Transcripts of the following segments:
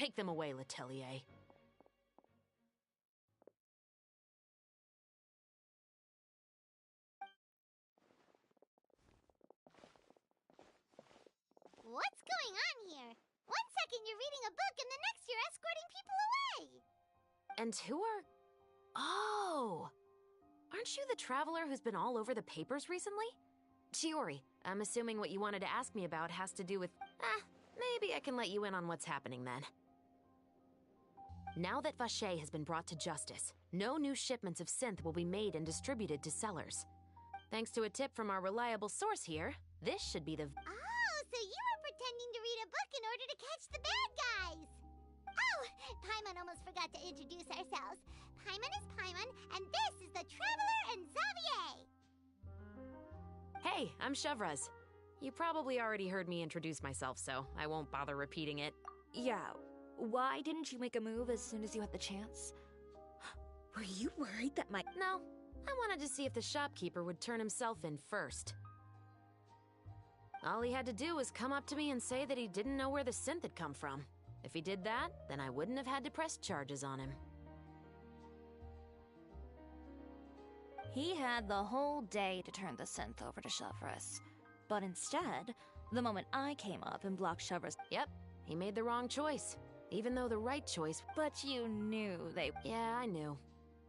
Take them away, Letelier. What's going on here? One second you're reading a book and the next you're escorting people away. And who are... Oh! Aren't you the traveler who's been all over the papers recently? Chiori, I'm assuming what you wanted to ask me about has to do with... maybe I can let you in on what's happening then. Now that Vache has been brought to justice, no new shipments of synth will be made and distributed to sellers. Thanks to a tip from our reliable source here, this should be the... Oh, so you were pretending to read a book in order to catch the bad guys. Oh, Paimon almost forgot to introduce ourselves. Paimon is Paimon, and this is the Traveler and Xavier. Hey, I'm Chevraz. You probably already heard me introduce myself, so I won't bother repeating it. Yeah, why didn't you make a move as soon as you had the chance? Were you worried that my... No, I wanted to see if the shopkeeper would turn himself in first. All he had to do was come up to me and say that he didn't know where the synth had come from. If he did that, then I wouldn't have had to press charges on him. He had the whole day to turn the synth over to Chevraz. But instead, the moment I came up and blocked Chevraz... Yep, he made the wrong choice. Even though the right choice... But you knew they... Yeah, I knew.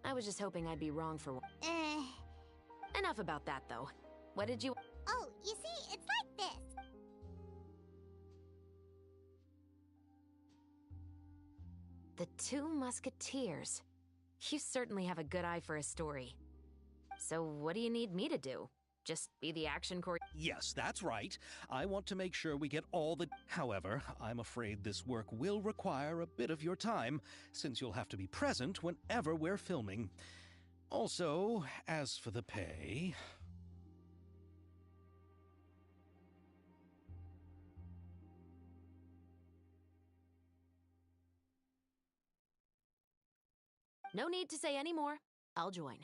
I was just hoping I'd be wrong for one. Enough about that, though. What did you... Oh, you see, it's like this. The Two Musketeers. You certainly have a good eye for a story. So what do you need me to do? Just be the action core? Yes, that's right. I want to make sure we get all the... However, I'm afraid this work will require a bit of your time, since you'll have to be present whenever we're filming. Also, as for the pay... No need to say any more. I'll join.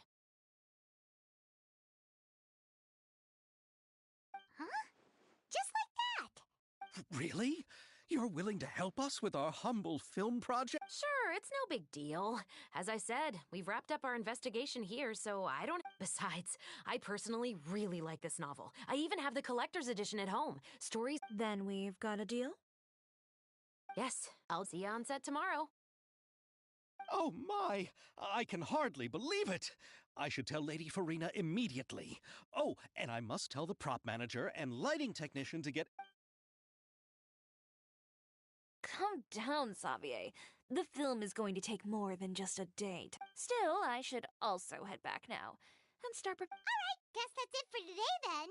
Huh? Just like that? Really? You're willing to help us with our humble film project? Sure, it's no big deal. As I said, we've wrapped up our investigation here, so I don't... Besides, I personally really like this novel. I even have the collector's edition at home. Stories... Then we've got a deal? Yes, I'll see you on set tomorrow. Oh my! I can hardly believe it! I should tell Lady Farina immediately. Oh, and I must tell the prop manager and lighting technician to get... Calm down, Xavier. The film is going to take more than just a date. Still, I should also head back now and start All right, guess that's it for today then.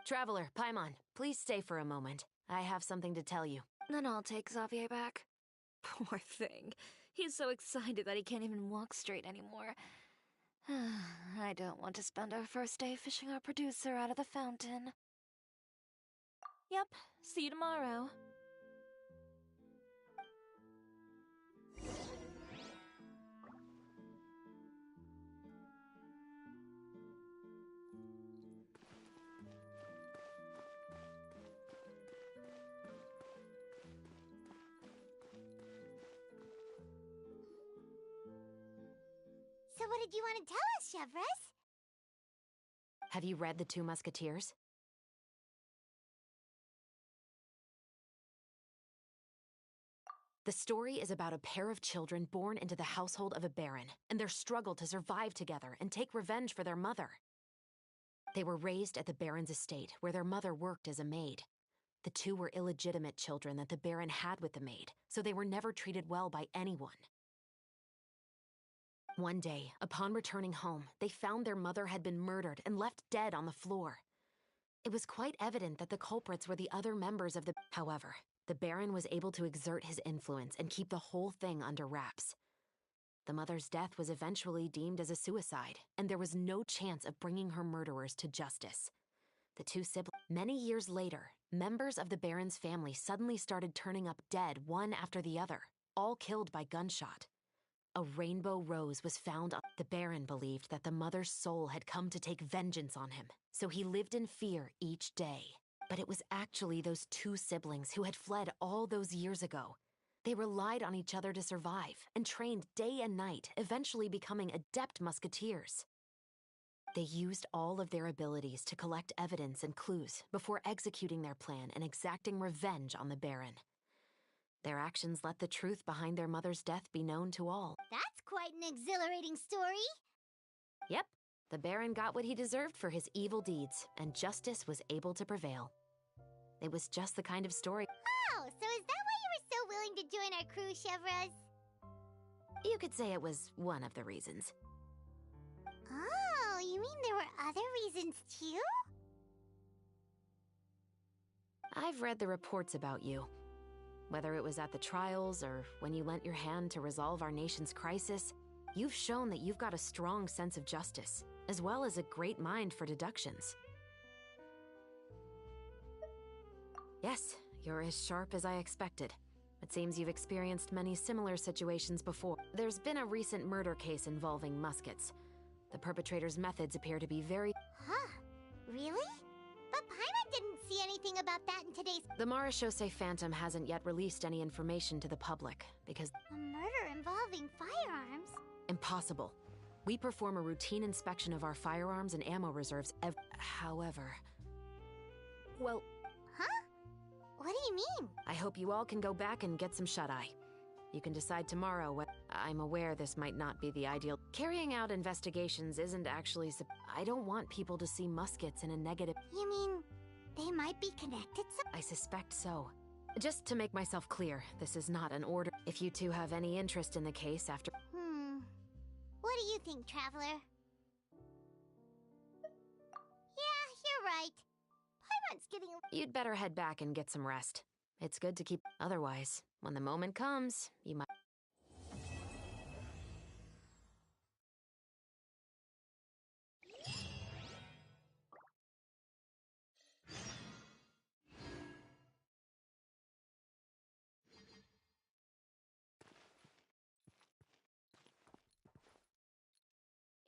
Traveler, Paimon, please stay for a moment. I have something to tell you. Then I'll take Xavier back. Poor thing. He's so excited that he can't even walk straight anymore. I don't want to spend our first day fishing our producer out of the fountain. Yep, see you tomorrow. So what did you want to tell us, Chevraz? Have you read The Two Musketeers? The story is about a pair of children born into the household of a baron, and their struggle to survive together and take revenge for their mother. They were raised at the baron's estate, where their mother worked as a maid. The two were illegitimate children that the baron had with the maid, so they were never treated well by anyone. One day, upon returning home, they found their mother had been murdered and left dead on the floor. It was quite evident that the culprits were the other members of the... However, the Baron was able to exert his influence and keep the whole thing under wraps. The mother's death was eventually deemed as a suicide, and there was no chance of bringing her murderers to justice. The two siblings... Many years later, members of the Baron's family suddenly started turning up dead one after the other, all killed by gunshot. A rainbow rose was found on... The Baron believed that the mother's soul had come to take vengeance on him, so he lived in fear each day. But it was actually those two siblings who had fled all those years ago. They relied on each other to survive and trained day and night, eventually becoming adept musketeers. They used all of their abilities to collect evidence and clues before executing their plan and exacting revenge on the Baron. Their actions let the truth behind their mother's death be known to all. That's quite an exhilarating story. Yep, the Baron got what he deserved for his evil deeds, and justice was able to prevail. It was just the kind of story. Oh, so is that why you were so willing to join our crew, Chevroz? You could say it was one of the reasons. Oh, you mean there were other reasons too? I've read the reports about you. Whether it was at the trials or when you lent your hand to resolve our nation's crisis, you've shown that you've got a strong sense of justice, as well as a great mind for deductions. Yes, you're as sharp as I expected. It seems you've experienced many similar situations before. There's been a recent murder case involving muskets. The perpetrator's methods appear to be very... Huh? Really? But Paimon didn't see anything about that in today's... The Marechaussee Phantom hasn't yet released any information to the public, because... A murder involving firearms? Impossible. We perform a routine inspection of our firearms and ammo reserves However... Well... Huh? What do you mean? I hope you all can go back and get some shut-eye. You can decide tomorrow what... I'm aware this might not be the ideal... Carrying out investigations isn't actually... I don't want people to see muskets in a negative... You mean they might be connected I suspect so. Just to make myself clear, this is not an order. If you two have any interest in the case after... What do you think, Traveler? Yeah, you're right. Paimon's getting... You'd better head back and get some rest. It's good to keep... Otherwise, when the moment comes, you might...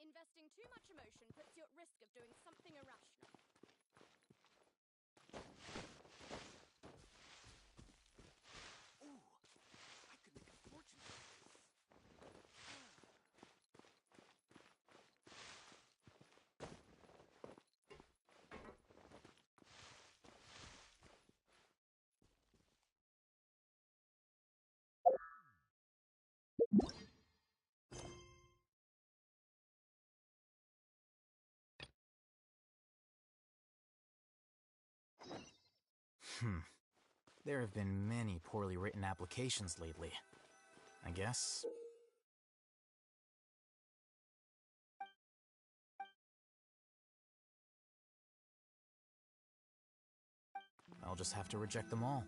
Investing too much emotion puts you at risk of doing something irrational. Ooh, I could make a fortune out of this. There have been many poorly written applications lately. I guess... I'll just have to reject them all.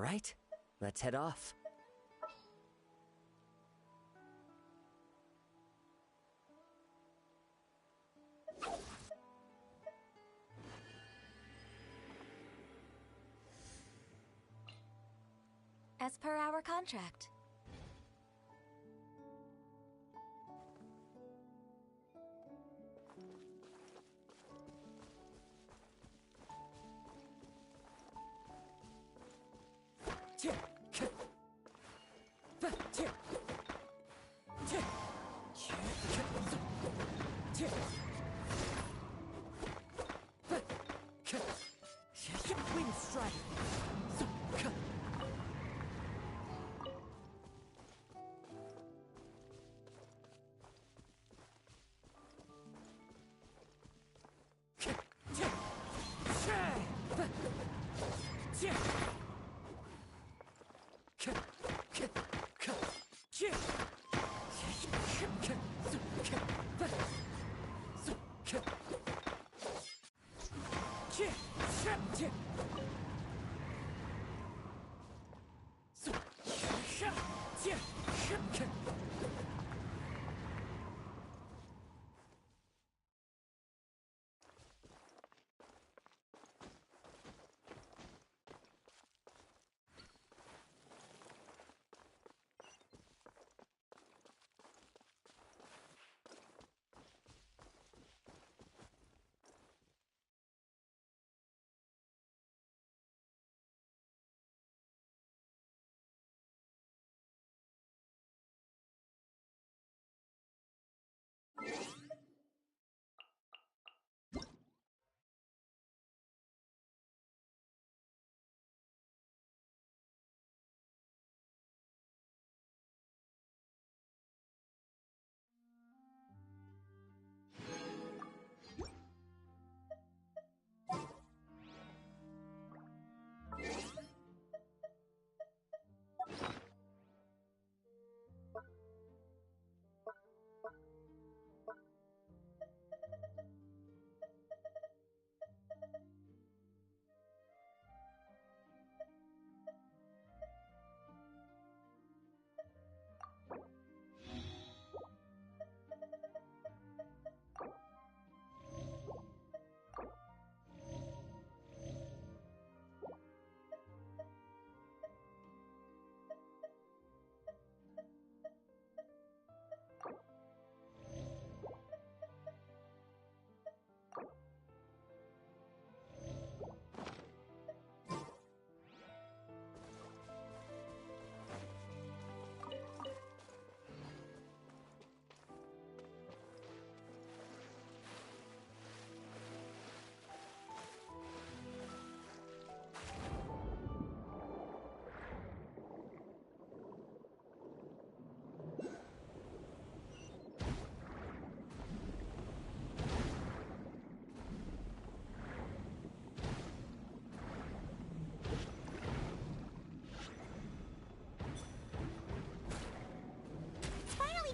right, let's head off. As per our contract. Wind strike.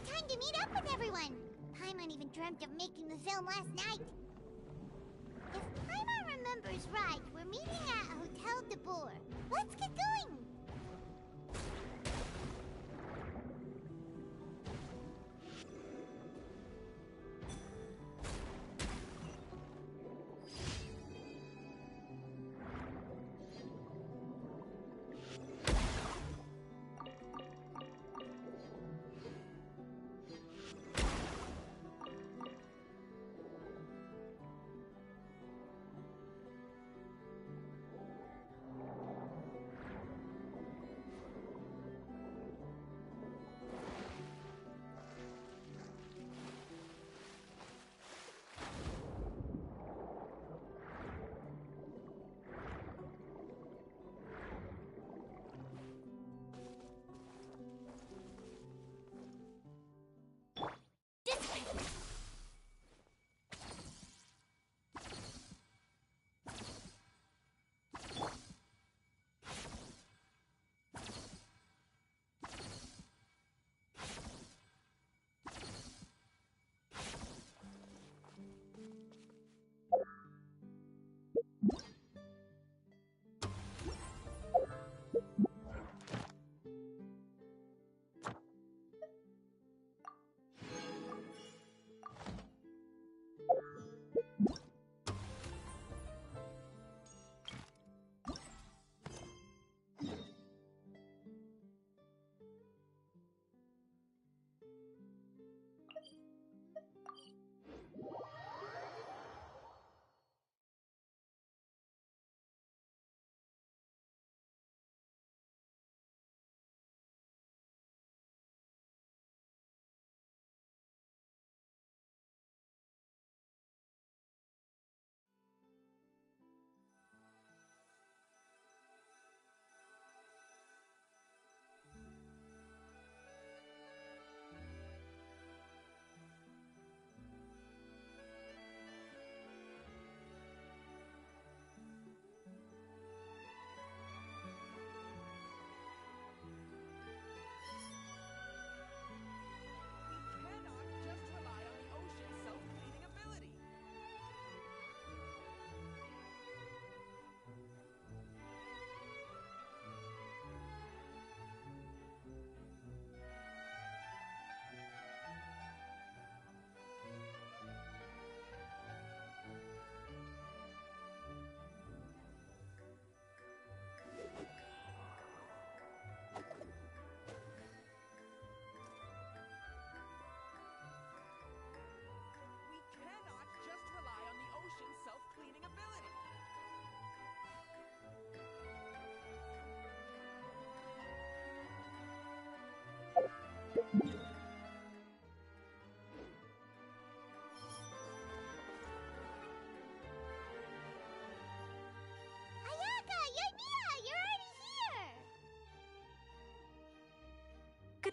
Time to meet up with everyone. Paimon even dreamt of making the film last night. If Paimon remembers right, we're meeting at Hotel de Boer. Let's get going.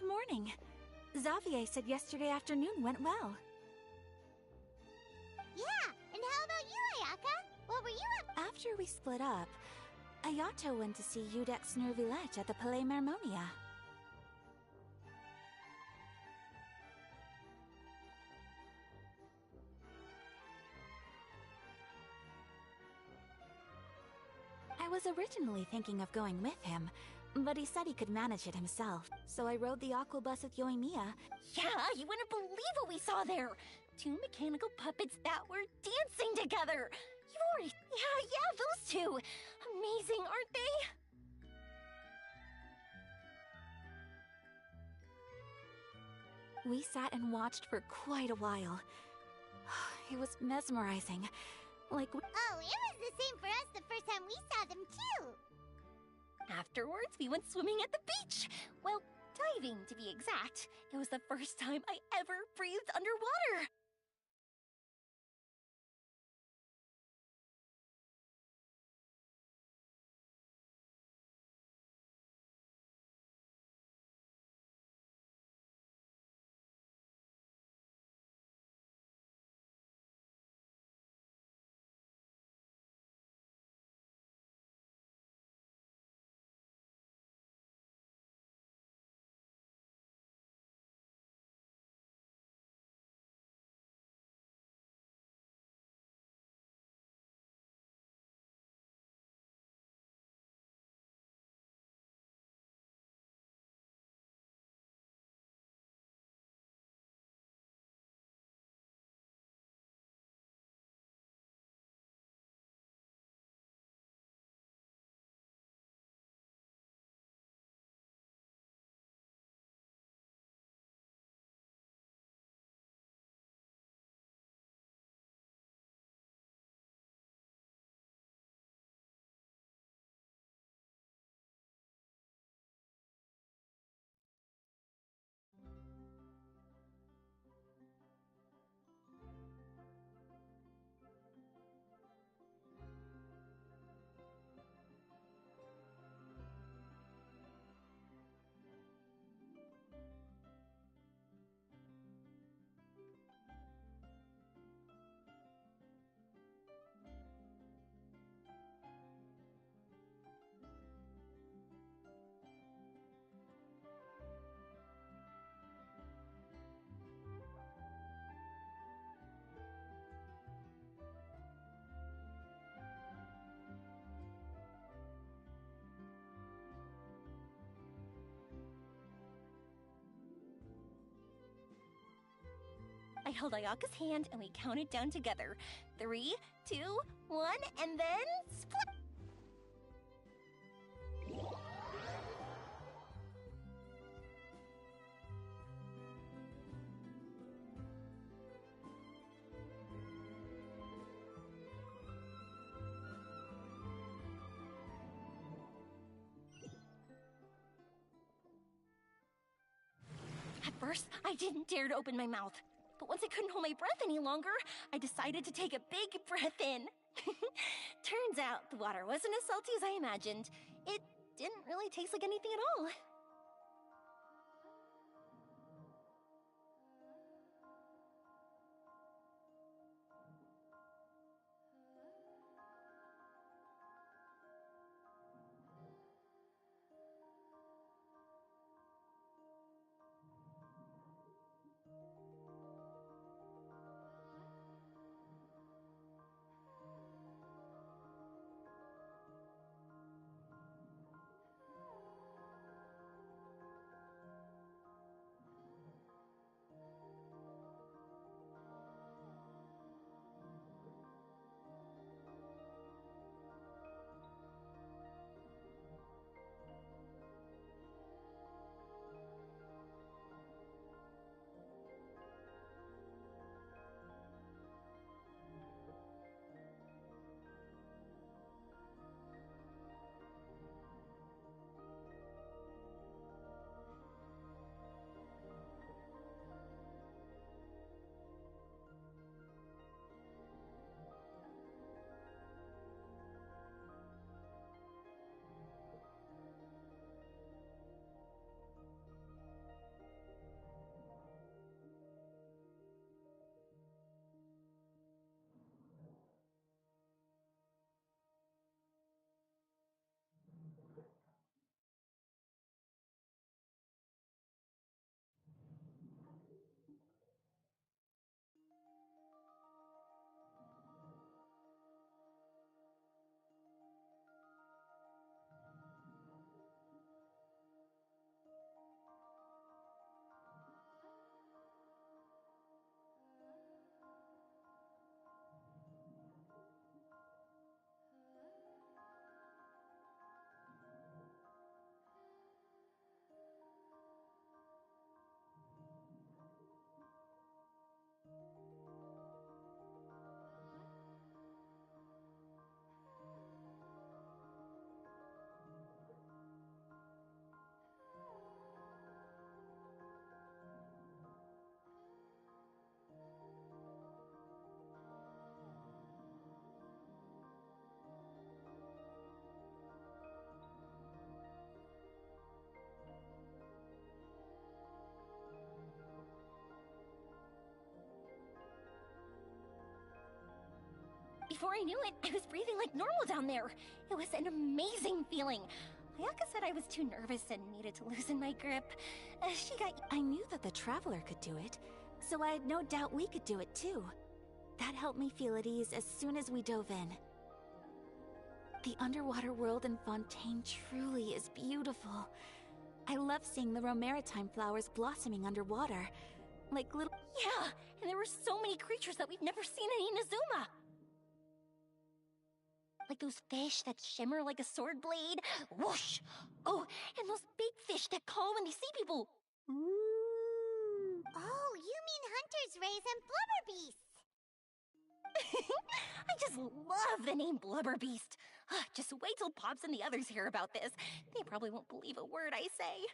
Good morning. Xavier said yesterday afternoon went well. Yeah, and how about you, Ayaka? What were you up? After we split up, Ayato went to see Udex Nervillette at the Palais Mermonia. I was originally thinking of going with him, but he said he could manage it himself, so I rode the aquabus with Yoimiya. Yeah, you wouldn't believe what we saw there! 2 mechanical puppets that were dancing together! You've already... Yeah, those two! Amazing, aren't they? We sat and watched for quite a while. It was mesmerizing. Like... Oh, it was the same for us the first time we saw them, too! Afterwards, we went swimming at the beach! Well, diving, to be exact. It was the first time I ever breathed underwater! I held Ayaka's hand and we counted down together. 3, 2, 1, and then split! At first, I didn't dare to open my mouth. But once I couldn't hold my breath any longer, I decided to take a big breath in. Turns out the water wasn't as salty as I imagined. It didn't really taste like anything at all. Before I knew it, I was breathing like normal down there. It was an amazing feeling. Ayaka said I was too nervous and needed to loosen my grip. I knew that the Traveler could do it, so I had no doubt we could do it too. That helped me feel at ease as soon as we dove in. The underwater world in Fontaine truly is beautiful. I love seeing the romaritime flowers blossoming underwater, like little— Yeah, and there were so many creatures that we've never seen in Inazuma. Like those fish that shimmer like a sword blade. Whoosh! Oh, and those big fish that call when they see people. Oh, you mean Hunter's Rays and Blubber Beasts. I just love the name Blubber Beast. Just wait till Pops and the others hear about this. They probably won't believe a word I say.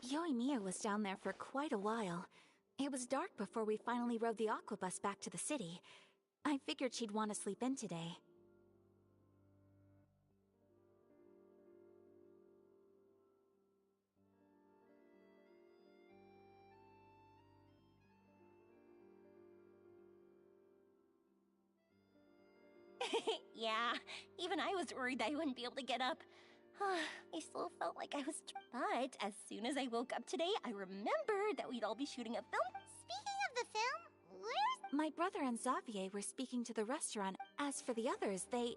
Yoimiya was down there for quite a while. It was dark before we finally rode the aqua bus back to the city. I figured she'd want to sleep in today. Yeah, even I was worried that I wouldn't be able to get up. I still felt like I was... But as soon as I woke up today, I remembered that we'd all be shooting a film. Speaking of the film, where's... My brother and Xavier were speaking to the restaurant. As for the others, they...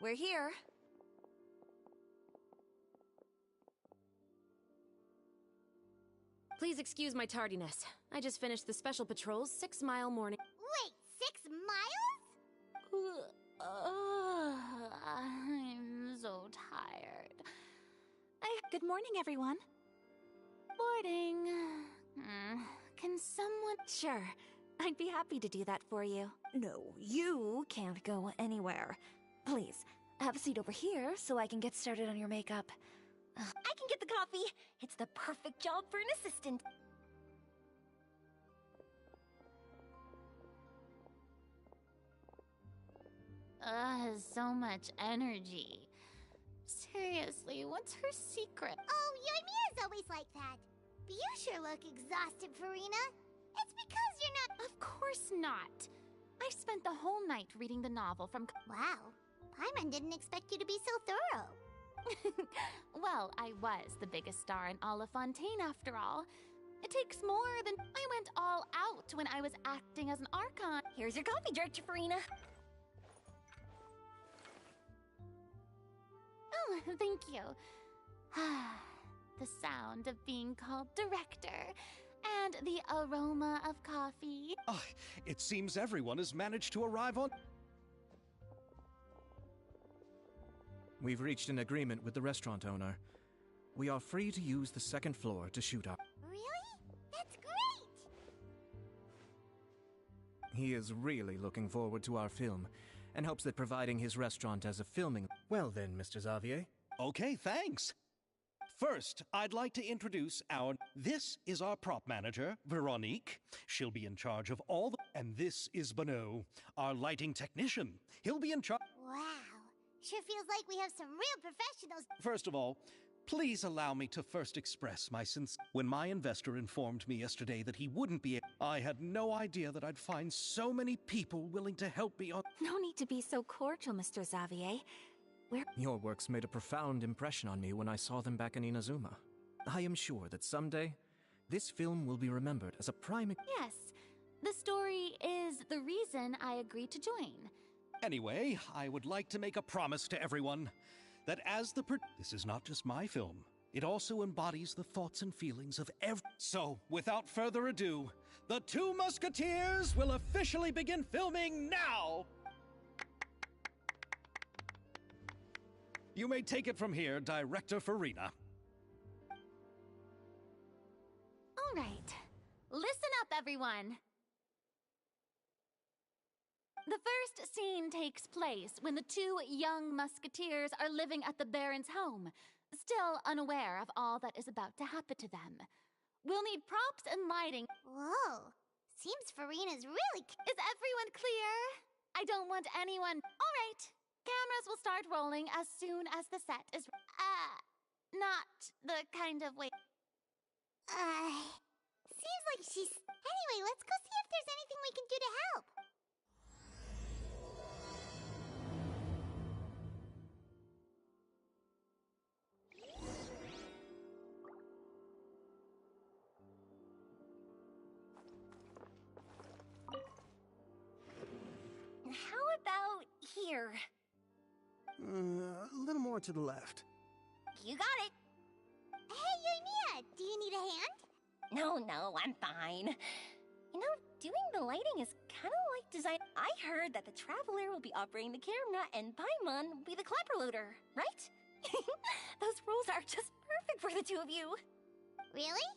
we're here. Please excuse my tardiness. I just finished the Special Patrol's 6-mile morning. Wait, 6 miles? I'm so tired. Good morning, everyone. Boarding. Can someone... Sure, I'd be happy to do that for you. No, you can't go anywhere. Please, have a seat over here so I can get started on your makeup. I can get the coffee. It's the perfect job for an assistant. So much energy. Seriously, what's her secret? Oh, Yoimiya's always like that. But you sure look exhausted, Farina. It's because you're not... Of course not. I spent the whole night reading the novel from... Wow. Paimon didn't expect you to be so thorough. Well, I was the biggest star in all of Fontaine after all. It takes more than... I went all out when I was acting as an Archon. Here's your coffee, Director Farina. Oh, thank you. The sound of being called director, and the aroma of coffee. It seems everyone has managed to arrive on... We've reached an agreement with the restaurant owner. We are free to use the second floor to shoot up. Really? That's great! He is really looking forward to our film, and hopes that providing his restaurant as a filming... Well then, Mr. Xavier. Okay, thanks. First, I'd like to introduce our... This is our prop manager, Veronique. She'll be in charge of all the... And this is Bonneau, our lighting technician. He'll be in charge... Wow. Sure feels like we have some real professionals. First of all, please allow me to first express my When my investor informed me yesterday that he wouldn't be... I had no idea that I'd find so many people willing to help me on... No need to be so cordial, Mr. Xavier. Your works made a profound impression on me when I saw them back in Inazuma. I am sure that someday, this film will be remembered as a prime... Yes, the story is the reason I agreed to join. Anyway, I would like to make a promise to everyone that as the... This is not just my film. It also embodies the thoughts and feelings of every... So, without further ado, the Two Musketeers will officially begin filming now! You may take it from here, Director Farina. All right. Listen up, everyone. The first scene takes place when the two young musketeers are living at the Baron's home, still unaware of all that is about to happen to them. We'll need props and lighting. Whoa. Seems Farina's really... Is everyone clear? I don't want anyone... All right. Cameras will start rolling as soon as the set is... not the kind of way... Seems like she's... Anyway, let's go see if there's anything we can do to help. How about here? A little more to the left. You got it. Hey, Yoimiya, do you need a hand? No, I'm fine. You know, doing the lighting is kind of like design. I heard that the Traveler will be operating the camera and Paimon will be the clapper loader, right? Those roles are just perfect for the two of you. Really?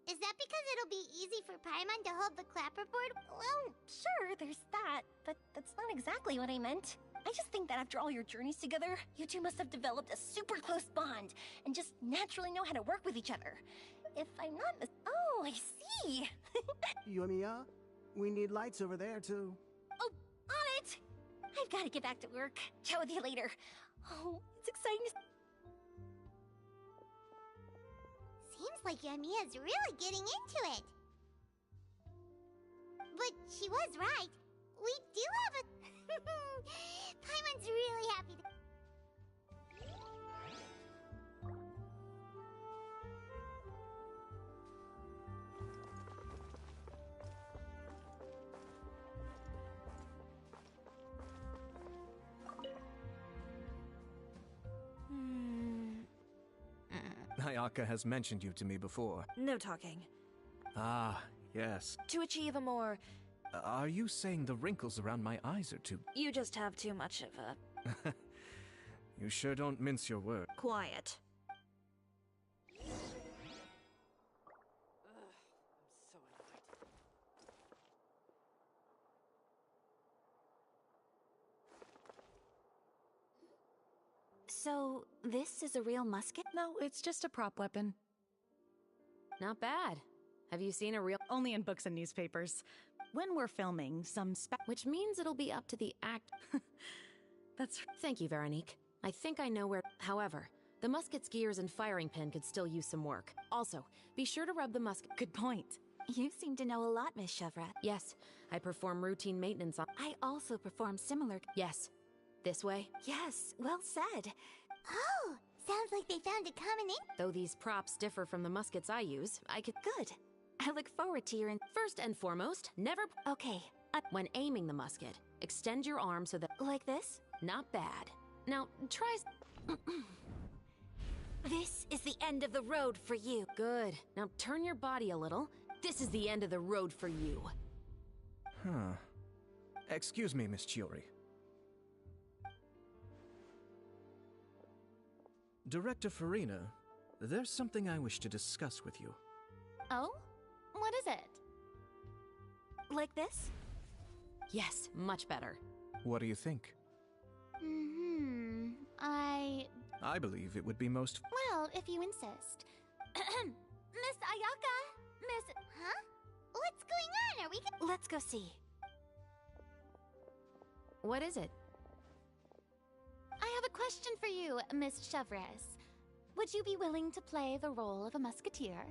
Is that because it'll be easy for Paimon to hold the clapperboard? Well, sure, there's that, but that's not exactly what I meant. I just think that after all your journeys together, you two must have developed a super close bond and just naturally know how to work with each other. If I'm not Oh, I see! Yoimiya, we need lights over there, too. Oh, on it! I've got to get back to work. Chat with you later. Oh, it's exciting to... Seems like Yoimiya's really getting into it. But she was right. We do have a... Paimon's really happy to... Ayaka has mentioned you to me before. No talking. Ah, yes. To achieve a more... Are you saying the wrinkles around my eyes are too... You just have too much of a... You sure don't mince your words. Quiet. I'm so annoyed. So, this is a real musket? No, it's just a prop weapon. Not bad. Have you seen a real... Only in books and newspapers. When we're filming, Which means it'll be up to the act... That's... Thank you, Veronique. I think I know where... However, the musket's gears and firing pin could still use some work. Also, be sure to rub the musket... Good point. You seem to know a lot, Miss Chevra. Yes, I perform routine maintenance on... I also perform similar... Yes. This way? Yes, well said. Oh, sounds like they found a common ink. Though these props differ from the muskets I use, I could... Good. I look forward to your... First and foremost, never... Okay. When aiming the musket, extend your arm so that... Like this? Not bad. Now, try... This is the end of the road for you. Good. Now turn your body a little. This is the end of the road for you. Huh. Excuse me, Miss Chiori. Director Farina, there's something I wish to discuss with you. Oh? What is it? Like this? Yes, much better. What do you think? I believe it would be most... Well, if you insist. Miss Ayaka! Miss... Huh? What's going on? Are we... Let's go see. What is it? I have a question for you, Miss Chevres. Would you be willing to play the role of a musketeer?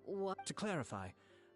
What? To clarify,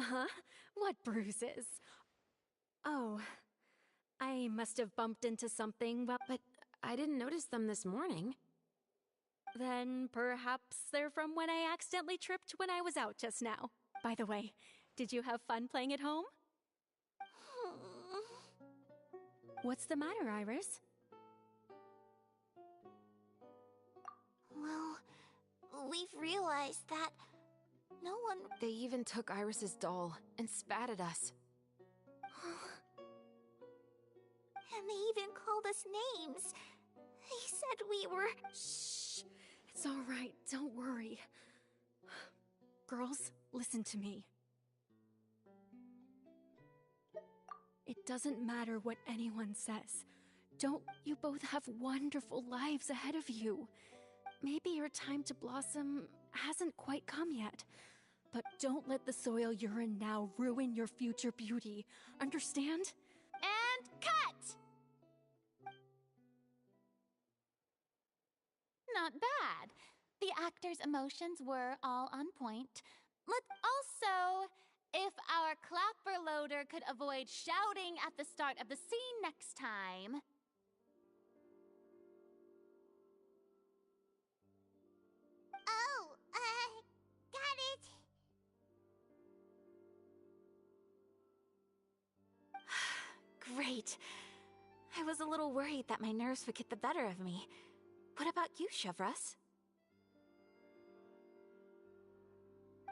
Huh? What bruises? Oh, I must have bumped into something, well, But I didn't notice them this morning. then perhaps they're from when I accidentally tripped when I was out just now. By the way, did you have fun playing at home? What's the matter, Iris? Well, we've realized that no one... They even took Iris's doll and spat at us. And they even called us names. They said we were... Shh. It's all right. Don't worry. Girls, listen to me. It doesn't matter what anyone says. Don't you both have wonderful lives ahead of you? Maybe your time to blossom hasn't quite come yet. But don't let the soil you're in now ruin your future beauty. Understand? And cut! Not bad. The actors' emotions were all on point. Also, if our clapper loader could avoid shouting at the start of the scene next time. Oh, got it. Great. I was a little worried that my nerves would get the better of me. What about you, Chevros?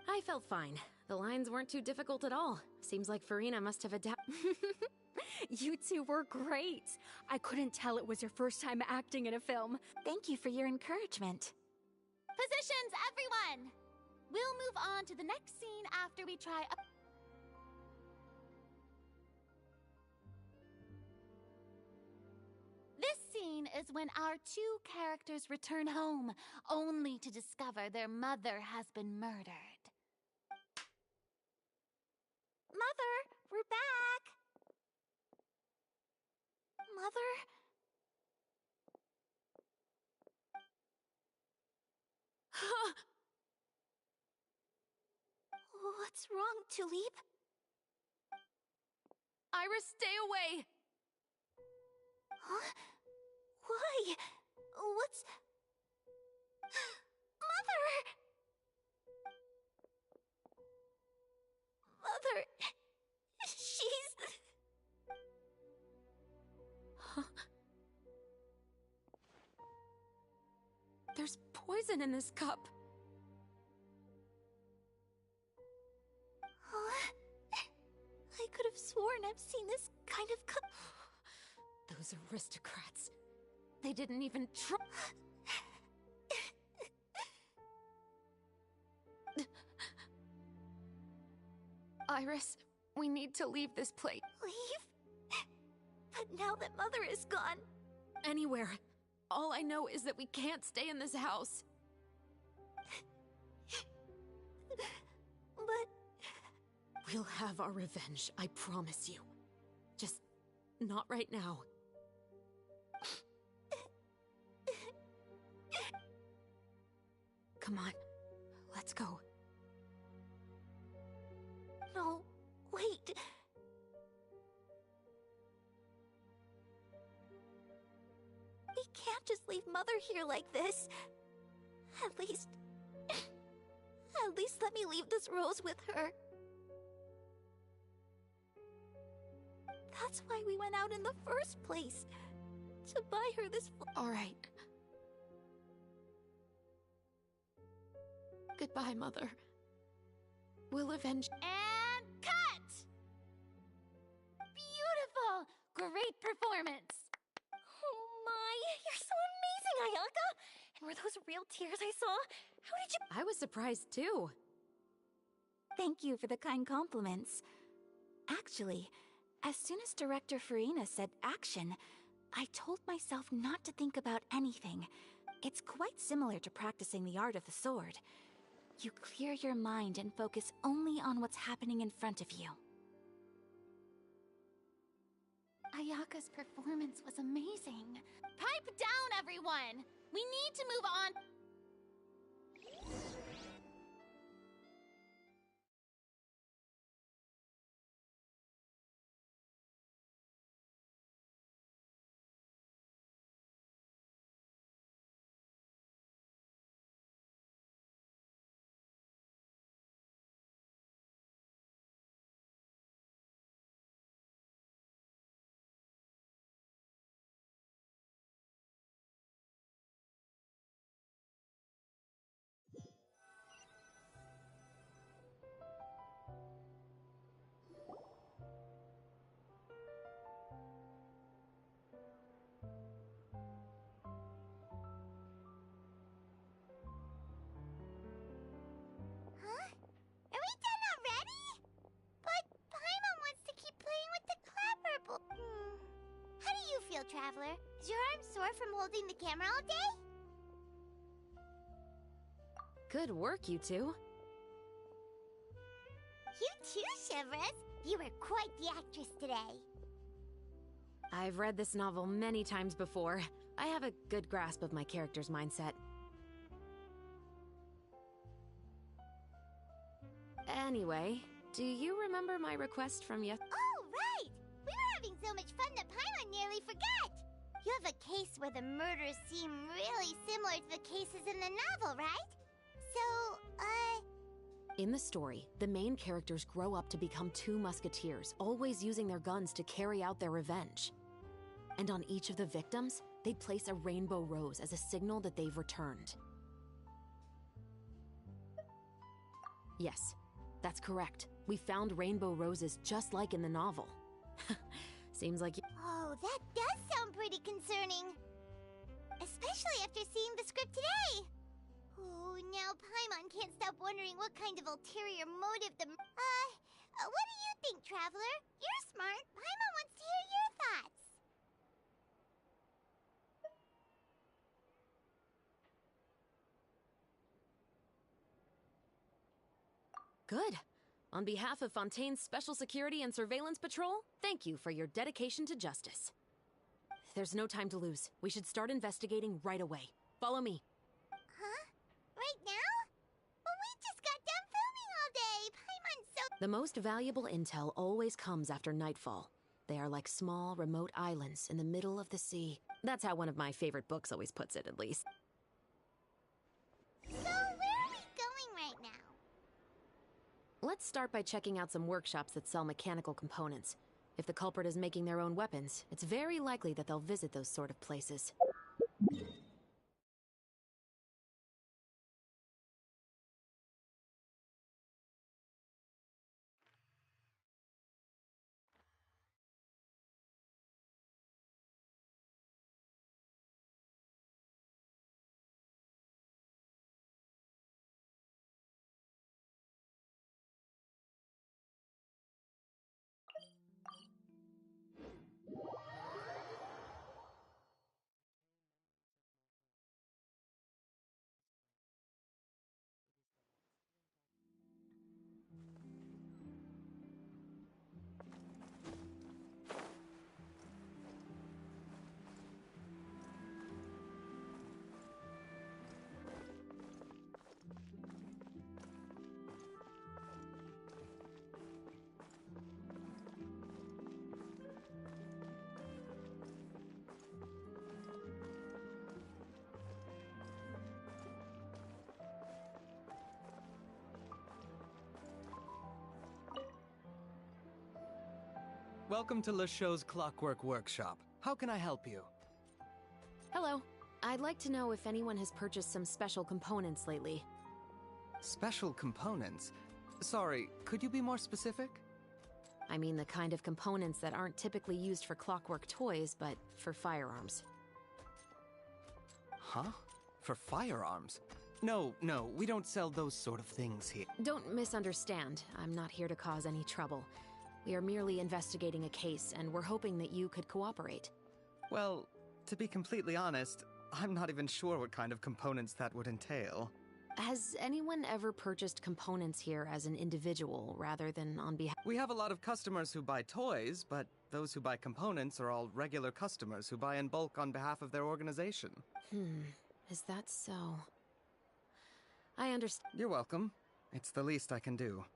I felt fine. The lines weren't too difficult at all. Seems like Farina must have adapted. You two were great. I couldn't tell it was your first time acting in a film. Thank you for your encouragement. Positions, everyone! We'll move on to the next scene after we try a... This scene is when our two characters return home, only to discover their mother has been murdered. Mother, we're back. Mother? What's wrong, Tulip? Iris, stay away! Huh? Why? What's... Mother! Mother... She's... There's poison in this cup. Huh? I could have sworn I've seen this kind of cup. Those aristocrats. They didn't even try. Iris, we need to leave this place. Leave? But now that Mother is gone... Anywhere. All I know is that we can't stay in this house. But... We'll have our revenge, I promise you. Just not right now. Come on, let's go. No, wait. We can't just leave Mother here like this. At least let me leave this rose with her. That's why we went out in the first place. To buy her this... All right. Goodbye, Mother. We'll avenge... And cut! Beautiful! Great performance! Oh my, you're so amazing, Ayaka! And were those real tears I saw? How did you... I was surprised, too. Thank you for the kind compliments. Actually, as soon as Director Farina said action, I told myself not to think about anything. It's quite similar to practicing the art of the sword. You clear your mind and focus only on what's happening in front of you. Ayaka's performance was amazing. Pipe down, everyone! We need to move on... Traveler. Is your arm sore from holding the camera all day? Good work, you two. You too, Shivers. You were quite the actress today. I've read this novel many times before. I have a good grasp of my character's mindset. Anyway, do you remember my request from Oh, right! We were having so much fun that Paimon nearly forgot! You have a case where the murders seem really similar to the cases in the novel, right? So, In the story, the main characters grow up to become two musketeers, always using their guns to carry out their revenge. And on each of the victims, they place a rainbow rose as a signal that they've returned. Yes, that's correct. We found rainbow roses just like in the novel. Seems like Oh, that does sound pretty concerning. Especially after seeing the script today. Oh, now Paimon can't stop wondering what kind of ulterior motive the... what do you think, Traveler? You're smart. Paimon wants to hear your thoughts. Good. On behalf of Fontaine's Special Security and Surveillance Patrol, thank you for your dedication to justice. There's no time to lose. We should start investigating right away. Follow me. Huh? Right now? But we just got done filming all day. Paimon's so... The most valuable intel always comes after nightfall. They are like small, remote islands in the middle of the sea. That's how one of my favorite books always puts it, at least. So, where are we going right now? Let's start by checking out some workshops that sell mechanical components. If the culprit is making their own weapons, it's very likely that they'll visit those sort of places. Welcome to Le Show's Clockwork Workshop. How can I help you? Hello. I'd like to know if anyone has purchased some special components lately. Special components? Sorry, could you be more specific? I mean the kind of components that aren't typically used for clockwork toys, but for firearms. Huh? For firearms? No, we don't sell those sort of things here. Don't misunderstand. I'm not here to cause any trouble. We are merely investigating a case, and we're hoping that you could cooperate. Well, to be completely honest, I'm not even sure what kind of components that would entail. Has anyone ever purchased components here as an individual, rather than on behalf? We have a lot of customers who buy toys, but those who buy components are all regular customers who buy in bulk on behalf of their organization. Is that so? I understand. You're welcome. It's the least I can do.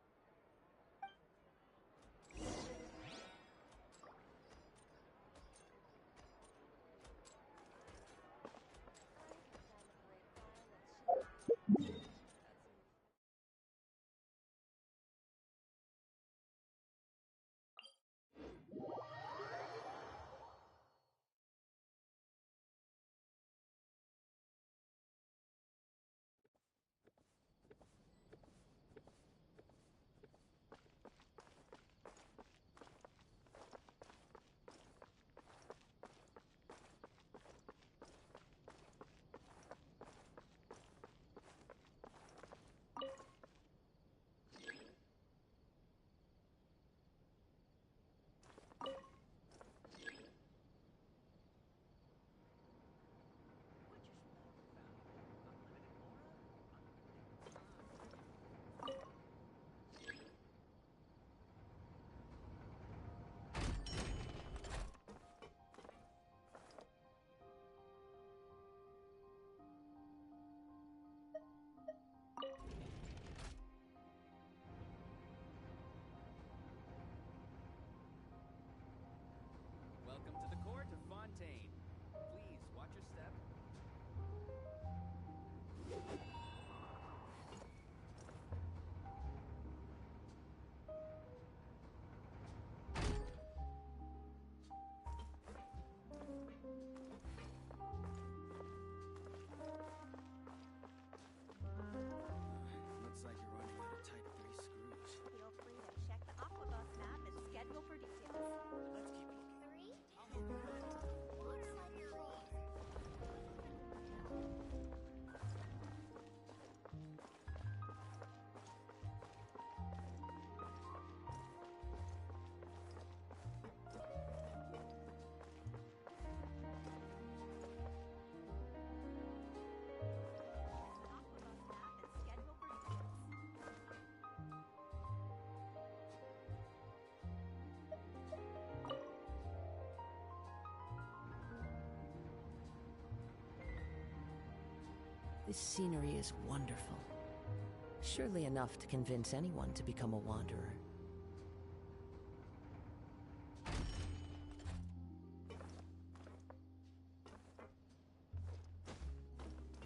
This scenery is wonderful. Surely enough to convince anyone to become a wanderer.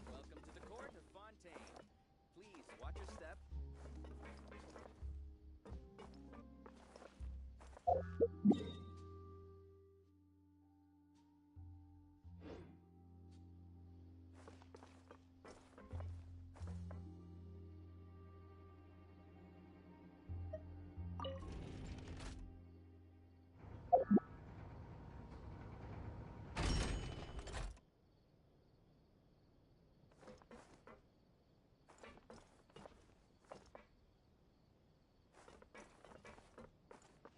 Welcome to the court of Fontaine. Please watch your step.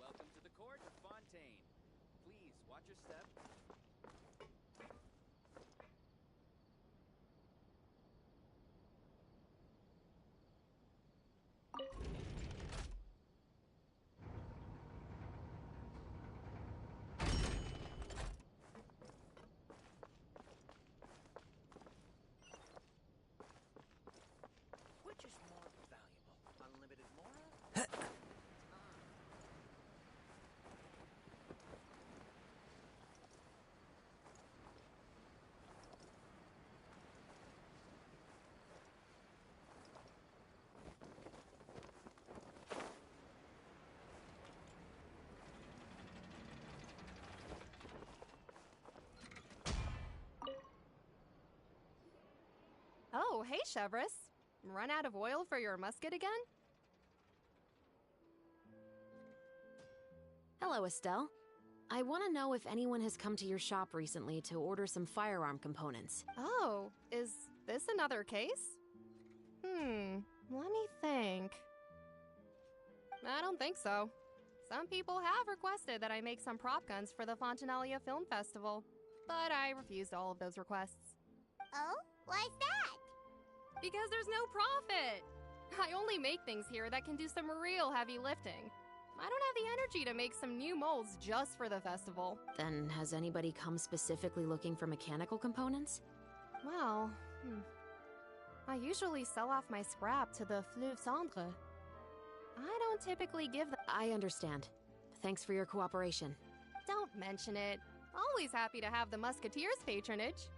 Welcome to the court of Fontaine. Please watch your step. Which is more valuable? Unlimited moral? Oh, hey, Chevris. Run out of oil for your musket again? Hello, Estelle. I want to know if anyone has come to your shop recently to order some firearm components. Oh, is this another case? Let me think. I don't think so. Some people have requested that I make some prop guns for the Fontanalia Film Festival, but I refused all of those requests. Oh? Why's that? Because there's no profit! I only make things here that can do some real heavy lifting. I don't have the energy to make some new molds just for the festival. Then has anybody come specifically looking for mechanical components? Well, I usually sell off my scrap to the Fleuve Cendre. I don't typically give them— I understand. Thanks for your cooperation. Don't mention it. Always happy to have the Musketeers' patronage.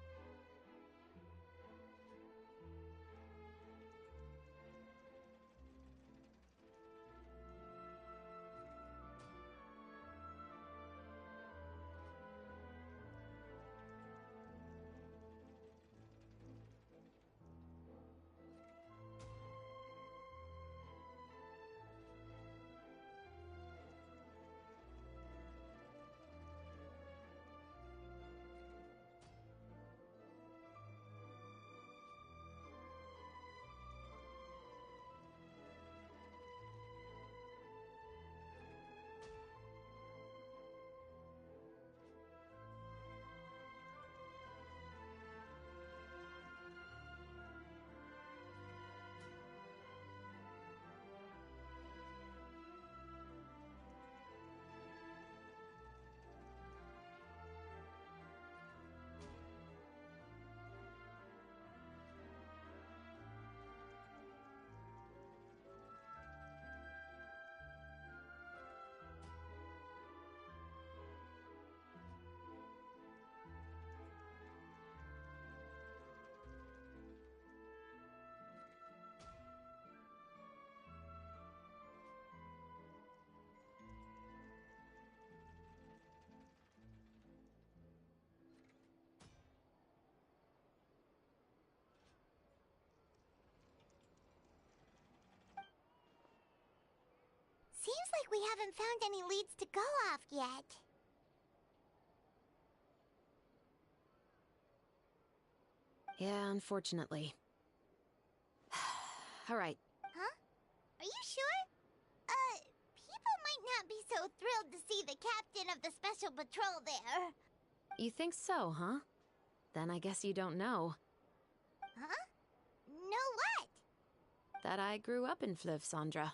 Seems like we haven't found any leads to go off yet. Yeah, unfortunately. All right. Huh? Are you sure? People might not be so thrilled to see the captain of the special patrol there. You think so, huh? Then I guess you don't know. Huh? Know what? That I grew up in Fleuve Cendre.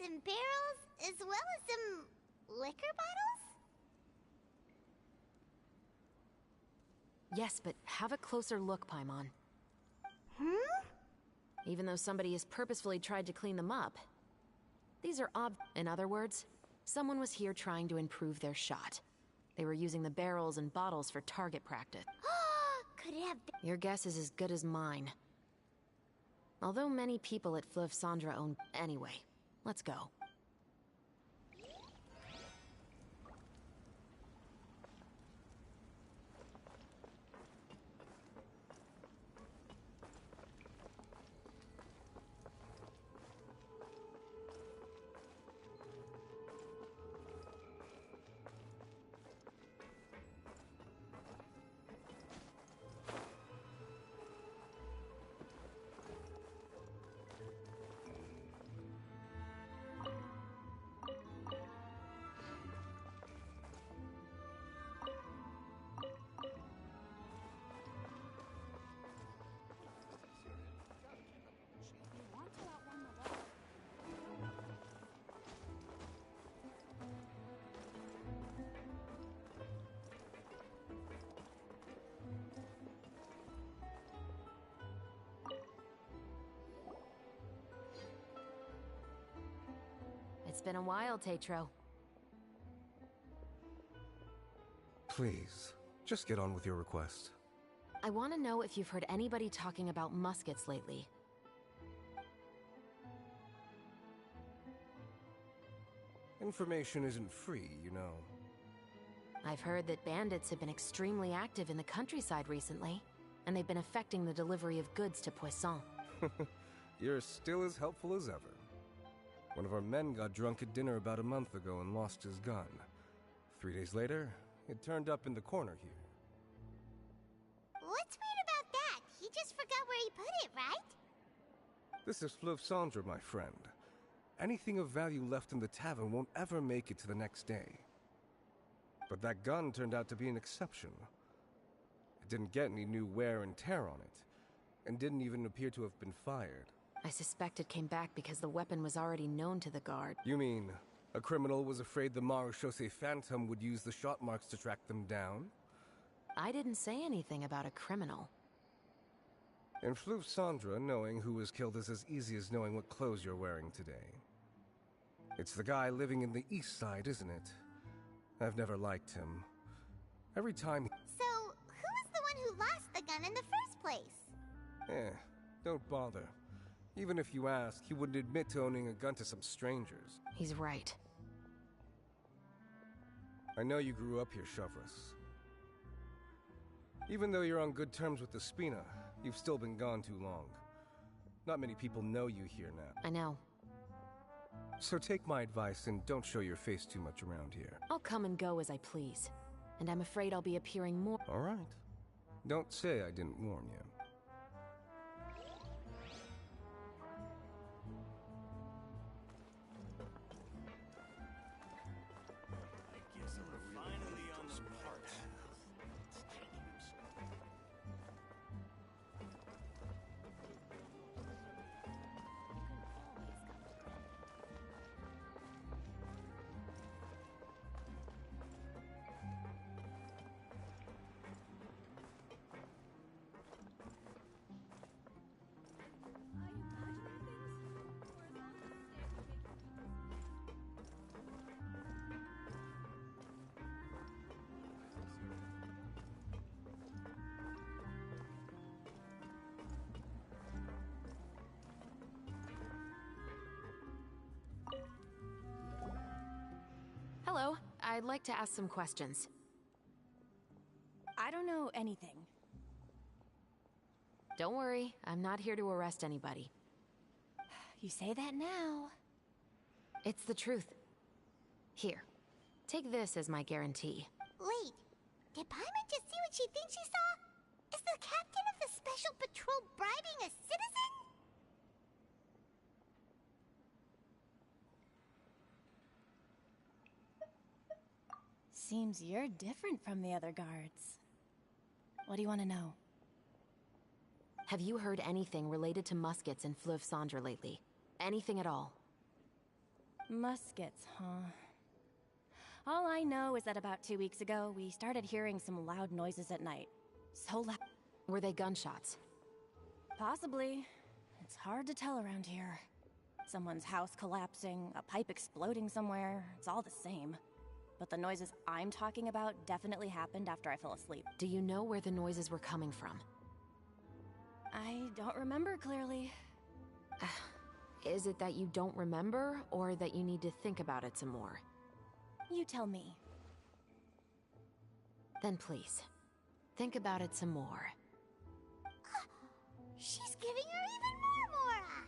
and barrels, as well as some liquor bottles? Yes, but have a closer look, Paimon. Hmm? Even though somebody has purposefully tried to clean them up, these are in other words, someone was here trying to improve their shot. They were using the barrels and bottles for target practice. Could it have been? Your guess is as good as mine. Although many people at Fleuve Cendres own... Anyway, let's go. It's been a while, Tetro. Please, just get on with your request. I want to know if you've heard anybody talking about muskets lately. Information isn't free, you know. I've heard that bandits have been extremely active in the countryside recently, and they've been affecting the delivery of goods to Poisson. You're still as helpful as ever. One of our men got drunk at dinner about a month ago and lost his gun. 3 days later, it turned up in the corner here. What's weird about that? He just forgot where he put it, right? This is Fleuve Cendres, my friend. Anything of value left in the tavern won't ever make it to the next day. But that gun turned out to be an exception. It didn't get any new wear and tear on it, and didn't even appear to have been fired. I suspect it came back because the weapon was already known to the guard. You mean, a criminal was afraid the Marechaussee Phantom would use the shot marks to track them down? I didn't say anything about a criminal. In Fleuve Cendres, knowing who was killed is as easy as knowing what clothes you're wearing today. It's the guy living in the east side, isn't it? I've never liked him. Every time... So, who was the one who lost the gun in the first place? Don't bother. Even if you ask, he wouldn't admit to owning a gun to some strangers. He's right. I know you grew up here, Chevres. Even though you're on good terms with the Spina, you've still been gone too long. Not many people know you here now. I know. So take my advice and don't show your face too much around here. I'll come and go as I please. And I'm afraid I'll be appearing more... All right. Don't say I didn't warn you. Hello, I'd like to ask some questions. I don't know anything. Don't worry, I'm not here to arrest anybody. You say that now. It's the truth. Here, take this as my guarantee. Wait, did Paimon just see what she thinks she saw? Is the captain of the Special Patrol bribing a citizen? Seems you're different from the other guards. What do you want to know? Have you heard anything related to muskets in Fleuve Cendres lately? Anything at all? Muskets, huh? All I know is that about 2 weeks ago, we started hearing some loud noises at night. So loud. Were they gunshots? Possibly. It's hard to tell around here. Someone's house collapsing, a pipe exploding somewhere, it's all the same. But the noises I'm talking about definitely happened after I fell asleep. Do you know where the noises were coming from? I don't remember clearly. Is it that you don't remember, or that you need to think about it some more? You tell me. Then please, think about it some more. She's giving her even more Mora!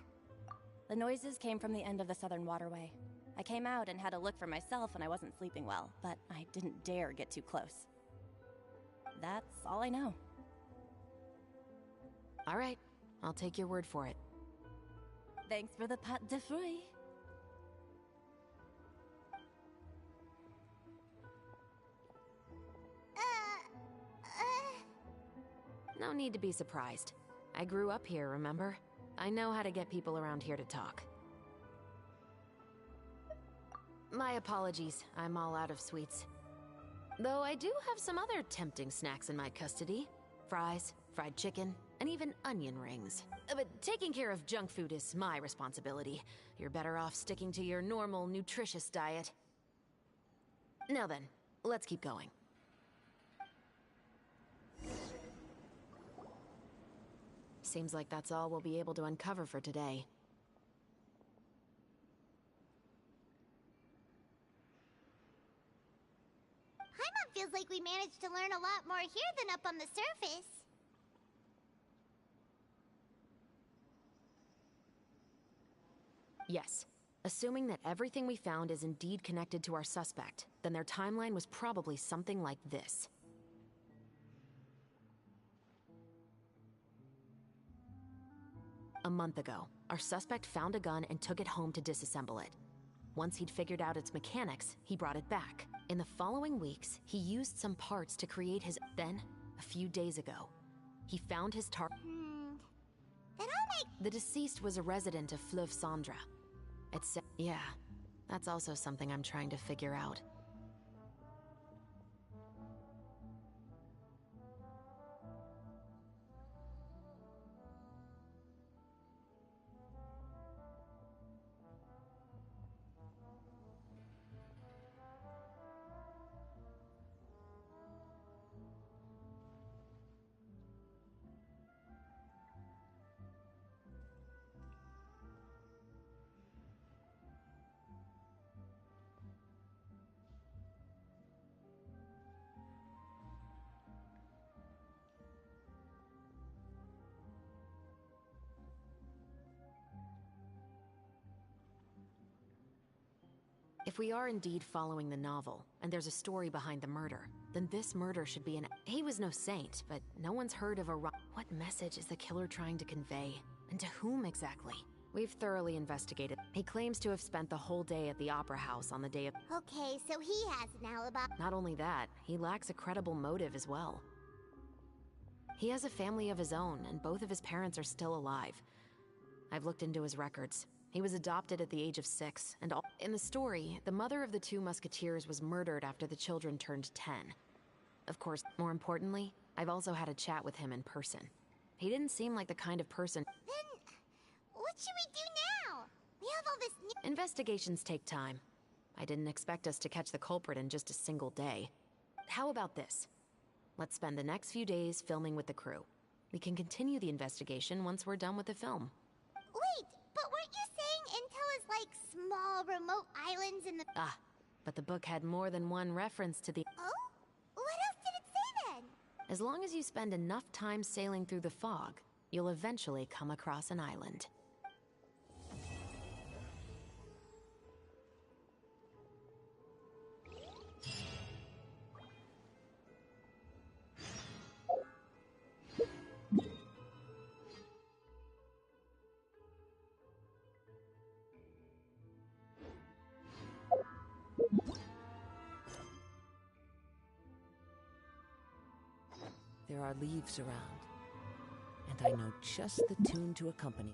The noises came from the end of the Southern Waterway. I came out and had a look for myself when I wasn't sleeping well, but I didn't dare get too close. That's all I know. All right, I'll take your word for it. Thanks for the pâte de fruits. No need to be surprised. I grew up here, remember? I know how to get people around here to talk. My apologies, I'm all out of sweets. Though I do have some other tempting snacks in my custody. Fries, fried chicken, and even onion rings. But taking care of junk food is my responsibility. You're better off sticking to your normal, nutritious diet. Now then, let's keep going. Seems like that's all we'll be able to uncover for today. Paimon feels like we managed to learn a lot more here than up on the surface. Yes. Assuming that everything we found is indeed connected to our suspect, then their timeline was probably something like this. A month ago, our suspect found a gun and took it home to disassemble it. Once he'd figured out its mechanics, he brought it back. In the following weeks, he used some parts to create his... Then, a few days ago, he found his target. That all makes... The deceased was a resident of Fleuve Cendra. Yeah, that's also something I'm trying to figure out. If we are indeed following the novel, and there's a story behind the murder, then this murder should be an... He was no saint, but no one's heard of a... What message is the killer trying to convey? And to whom exactly? We've thoroughly investigated. He claims to have spent the whole day at the Opera House on the day of... Okay, so he has an alibi. Not only that, he lacks a credible motive as well. He has a family of his own, and both of his parents are still alive. I've looked into his records. He was adopted at the age of 6, and in the story, the mother of the 2 musketeers was murdered after the children turned 10. Of course, more importantly, I've also had a chat with him in person. He didn't seem like the kind of person... Then, what should we do now? We have all this new... Investigations take time. I didn't expect us to catch the culprit in just a single day. How about this? Let's spend the next few days filming with the crew. We can continue the investigation once we're done with the film. Wait, but weren't you saying Intel is like small, remote islands in the... Ah, but the book had more than one reference to the... Oh? What else did it say then? As long as you spend enough time sailing through the fog, you'll eventually come across an island. There are leaves around, and I know just the tune to accompany.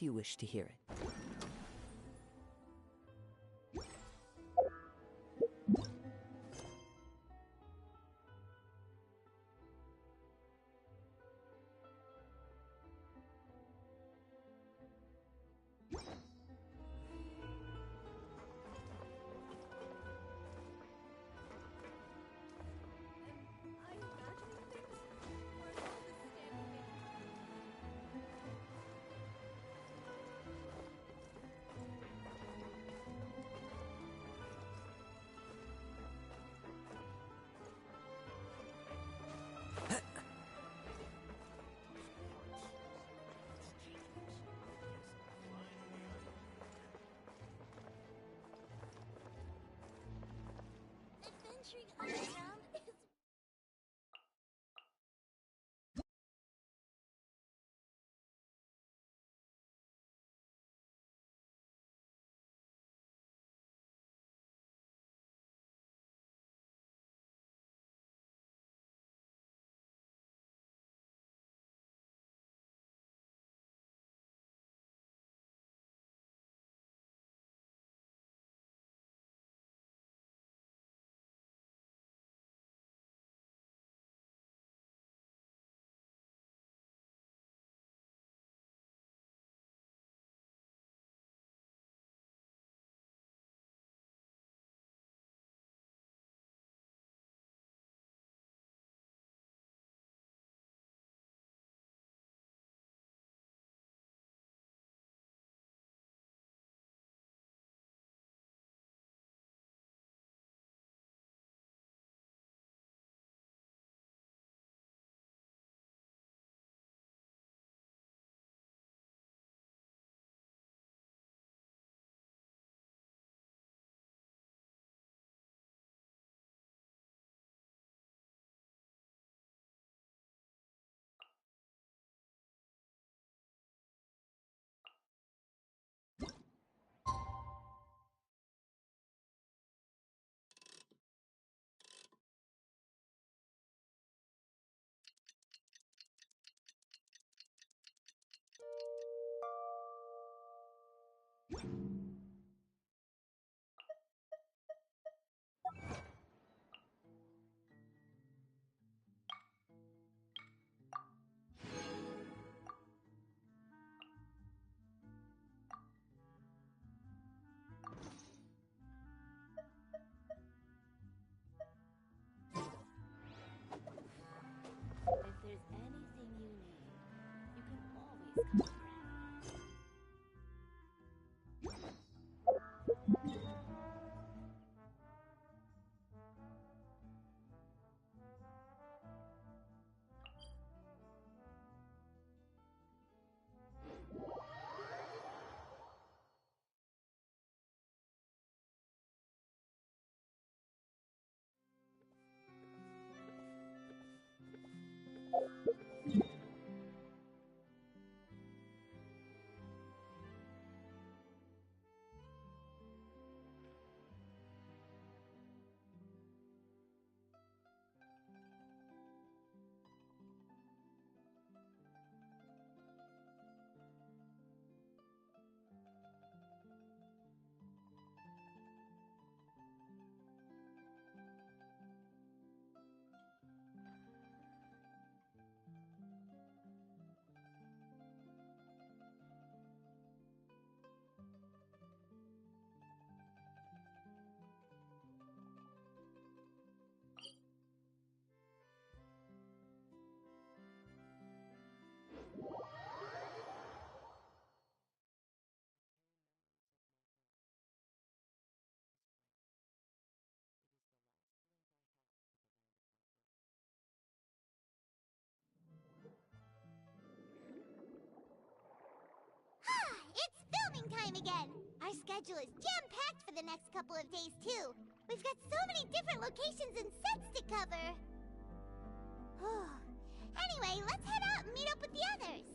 if you wish to hear it. Adventuring underground is If there's anything you need, you can always come around. It's filming time again! Our schedule is jam-packed for the next couple of days, too. We've got so many different locations and sets to cover. Anyway, let's head out and meet up with the others.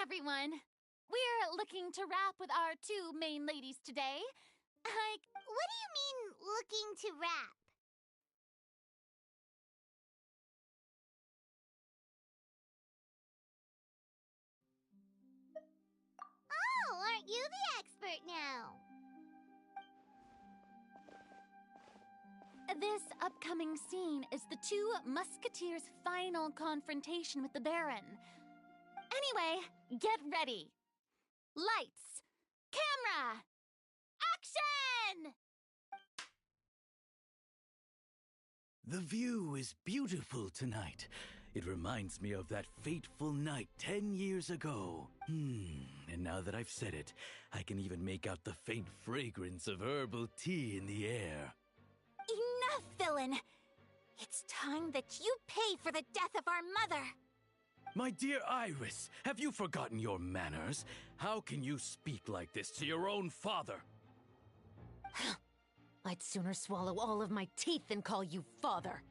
everyone. We're looking to rap with our two main ladies today. What do you mean, looking to rap? Oh, aren't you the expert now? This upcoming scene is the two musketeers' final confrontation with the Baron. Anyway, get ready. Lights, camera, action! The view is beautiful tonight. It reminds me of that fateful night 10 years ago. And now that I've said it, I can even make out the faint fragrance of herbal tea in the air. Enough, villain! It's time that you pay for the death of our mother! My dear Iris, have you forgotten your manners? How can you speak like this to your own father? I'd sooner swallow all of my teeth than call you father.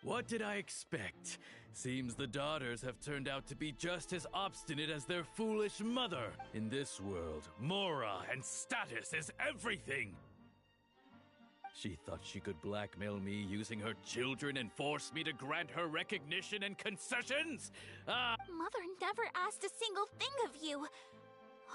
What did I expect? Seems the daughters have turned out to be just as obstinate as their foolish mother. In this world, mora and status is everything! She thought she could blackmail me using her children and force me to grant her recognition and concessions? Mother never asked a single thing of you.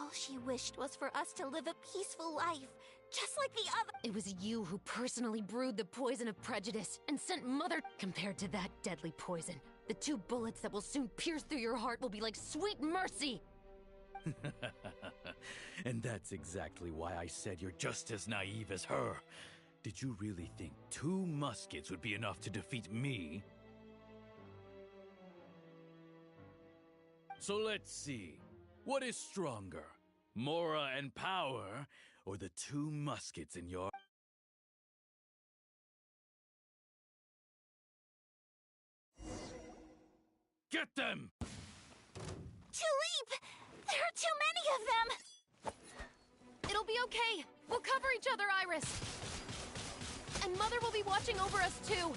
All she wished was for us to live a peaceful life, just like the other— It was you who personally brewed the poison of prejudice and sent Mother— Compared to that deadly poison, the two bullets that will soon pierce through your heart will be like sweet mercy! And that's exactly why I said you're just as naive as her. Did you really think 2 muskets would be enough to defeat me? So let's see. What is stronger? Mora and power, or the 2 muskets in your— Get them! Tulip! There are too many of them! It'll be okay. We'll cover each other, Iris. And Mother will be watching over us, too.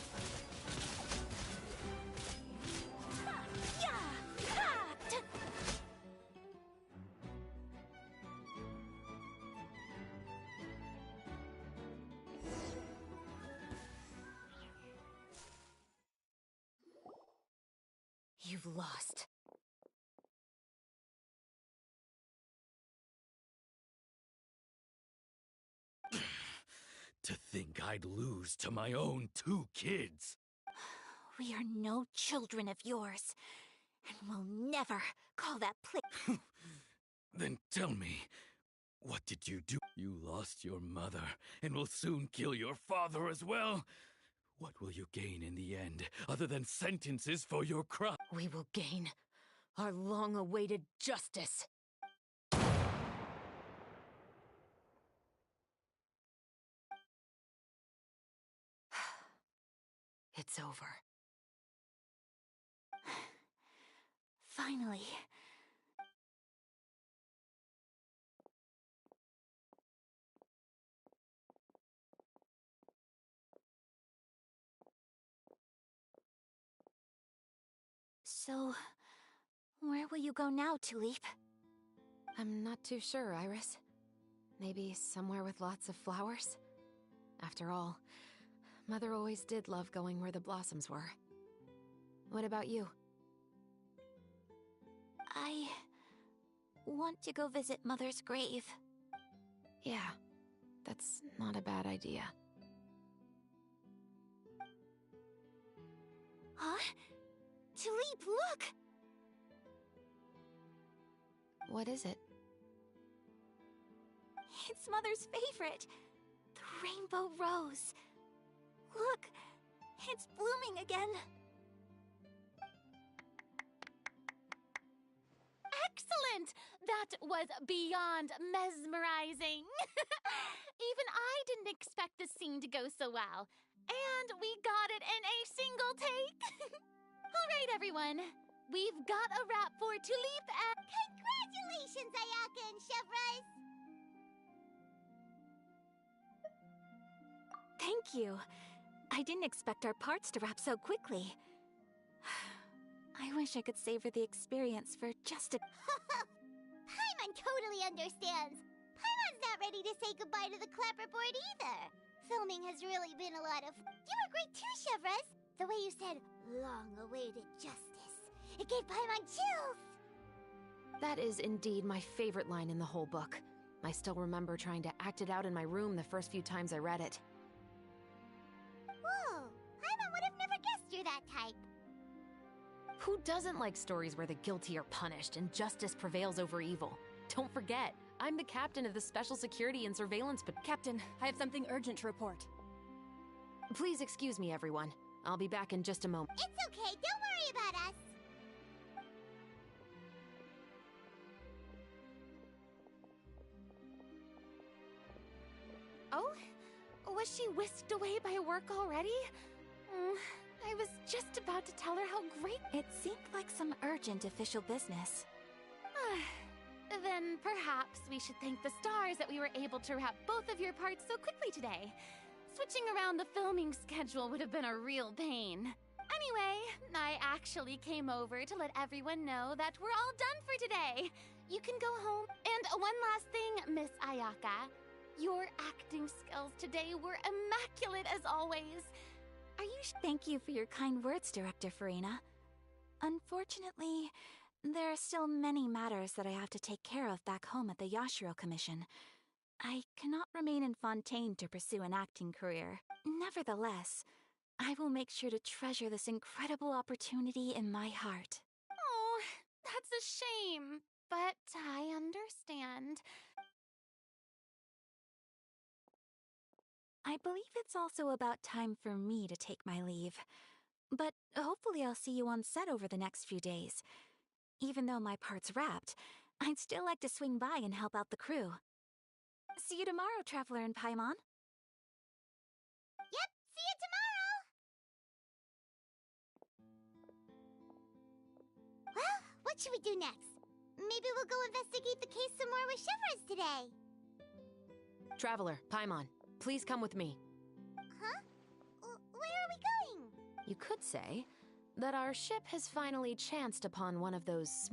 You've lost. To think I'd lose to my own 2 kids. We are no children of yours, and we'll never call that place. Then tell me, what did you do? You lost your mother, and will soon kill your father as well. What will you gain in the end, other than sentences for your crime? We will gain our long-awaited justice. It's over. Finally. So, where will you go now, Tulip? I'm not too sure, Iris. Maybe somewhere with lots of flowers? After all, Mother always did love going where the blossoms were. What about you? I want to go visit Mother's grave. Yeah, that's not a bad idea. Huh? Tulip, look! What is it? It's Mother's favorite. The rainbow rose. Look, it's blooming again. Excellent! That was beyond mesmerizing. Even I didn't expect the scene to go so well. And we got it in a single take. All right, everyone. We've got a wrap for Tulip and... Congratulations, Ayaka and Chevrolet! Thank you. I didn't expect our parts to wrap so quickly. I wish I could savor the experience for just a... Paimon totally understands. Paimon's not ready to say goodbye to the clapperboard either. Filming has really been a lot of... You were great too, Chevres. The way you said, long-awaited justice. It gave Paimon chills. That is indeed my favorite line in the whole book. I still remember trying to act it out in my room the first few times I read it. Whoa, Paimon would have never guessed you're that type. Who doesn't like stories where the guilty are punished and justice prevails over evil? Don't forget, I'm the captain of the Special Security and Surveillance Captain, I have something urgent to report. Please excuse me, everyone. I'll be back in just a moment. It's okay, don't worry about us. Oh? Was she whisked away by work already? I was just about to tell her how great... It seemed like some urgent official business. Then perhaps we should thank the stars that we were able to wrap both of your parts so quickly today. Switching around the filming schedule would have been a real pain. Anyway, I actually came over to let everyone know that we're all done for today. You can go home. And one last thing, Miss Ayaka. Your acting skills today were immaculate as always. Are you Thank you for your kind words, Director Farina. Unfortunately, there are still many matters that I have to take care of back home at the Yashiro Commission. I cannot remain in Fontaine to pursue an acting career. Nevertheless, I will make sure to treasure this incredible opportunity in my heart. Oh, that's a shame. But I understand. I believe it's also about time for me to take my leave. But hopefully I'll see you on set over the next few days. Even though my part's wrapped, I'd still like to swing by and help out the crew. See you tomorrow, Traveler and Paimon. Yep, see you tomorrow! Well, what should we do next? Maybe we'll go investigate the case some more with Chevres today. Traveler, Paimon, please come with me. Huh? Where are we going? You could say that our ship has finally chanced upon one of those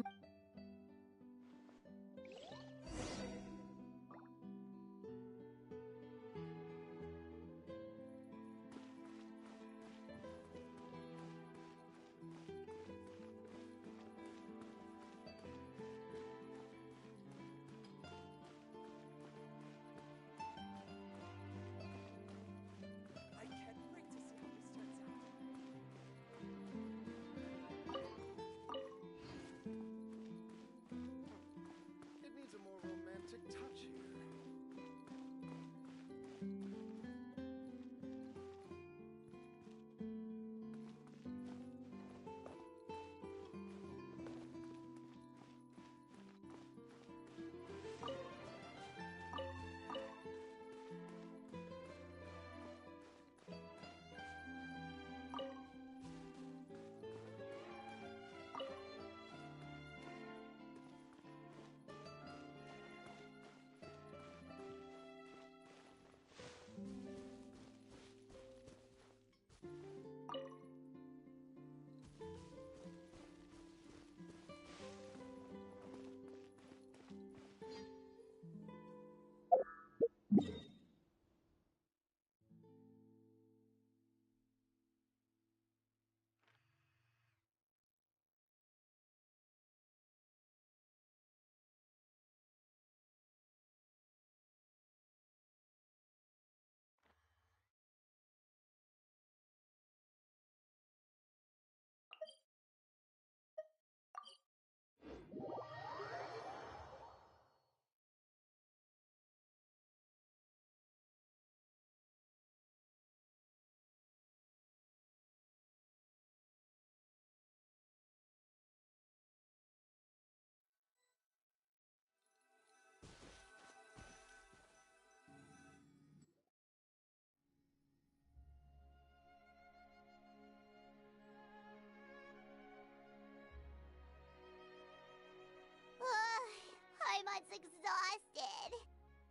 Paimon's exhausted.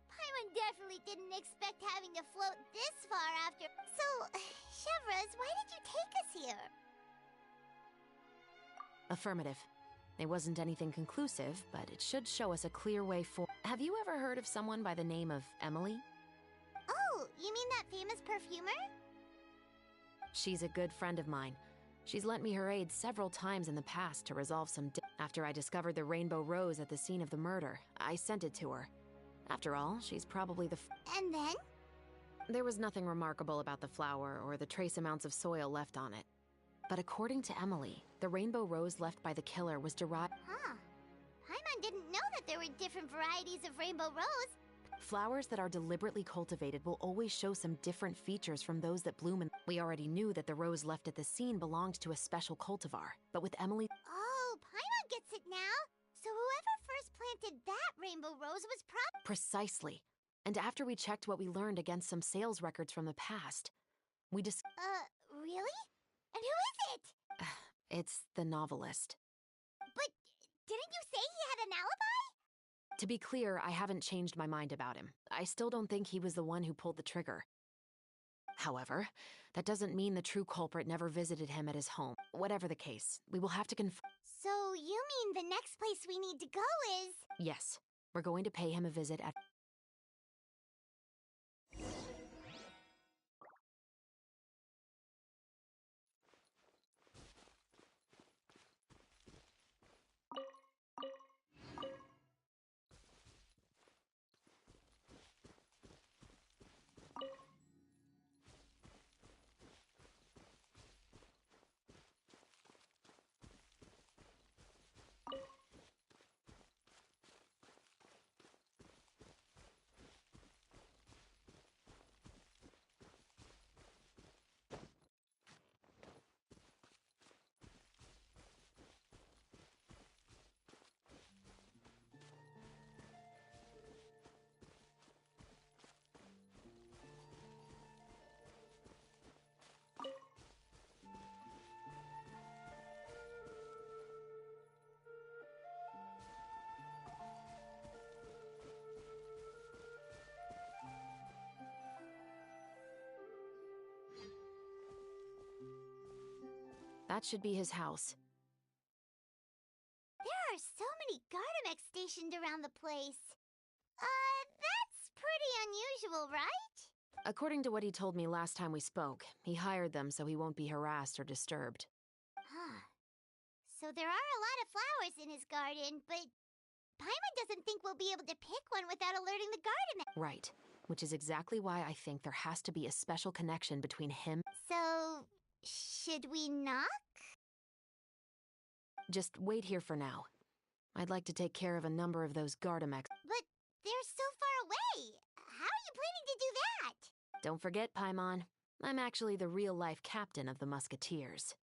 Paimon definitely didn't expect having to float this far after... So, Chevres, why did you take us here? Affirmative. It wasn't anything conclusive, but it should show us a clear way for. Have you ever heard of someone by the name of Emily? Oh, you mean that famous perfumer? She's a good friend of mine. She's lent me her aid several times in the past to resolve some. After I discovered the rainbow rose at the scene of the murder, I sent it to her. After all, she's probably the. And then? There was nothing remarkable about the flower or the trace amounts of soil left on it. But according to Emily, the rainbow rose left by the killer was derived. Huh. Paimon didn't know that there were different varieties of rainbow rose. Flowers that are deliberately cultivated will always show some different features from those that bloom in. We already knew that the rose left at the scene belonged to a special cultivar, but with Emily. Oh, Paimon gets it now. So whoever first planted that rainbow rose was Precisely. And after we checked what we learned against some sales records from the past, we just. Really? And who is it? It's the novelist. But didn't you say he had an alibi? To be clear, I haven't changed my mind about him. I still don't think he was the one who pulled the trigger. However, that doesn't mean the true culprit never visited him at his home. Whatever the case, we will have to confirm. So you mean the next place we need to go is... Yes, we're going to pay him a visit at... That should be his house. There are so many Gardamex stationed around the place. That's pretty unusual, right? According to what he told me last time we spoke, he hired them so he won't be harassed or disturbed. Huh. So there are a lot of flowers in his garden, but Paimon doesn't think we'll be able to pick one without alerting the Gardamex. Right, which is exactly why I think there has to be a special connection between him. So, should we knock? Just wait here for now. I'd like to take care of a number of those Gardamex. But they're so far away. How are you planning to do that? Don't forget, Paimon, I'm actually the real-life captain of the Musketeers.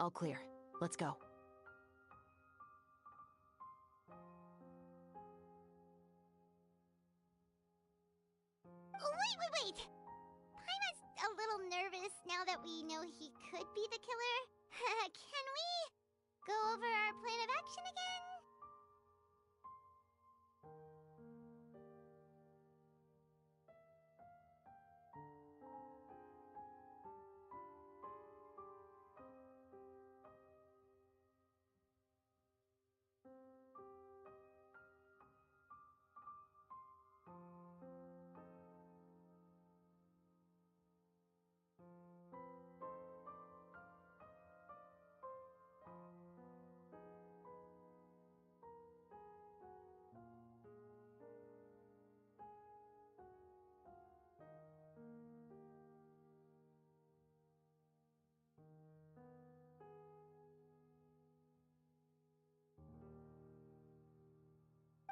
All clear. Let's go. Wait! Paimon's a little nervous now that we know he could be the killer. Can we go over our plan of action again?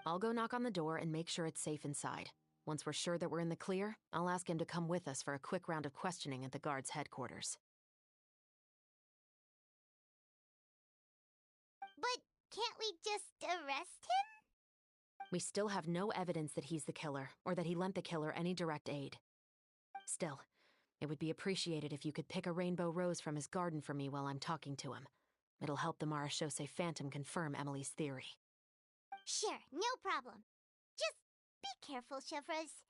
I'll go knock on the door and make sure it's safe inside. Once we're sure that we're in the clear, I'll ask him to come with us for a quick round of questioning at the guard's headquarters. But can't we just arrest him? We still have no evidence that he's the killer, or that he lent the killer any direct aid. Still, it would be appreciated if you could pick a rainbow rose from his garden for me while I'm talking to him. It'll help the Marachose Phantom confirm Emily's theory. Sure, no problem. Just be careful, Chevros.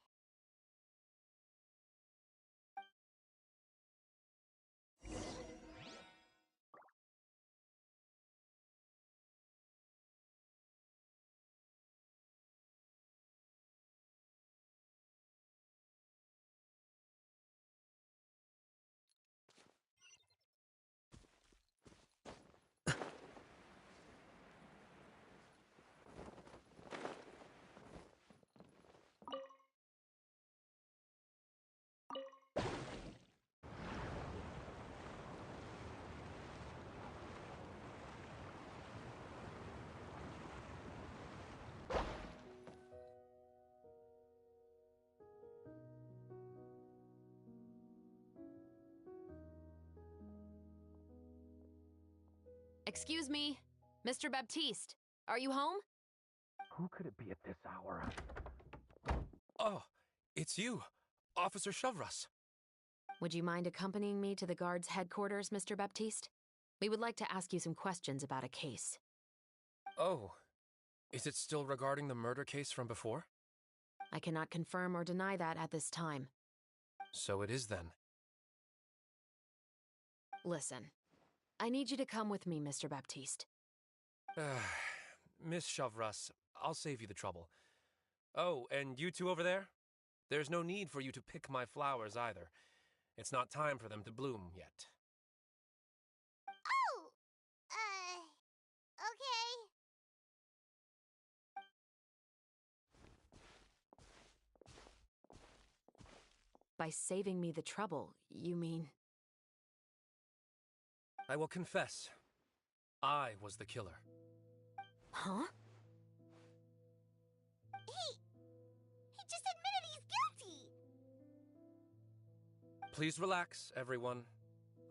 Excuse me, Mr. Baptiste, are you home? Who could it be at this hour? Oh, it's you, Officer Chevros. Would you mind accompanying me to the guard's headquarters, Mr. Baptiste? We would like to ask you some questions about a case. Oh, is it still regarding the murder case from before? I cannot confirm or deny that at this time. So it is then. Listen, I need you to come with me, Mr. Baptiste. Miss Chevros, I'll save you the trouble. Oh, and you two over there? There's no need for you to pick my flowers either. It's not time for them to bloom yet. Oh! Okay. By saving me the trouble, you mean... I will confess. I was the killer. Huh? He just admitted he's guilty! Please relax, everyone.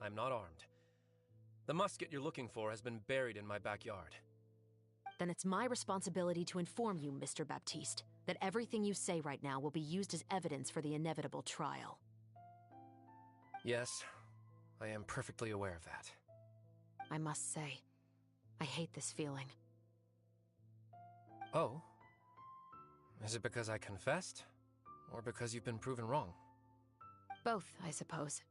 I'm not armed. The musket you're looking for has been buried in my backyard. Then it's my responsibility to inform you, Mr. Baptiste, that everything you say right now will be used as evidence for the inevitable trial. Yes, I am perfectly aware of that. I must say, I hate this feeling. Oh? Is it because I confessed? Or because you've been proven wrong? Both, I suppose.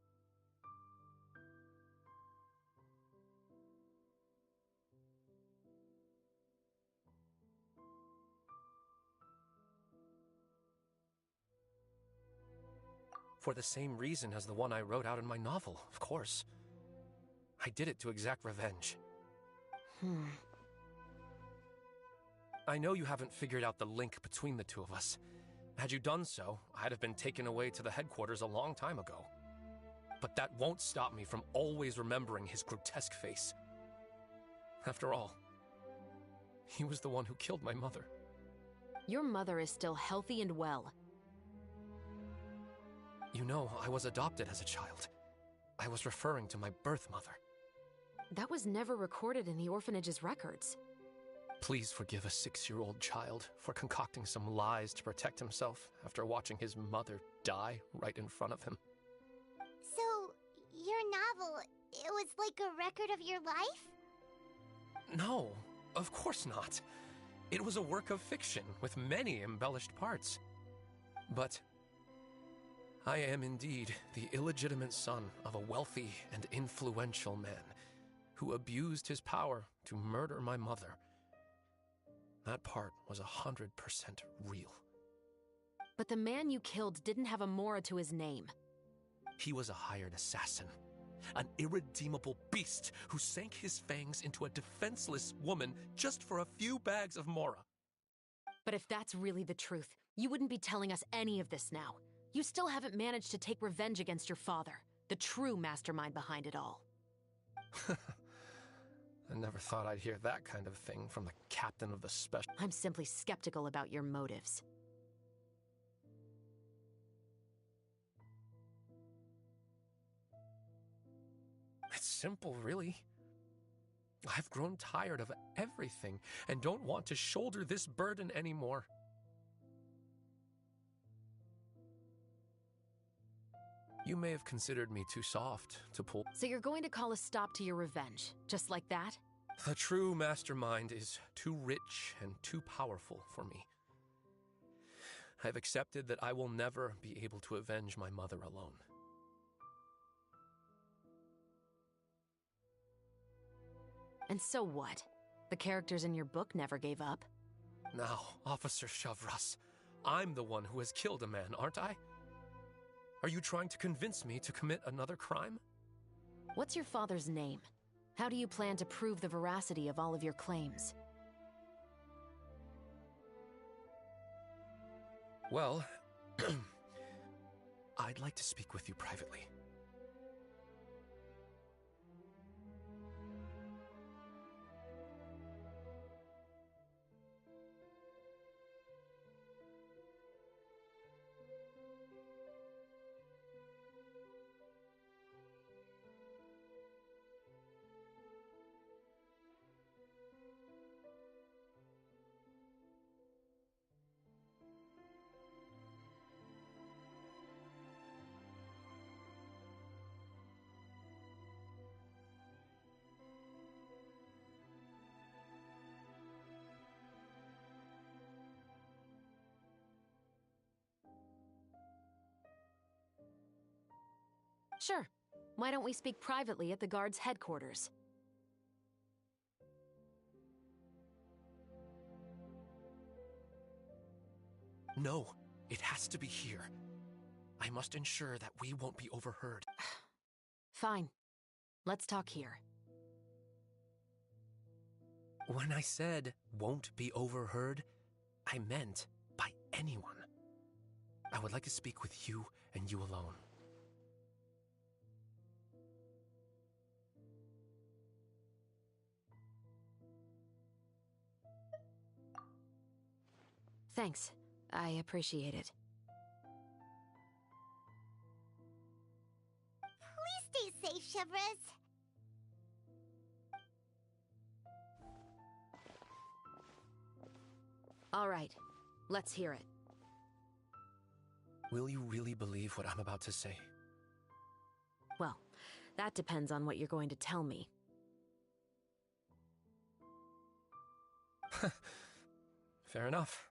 For the same reason as the one I wrote out in my novel, of course. I did it to exact revenge. I know you haven't figured out the link between the two of us. Had you done so, I'd have been taken away to the headquarters a long time ago. But that won't stop me from always remembering his grotesque face. After all, he was the one who killed my mother. Your mother is still healthy and well. You know, I was adopted as a child. I was referring to my birth mother. That was never recorded in the orphanage's records. Please forgive a 6-year-old child for concocting some lies to protect himself after watching his mother die right in front of him. So, your novel, it was like a record of your life? No, of course not. It was a work of fiction with many embellished parts. But I am indeed the illegitimate son of a wealthy and influential man who abused his power to murder my mother. That part was 100% real. But the man you killed didn't have a Mora to his name. He was a hired assassin, an irredeemable beast who sank his fangs into a defenseless woman just for a few bags of Mora. But if that's really the truth, you wouldn't be telling us any of this now. You still haven't managed to take revenge against your father, the true mastermind behind it all. I never thought I'd hear that kind of thing from the captain of the special. I'm simply skeptical about your motives. It's simple, really. I've grown tired of everything and don't want to shoulder this burden anymore. You may have considered me too soft to pull. So you're going to call a stop to your revenge, just like that? The true mastermind is too rich and too powerful for me. I've accepted that I will never be able to avenge my mother alone. And so what? The characters in your book never gave up. Now, Officer Shavras, I'm the one who has killed a man, aren't I? Are you trying to convince me to commit another crime? What's your father's name? How do you plan to prove the veracity of all of your claims? Well, I'd like to speak with you privately. Sure. Why don't we speak privately at the guard's headquarters? No, it has to be here. I must ensure that we won't be overheard. Fine. Let's talk here. When I said won't be overheard, I meant by anyone. I would like to speak with you and you alone. Thanks. I appreciate it. Please stay safe, Shavras. All right. Let's hear it. Will you really believe what I'm about to say? Well, that depends on what you're going to tell me. Fair enough.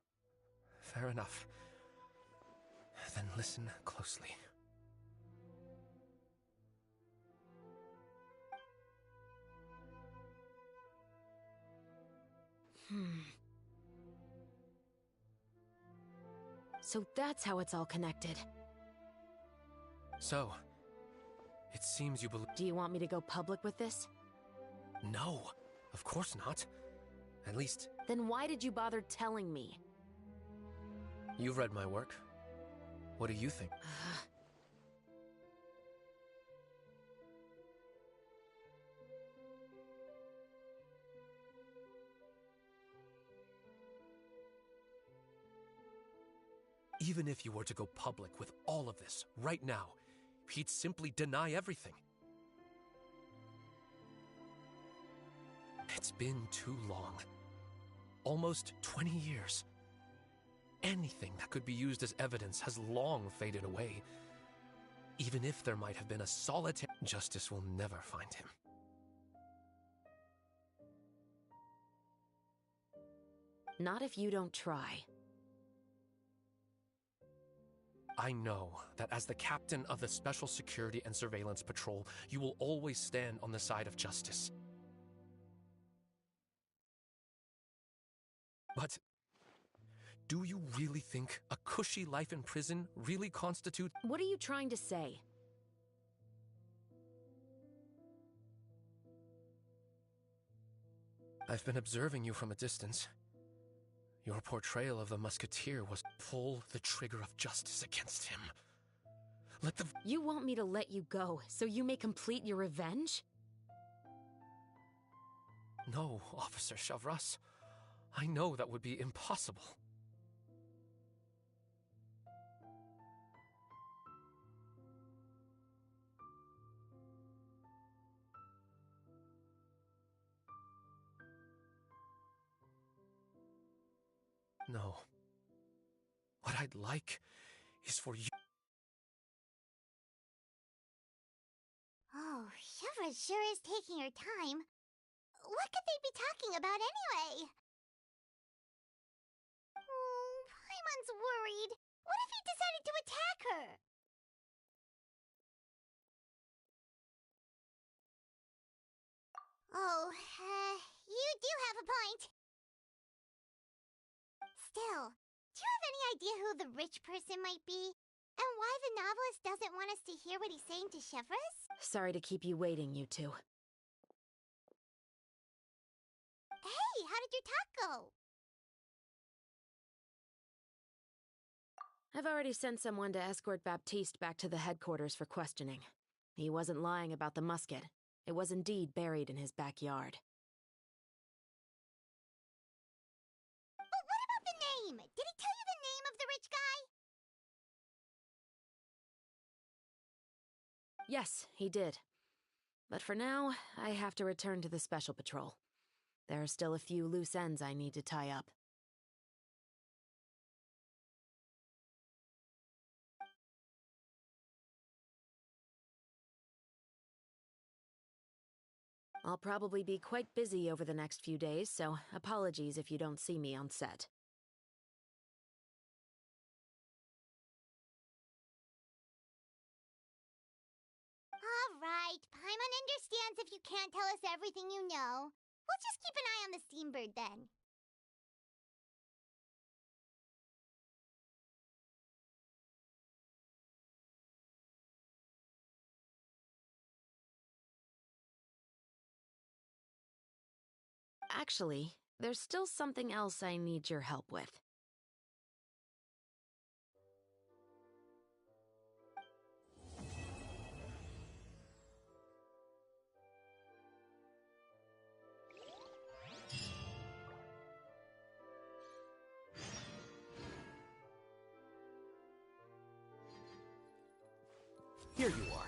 Fair enough. Then listen closely. So that's how it's all connected. So, it seems you believe... Do you want me to go public with this? No, of course not. At least... Then why did you bother telling me? You've read my work. What do you think? Even if you were to go public with all of this right now, he'd simply deny everything. It's been too long. Almost 20 years. Anything that could be used as evidence has long faded away. Even if there might have been a solitary... Justice will never find him. Not if you don't try. I know that as the captain of the Special Security and Surveillance Patrol, you will always stand on the side of justice. But do you really think a cushy life in prison really constitutes... What are you trying to say? I've been observing you from a distance. Your portrayal of the Musketeer was pull the trigger of justice against him. Let the... You want me to let you go so you may complete your revenge? No, Officer Chavras. I know that would be impossible. No. What I'd like is for you... Oh, Chavras sure is taking her time. What could they be talking about anyway? Oh, Paimon's worried. What if he decided to attack her? Oh, you do have a point. Still, do you have any idea who the rich person might be? And why the novelist doesn't want us to hear what he's saying to Chavras? Sorry to keep you waiting, you two. Hey, how did your talk go? I've already sent someone to escort Baptiste back to the headquarters for questioning. He wasn't lying about the musket. It was indeed buried in his backyard. But what about the name? Did he tell you the name of the rich guy? Yes, he did. But for now, I have to return to the Special Patrol. There are still a few loose ends I need to tie up. I'll probably be quite busy over the next few days, so apologies if you don't see me on set. All right, Paimon understands if you can't tell us everything you know. We'll just keep an eye on the Steambird then. Actually, there's still something else I need your help with. Here you are.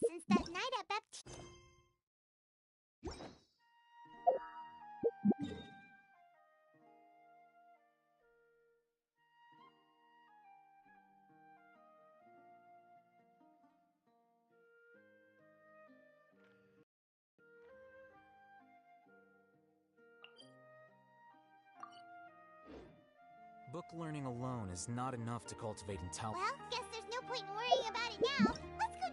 since that night at Baptiste. Book learning alone is not enough to cultivate intelligence. Well, guess there's no point in worrying about it now. Let's go.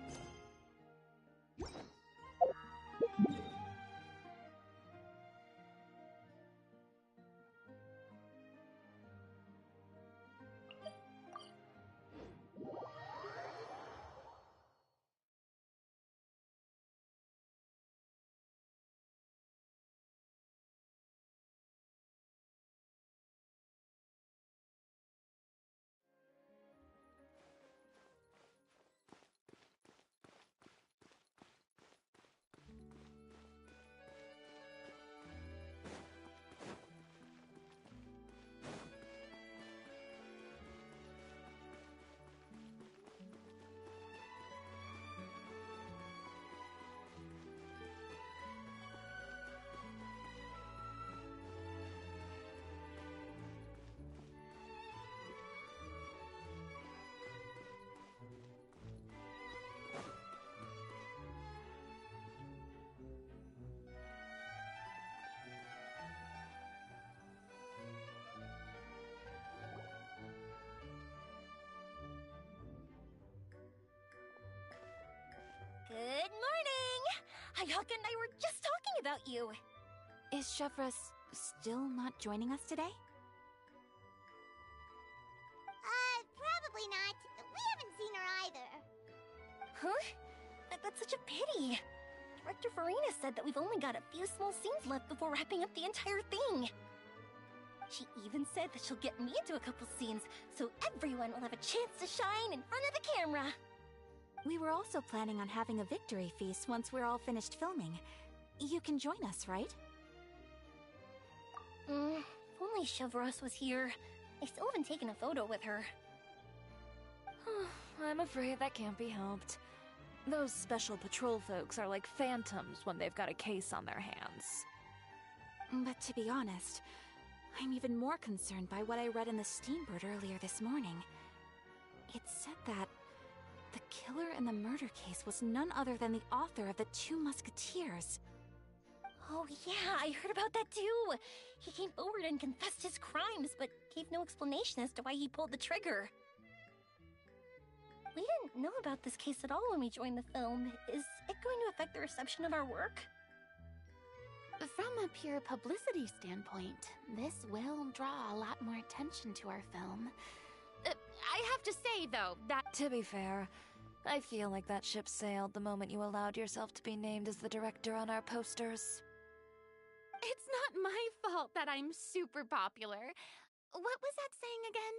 Good morning! Ayaka and I were just talking about you. Is Chevra still not joining us today? Probably not. We haven't seen her either. Huh? That's such a pity. Director Farina said that we've only got a few small scenes left before wrapping up the entire thing. She even said that she'll get me into a couple scenes, so everyone will have a chance to shine in front of the camera. We were also planning on having a victory feast once we're all finished filming. You can join us, right? If only Chevros was here. I still haven't taken a photo with her. I'm afraid that can't be helped. Those special patrol folks are like phantoms when they've got a case on their hands. But to be honest, I'm even more concerned by what I read in the Steambird earlier this morning. It said that the killer in the murder case was none other than the author of the Two Musketeers. Oh yeah, I heard about that too. He came forward and confessed his crimes, but gave no explanation as to why he pulled the trigger. We didn't know about this case at all when we joined the film. Is it going to affect the reception of our work? From a pure publicity standpoint, this will draw a lot more attention to our film. I have to say, though, that... To be fair, I feel like that ship sailed the moment you allowed yourself to be named as the director on our posters. It's not my fault that I'm super popular. What was that saying again?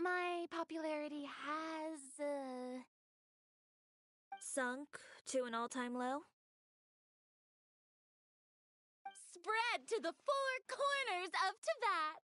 My popularity has, Sunk to an all-time low? Spread to the four corners of Tibet!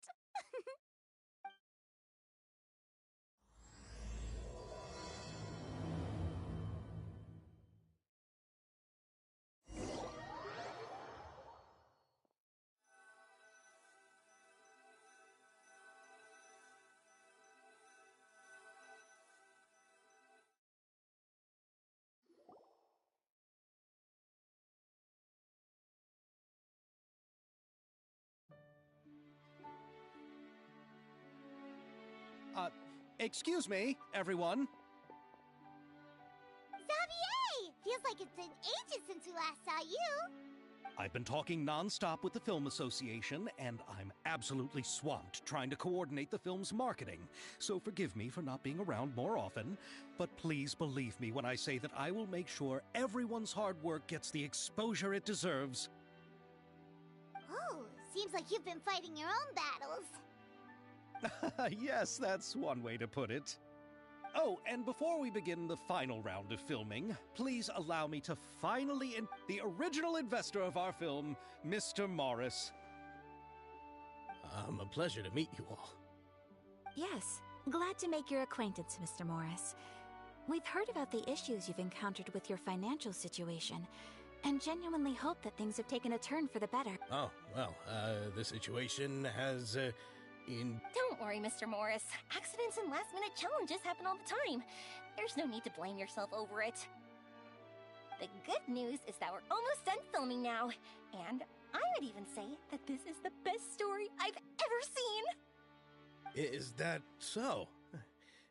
Excuse me, everyone. Xavier! Feels like it's been ages since we last saw you. I've been talking non-stop with the Film Association, and I'm absolutely swamped trying to coordinate the film's marketing. So forgive me for not being around more often, but please believe me when I say that I will make sure everyone's hard work gets the exposure it deserves. Oh, seems like you've been fighting your own battles. Yes, that's one way to put it. Oh, and before we begin the final round of filming, please allow me to finally the original investor of our film, Mr. Morris. A pleasure to meet you all. Yes, glad to make your acquaintance, Mr. Morris. We've heard about the issues you've encountered with your financial situation, and genuinely hope that things have taken a turn for the better. Oh, well, the situation has, Don't worry, Mr. Morris. Accidents and last-minute challenges happen all the time. There's no need to blame yourself over it. The good news is that we're almost done filming now, and I would even say that this is the best story I've ever seen! Is that so?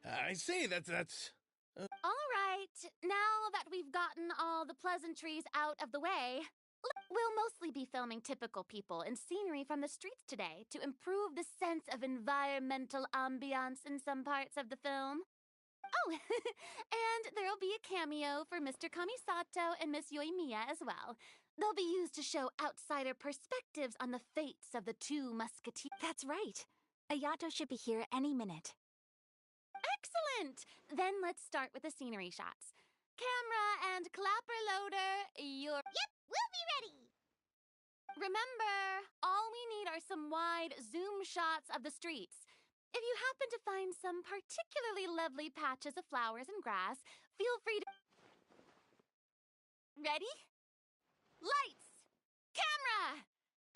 I see, that's... All right, now that we've gotten all the pleasantries out of the way, we'll mostly be filming typical people and scenery from the streets today to improve the sense of environmental ambiance in some parts of the film. Oh, and there'll be a cameo for Mr. Kamisato and Miss Yoimiya as well. They'll be used to show outsider perspectives on the fates of the two musketeers. That's right. Ayato should be here any minute. Excellent! Then let's start with the scenery shots. Camera and clapper loader, you're... Yep, we'll be ready! Remember, all we need are some wide zoom shots of the streets. If you happen to find some particularly lovely patches of flowers and grass, feel free to... Ready? Lights! Camera!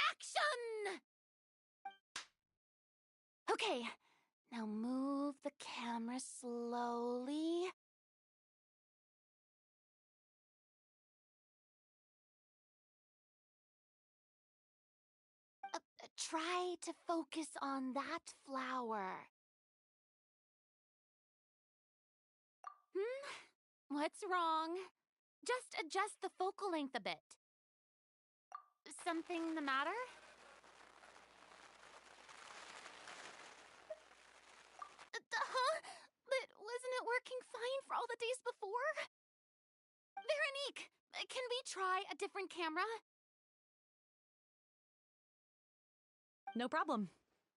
Action! Okay, now move the camera slowly. Try to focus on that flower. What's wrong? Just adjust the focal length a bit. Something the matter? But wasn't it working fine for all the days before? Veronique, can we try a different camera? No problem.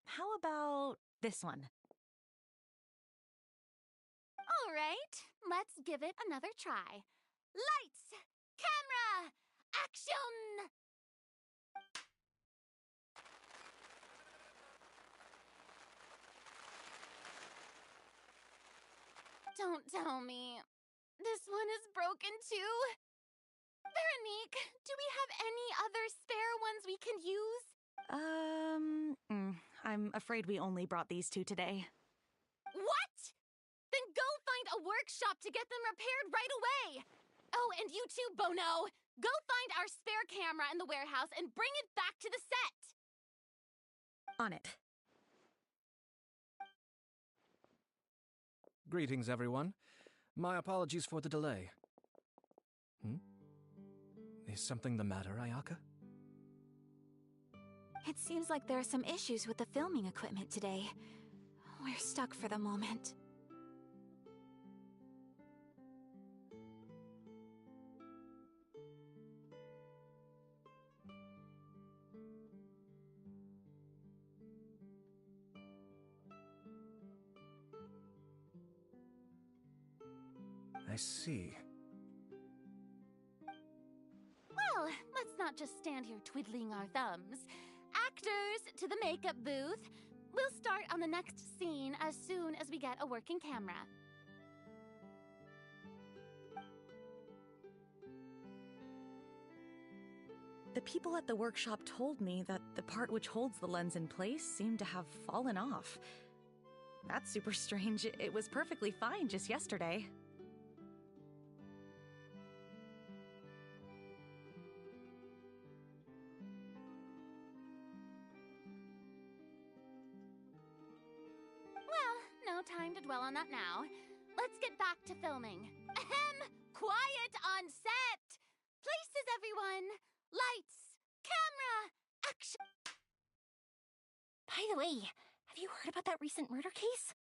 How about this one? All right, let's give it another try. Lights! Camera! Action! Don't tell me. This one is broken too? Veronique, do we have any other spare ones we can use? I'm afraid we only brought these two today. What? Then go find a workshop to get them repaired right away! Oh, and you too, Bono! Go find our spare camera in the warehouse and bring it back to the set! On it. Greetings, everyone. My apologies for the delay. Is something the matter, Ayaka? It seems like there are some issues with the filming equipment today. We're stuck for the moment. I see. Well, let's not just stand here twiddling our thumbs. Actors, to the makeup booth. We'll start on the next scene as soon as we get a working camera. The people at the workshop told me that the part which holds the lens in place seemed to have fallen off. That's super strange. It was perfectly fine just yesterday. No time to dwell on that now. Let's get back to filming. Ahem! Quiet on set! Places, everyone! Lights! Camera! Action! By the way, have you heard about that recent murder case?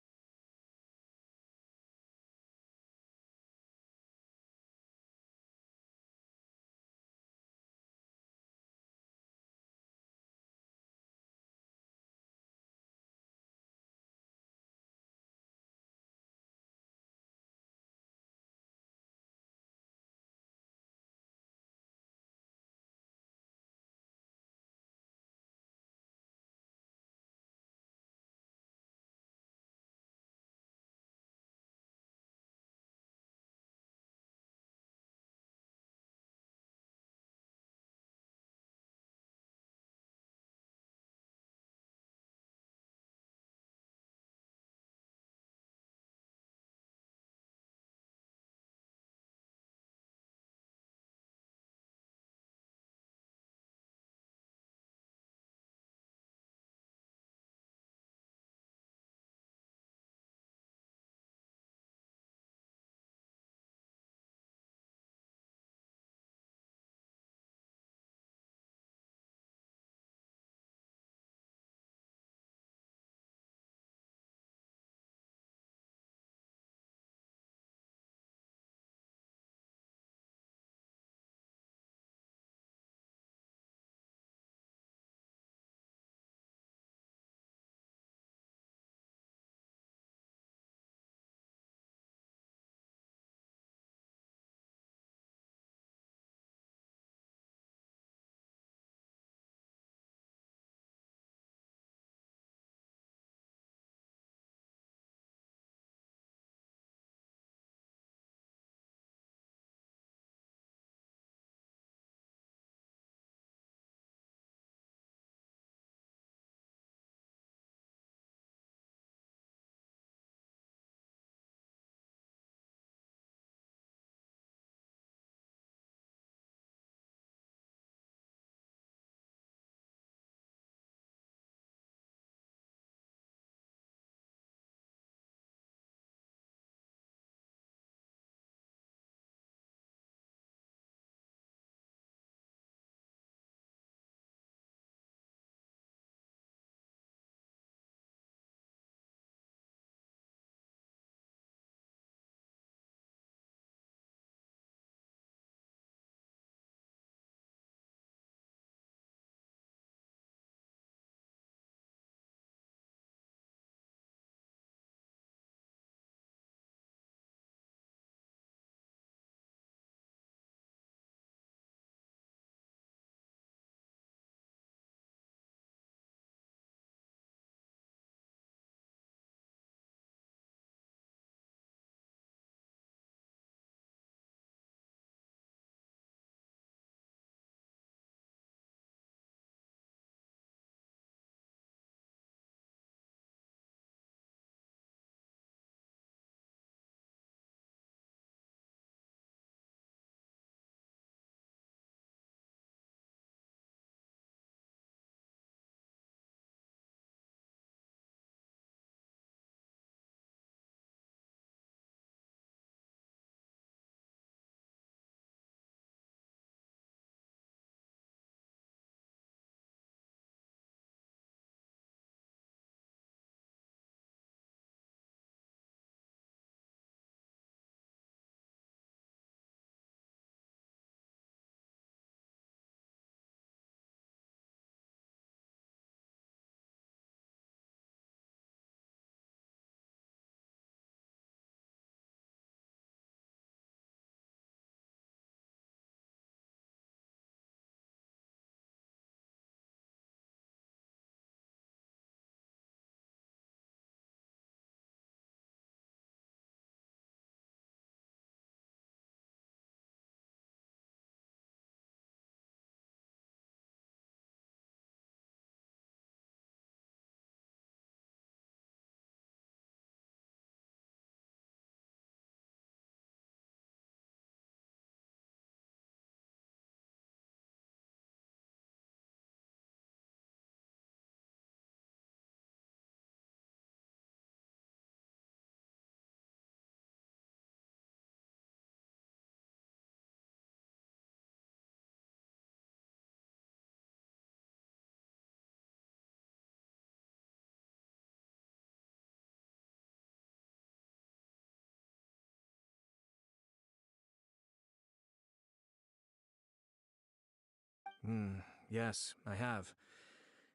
Yes, I have.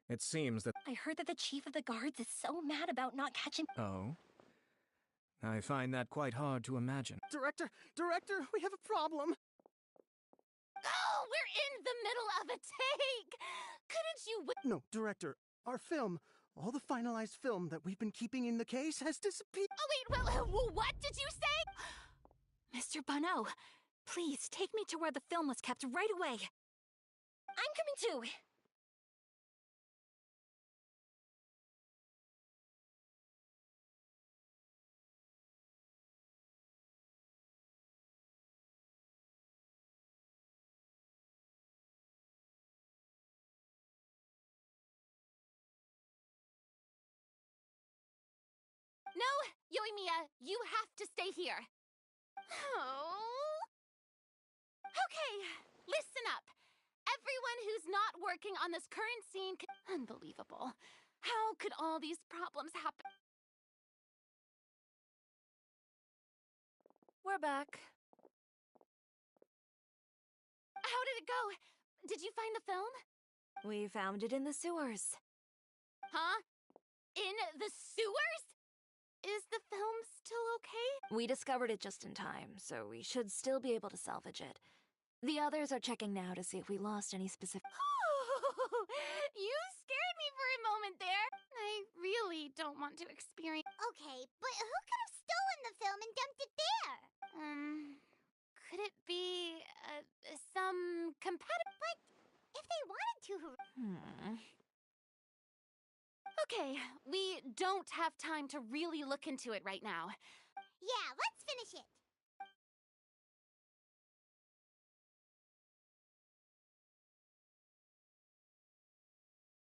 It seems that... I heard that the chief of the guards is so mad about not catching... Oh? I find that quite hard to imagine. Director, we have a problem. Oh, we're in the middle of a take! Couldn't you No, Director, our film, all the finalized film that we've been keeping in the case has disappeared. Oh, wait, what did you say? Mr. Bonneau, please take me to where the film was kept right away. I'm coming too. No, Yoimiya, you have to stay here. Oh. Okay, listen up. Everyone who's not working on this current scene Unbelievable. How could all these problems happen? We're back. How did it go? Did you find the film? We found it in the sewers. Huh? In the sewers? Is the film still okay? We discovered it just in time, so we should still be able to salvage it. The others are checking now to see if we lost any specific... Oh, you scared me for a moment there. I really don't want to experience... Okay, but who could have stolen the film and dumped it there? Could it be, some competitor? But if they wanted to... Okay, we don't have time to really look into it right now. Yeah, let's finish it.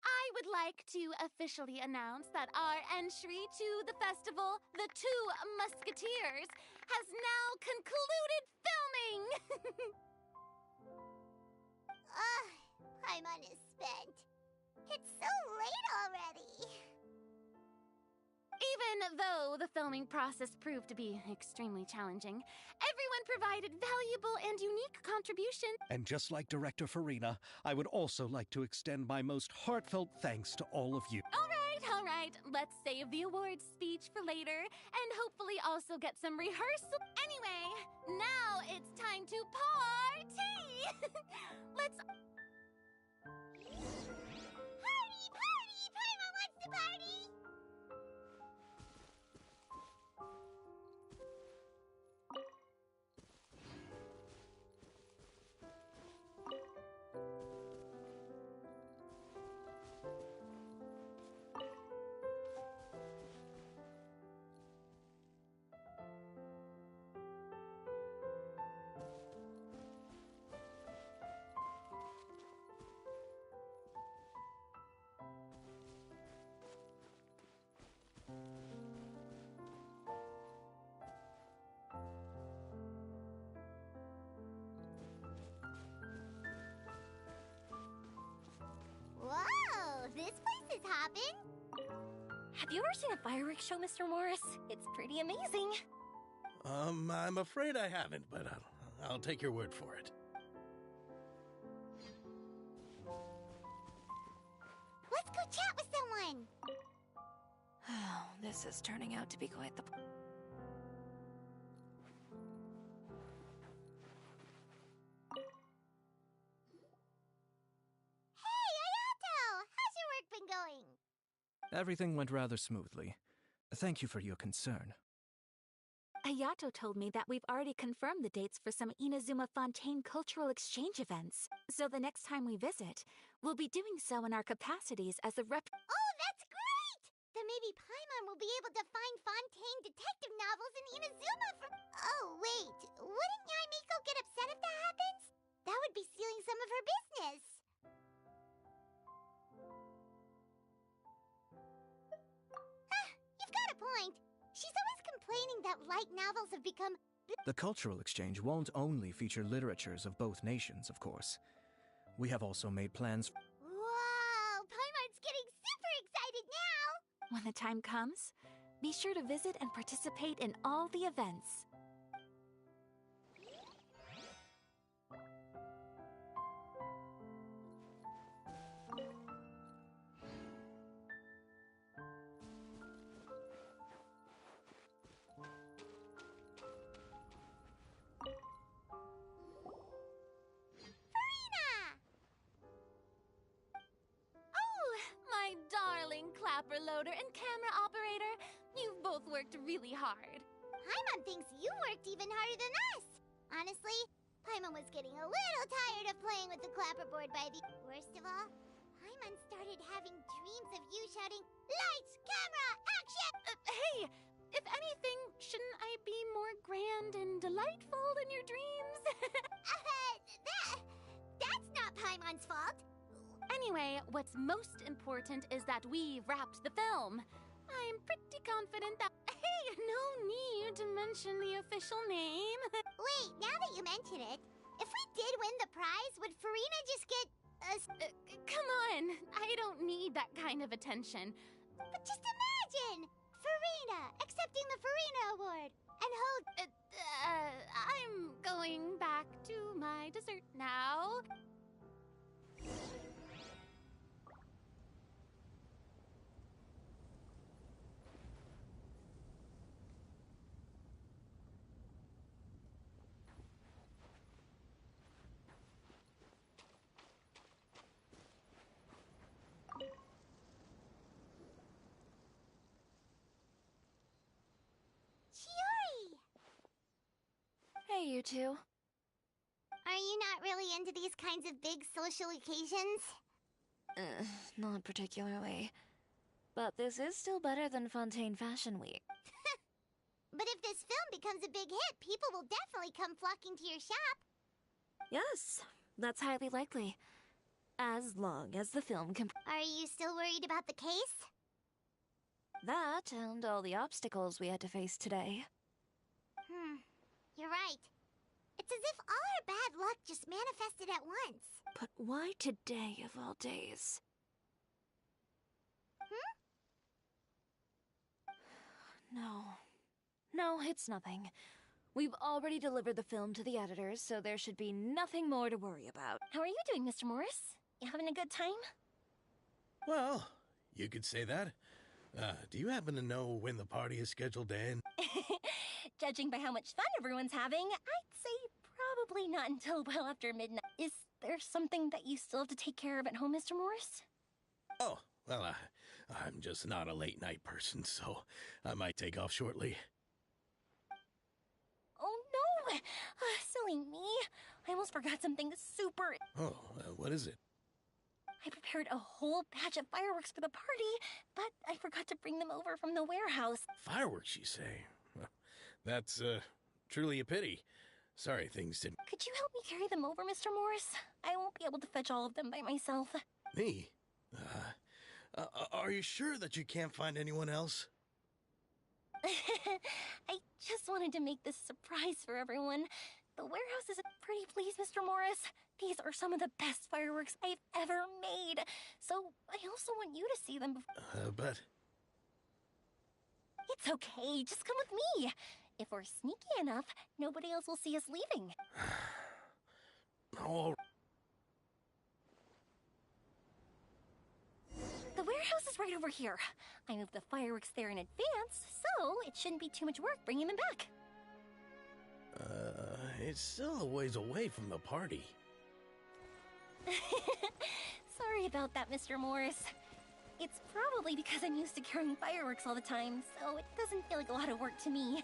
I would like to officially announce that our entry to the festival, The Two Musketeers, has now concluded filming! Paimon is spent. It's so late already. Even though the filming process proved to be extremely challenging, everyone provided valuable and unique contributions. And just like Director Farina, I would also like to extend my most heartfelt thanks to all of you. All right. Let's save the awards speech for later, and hopefully also get some rehearsal. Anyway, now it's time to party! Let's... Party! Paimon wants to party! Whoa, this place is hopping. Have you ever seen a fireworks show, Mr. Morris? It's pretty amazing. I'm afraid I haven't, but I'll take your word for it. Let's go chat with someone. Oh, this is turning out to be quite the... Hey, Ayato! How's your work been going? Everything went rather smoothly. Thank you for your concern. Ayato told me that we've already confirmed the dates for some Inazuma Fontaine cultural exchange events. So the next time we visit, we'll be doing so in our capacities as a rep... Oh, that's great! Then maybe Paimon will be able to find Fontaine detective novels in Inazuma from... Oh, wait. Wouldn't Yaimiko get upset if that happens? That would be stealing some of her business. You've got a point. She's always complaining that light novels have become... The cultural exchange won't only feature literatures of both nations, of course. We have also made plans... Whoa! Paimon's getting super excited now! When the time comes, be sure to visit and participate in all the events. darling clapper loader and camera operator. You've both worked really hard. Paimon thinks you worked even harder than us. Honestly, Paimon was getting a little tired of playing with the clapperboard by the... Worst of all, Paimon started having dreams of you shouting, "Lights, camera, action!" Hey, if anything, shouldn't I be more grand and delightful than your dreams? That's not Paimon's fault. Anyway, what's most important is that we've wrapped the film. I'm pretty confident that... Hey, no need to mention the official name. Wait, now that you mention it, if we did win the prize, would Farina just get come on, I don't need that kind of attention. But just imagine! Farina accepting the Farina Award and hold... I'm going back to my dessert now. Hey, you two. Are you not really into these kinds of big social occasions? Not particularly. But this is still better than Fontaine Fashion Week. But if this film becomes a big hit, people will definitely come flocking to your shop. Yes, that's highly likely. As long as the film can... Are you still worried about the case? That and all the obstacles we had to face today. You're right. It's as if all our bad luck just manifested at once. But why today of all days? No, it's nothing. We've already delivered the film to the editors, so there should be nothing more to worry about. How are you doing, Mr. Morris? You having a good time? Well, you could say that. Do you happen to know when the party is scheduled to end? Judging by how much fun everyone's having, I'd say probably not until well after midnight. Is there something that you still have to take care of at home, Mr. Morris? Oh, well, I'm just not a late night person, so I might take off shortly. Oh no! Silly me. I almost forgot something super... Oh, what is it? I prepared a whole batch of fireworks for the party, but I forgot to bring them over from the warehouse. Fireworks, you say? Well, that's, truly a pity. Sorry things didn't... Could you help me carry them over, Mr. Morris? I won't be able to fetch all of them by myself. Me? Are you sure that you can't find anyone else? I just wanted to make this surprise for everyone. The warehouse is pretty pleased, Mr. Morris. These are some of the best fireworks I've ever made. So I also want you to see them before... But... It's okay, just come with me. If we're sneaky enough, nobody else will see us leaving. Oh. The warehouse is right over here. I moved the fireworks there in advance, so it shouldn't be too much work bringing them back. It's still a ways away from the party. Sorry about that, Mr. Morris. It's probably because I'm used to carrying fireworks all the time, so it doesn't feel like a lot of work to me.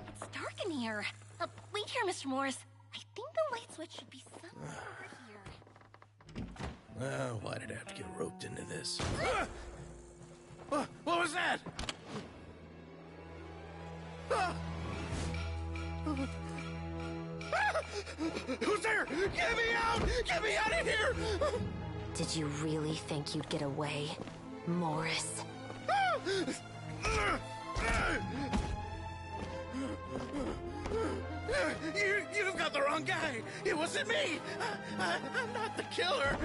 It's dark in here. Wait here, Mr. Morris. I think the light switch should be somewhere over here. Why did I have to get roped into this? What was that? Who's there? Get me out! Get me out of here! Did you really think you'd get away, Morris? You've got the wrong guy. It wasn't me. I'm not the killer.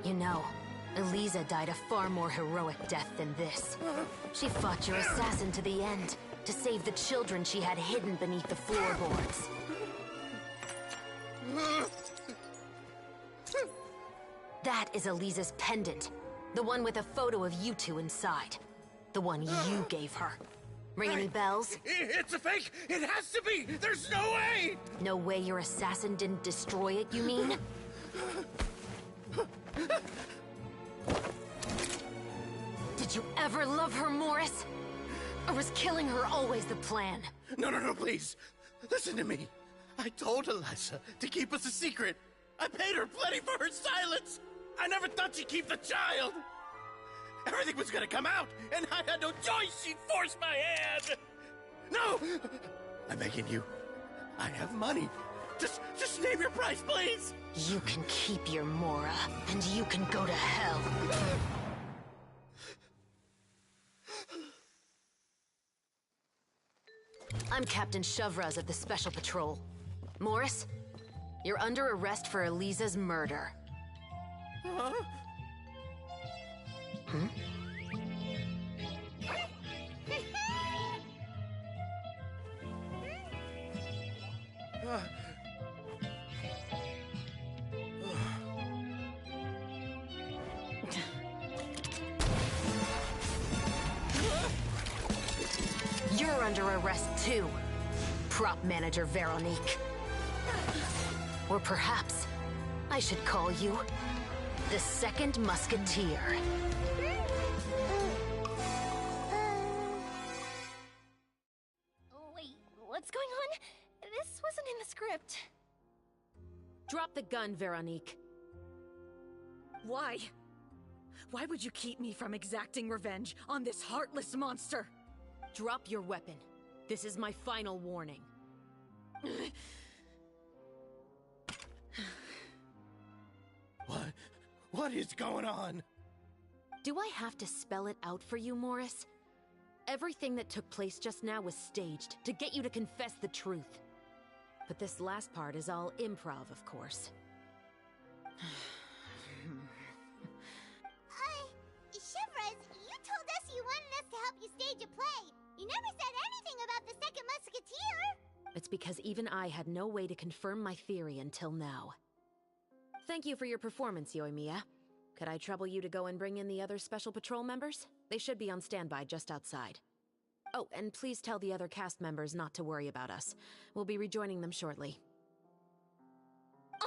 You know, Eliza died a far more heroic death than this. She fought your assassin to the end, to save the children she had hidden beneath the floorboards. That is Eliza's pendant. The one with a photo of you two inside. The one you gave her. Ring any bells? It's a fake! It has to be! There's no way! No way your assassin didn't destroy it, you mean? Did you ever love her, Morris? Or was killing her always the plan? No, please. Listen to me. I told Eliza to keep us a secret. I paid her plenty for her silence. I never thought she'd keep the child. Everything was gonna come out, and I had no choice. She forced my hand. No! I'm begging you. I have money. Just name your price, please. You can keep your Mora, and you can go to hell. I'm Captain Shovraz of the Special Patrol. Morris, you're under arrest for Eliza's murder. Huh? Hmm? You're under arrest too, prop manager Veronique. Or perhaps I should call you the Second Musketeer. Wait, what's going on? This wasn't in the script. Drop the gun, Veronique. Why? Why would you keep me from exacting revenge on this heartless monster? Drop your weapon. This is my final warning. What is going on? Do I have to spell it out for you, Morris? Everything that took place just now was staged to get you to confess the truth. But this last part is all improv, of course. Shivers, you told us you wanted us to help you stage a play. You never said anything about the Second Musketeer. It's because even I had no way to confirm my theory until now. Thank you for your performance, Yoimiya. Could I trouble you to go and bring in the other Special Patrol members? They should be on standby just outside. Oh, and please tell the other cast members not to worry about us. We'll be rejoining them shortly.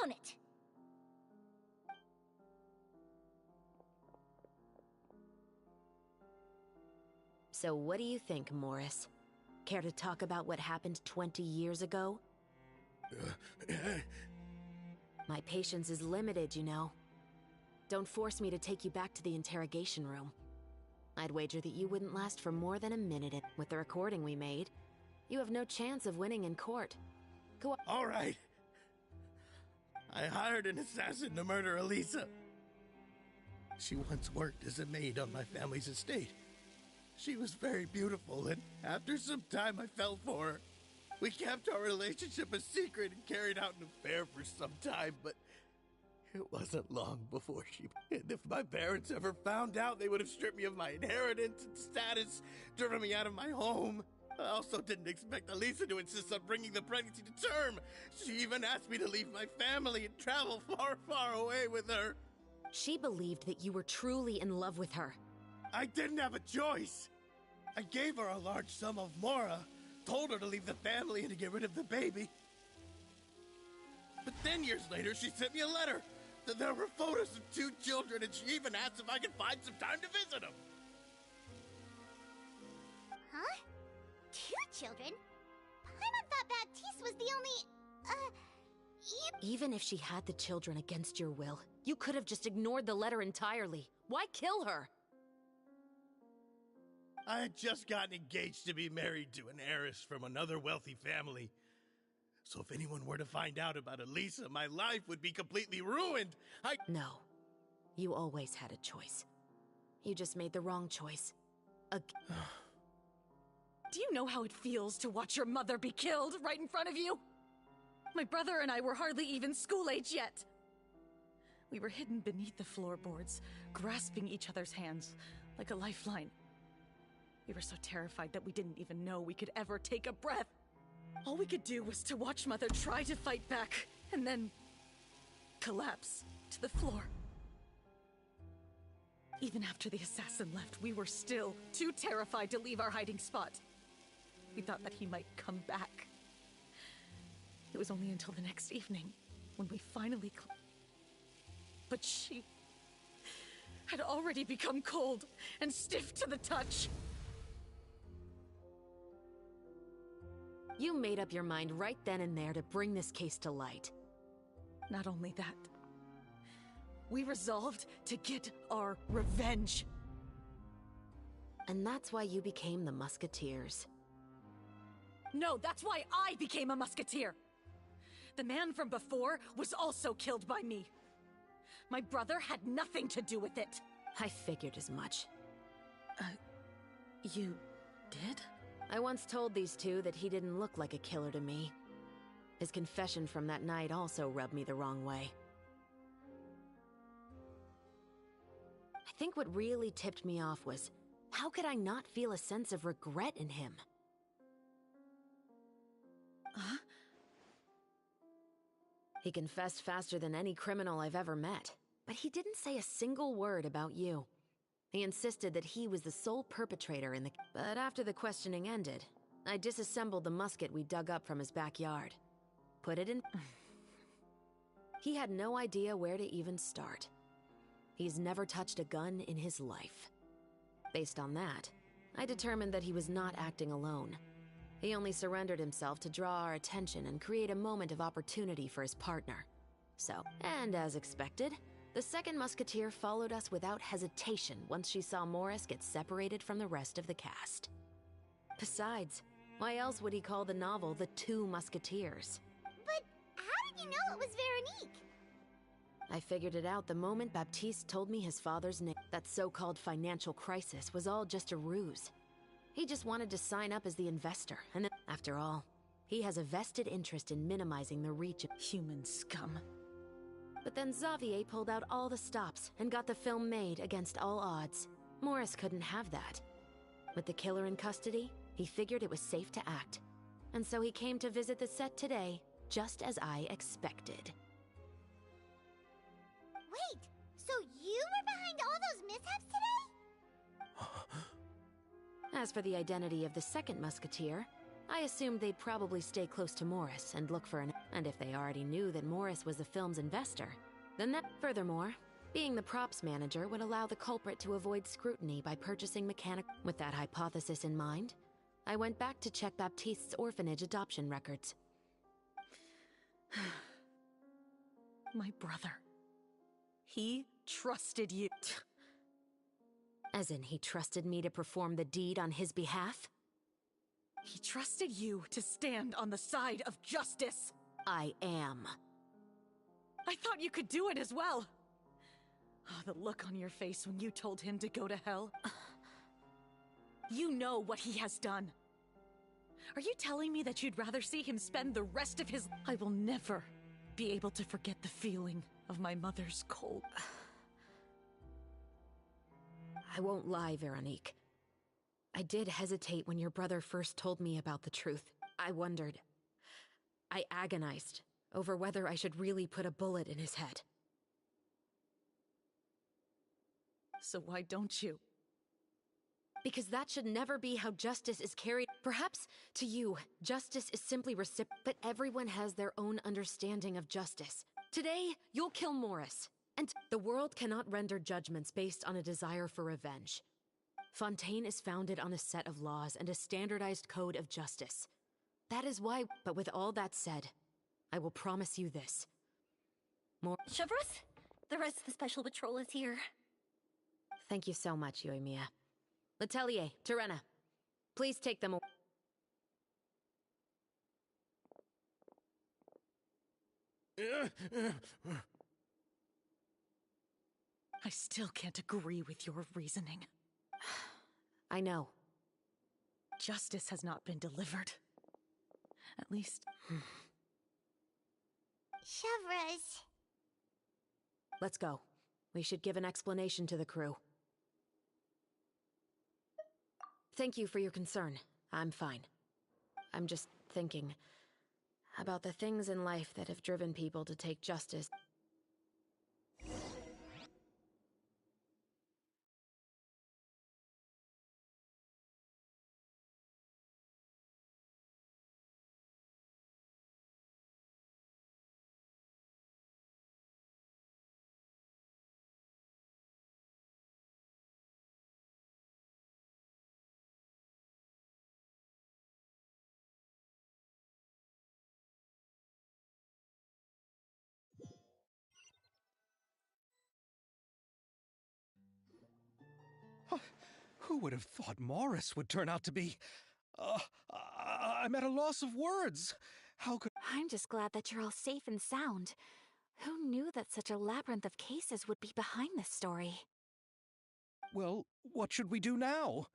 On it! So what do you think, Morris? Care to talk about what happened 20 years ago? My patience is limited, you know. Don't force me to take you back to the interrogation room. I'd wager that you wouldn't last for more than a minute. With the recording we made, you have no chance of winning in court. Go on. All right. I hired an assassin to murder Eliza. She once worked as a maid on my family's estate. She was very beautiful, and after some time I fell for her. We kept our relationship a secret and carried out an affair for some time, but it wasn't long before she... And if my parents ever found out, they would have stripped me of my inheritance and status, driven me out of my home. I also didn't expect Eliza to insist on bringing the pregnancy to term. She even asked me to leave my family and travel far, far away with her. She believed that you were truly in love with her. I didn't have a choice. I gave her a large sum of mora, told her to leave the family and to get rid of the baby. But then years later, she sent me a letter. There were photos of 2 children, and she even asked if I could find some time to visit them. Huh? 2 children? Paimon thought Baptiste was the only... Even if she had the children against your will, you could have just ignored the letter entirely. Why kill her? I had just gotten engaged to be married to an heiress from another wealthy family. So if anyone were to find out about Elisa, my life would be completely ruined. No. You always had a choice. You just made the wrong choice. Do you know how it feels to watch your mother be killed right in front of you? My brother and I were hardly even school age yet. We were hidden beneath the floorboards, grasping each other's hands like a lifeline. We were so terrified that we didn't even know we could ever take a breath. All we could do was to watch Mother try to fight back, and then collapse to the floor. Even after the assassin left, we were still too terrified to leave our hiding spot. We thought that he might come back. It was only until the next evening when we finally but she had already become cold and stiff to the touch. You made up your mind right then and there to bring this case to light. Not only that, we resolved to get our revenge. And that's why you became the Musketeers. No, that's why I became a musketeer. The man from before was also killed by me. My brother had nothing to do with it. I figured as much. You did? I once told these two that he didn't look like a killer to me. His confession from that night also rubbed me the wrong way. I think what really tipped me off was, how could I not feel a sense of regret in him? Huh? He confessed faster than any criminal I've ever met, but he didn't say a single word about you. He insisted that he was the sole perpetrator in the... But after the questioning ended, I disassembled the musket we dug up from his backyard. Put it in... He had no idea where to even start. He's never touched a gun in his life. Based on that, I determined that he was not acting alone. He only surrendered himself to draw our attention and create a moment of opportunity for his partner. So, and as expected, the second musketeer followed us without hesitation once she saw Morris get separated from the rest of the cast. Besides, why else would he call the novel The Two Musketeers? But how did you know it was Veronique? I figured it out the moment Baptiste told me his father's name. That so-called financial crisis was all just a ruse. He just wanted to sign up as the investor, and then, after all, he has a vested interest in minimizing the reach of human scum. But then Xavier pulled out all the stops and got the film made against all odds. Morris couldn't have that. With the killer in custody, he figured it was safe to act. And so he came to visit the set today, just as I expected. Wait, so you were behind all those mishaps today? As for the identity of the second musketeer, I assumed they'd probably stay close to Morris and look for an... And if they already knew that Morris was the film's investor, then that... Furthermore, being the props manager would allow the culprit to avoid scrutiny by purchasing mechanic... With that hypothesis in mind, I went back to check Baptiste's orphanage adoption records. My brother. He trusted you. As in, he trusted me to perform the deed on his behalf? He trusted you to stand on the side of justice. I am. I thought you could do it as well. Oh, the look on your face when you told him to go to hell. You know what he has done. Are you telling me that you'd rather see him spend the rest of his... I will never be able to forget the feeling of my mother's cold... I won't lie, Veronique. I did hesitate when your brother first told me about the truth. I wondered. I agonized over whether I should really put a bullet in his head. So why don't you? Because that should never be how justice is carried. Perhaps, to you, justice is simply but everyone has their own understanding of justice. Today, you'll kill Morris. And the world cannot render judgments based on a desire for revenge. Fontaine is founded on a set of laws and a standardized code of justice. That is why... But with all that said, I will promise you this. Chevros, the rest of the special patrol is here. Thank you so much, Yoimiya. Letelier, Terena, please take them away. I still can't agree with your reasoning. I know. Justice has not been delivered. At least... Chevras. Let's go. We should give an explanation to the crew. Thank you for your concern. I'm fine. I'm just thinking about the things in life that have driven people to take justice. Who would have thought Morris would turn out to be... I'm at a loss of words. How could... I'm just glad that you're all safe and sound. Who knew that such a labyrinth of cases would be behind this story? Well, what should we do now?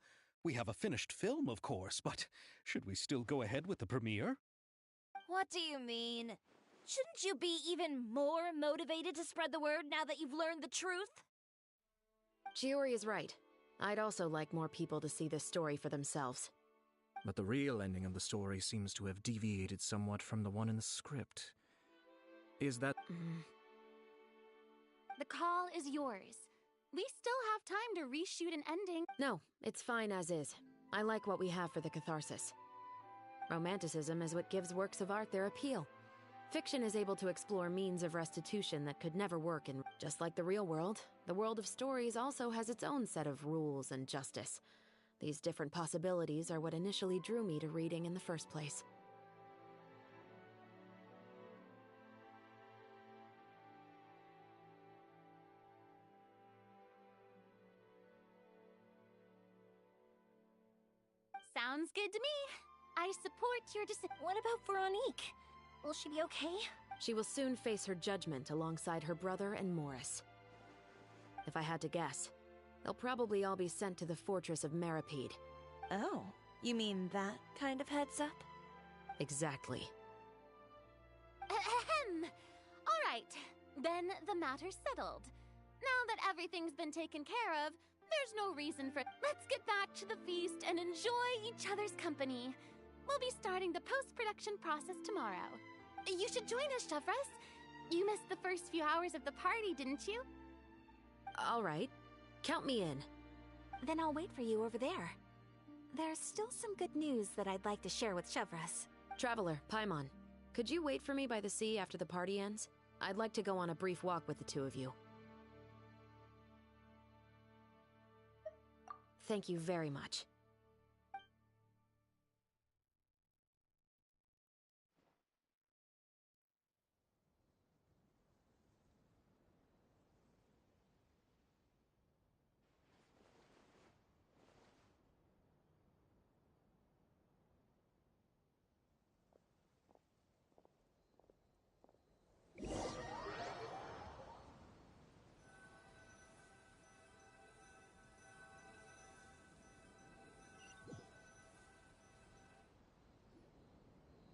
We have a finished film, of course, but should we still go ahead with the premiere? What do you mean? Shouldn't you be even more motivated to spread the word now that you've learned the truth? Chiori is right. I'd also like more people to see this story for themselves. But the real ending of the story seems to have deviated somewhat from the one in the script. Is that... The call is yours. We still have time to reshoot an ending. No, it's fine as is. I like what we have for the catharsis. Romanticism is what gives works of art their appeal. Fiction is able to explore means of restitution that could never work in... Just like the real world, the world of stories also has its own set of rules and justice. These different possibilities are what initially drew me to reading in the first place. Sounds good to me. I support your decision. What about Veronique? Will she be okay? She will soon face her judgment alongside her brother and Morris. If I had to guess, they'll probably all be sent to the fortress of Meripede. Oh, you mean that kind of heads up? Exactly. Ahem. All right, then the matter's settled. Now that everything's been taken care of, there's no reason for... Let's get back to the feast and enjoy each other's company. We'll be starting the post-production process tomorrow. You should join us, Chevras. You missed the first few hours of the party, didn't you? All right. Count me in. Then I'll wait for you over there. There's still some good news that I'd like to share with Chevras. Traveler, Paimon, could you wait for me by the sea after the party ends? I'd like to go on a brief walk with the two of you. Thank you very much.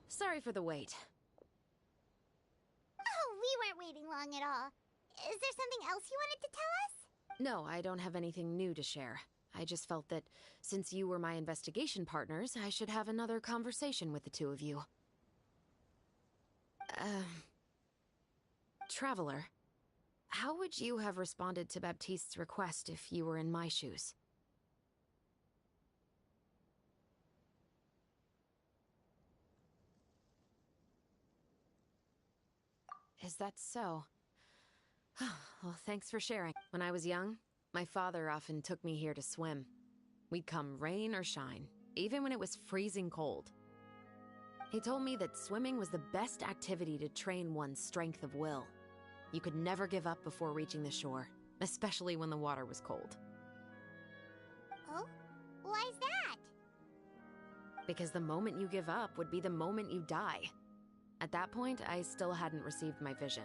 Sorry for the wait. Oh, we weren't waiting long at all. Is there something else you wanted to tell us? No, I don't have anything new to share. I just felt that since you were my investigation partners, I should have another conversation with the two of you. Traveler, how would you have responded to Baptiste's request if you were in my shoes? Is that so? Well, thanks for sharing. When I was young, my father often took me here to swim. We'd come rain or shine, even when it was freezing cold. He told me that swimming was the best activity to train one's strength of will. You could never give up before reaching the shore, especially when the water was cold. Oh? Why's that? Because the moment you give up would be the moment you die. At that point, I still hadn't received my vision.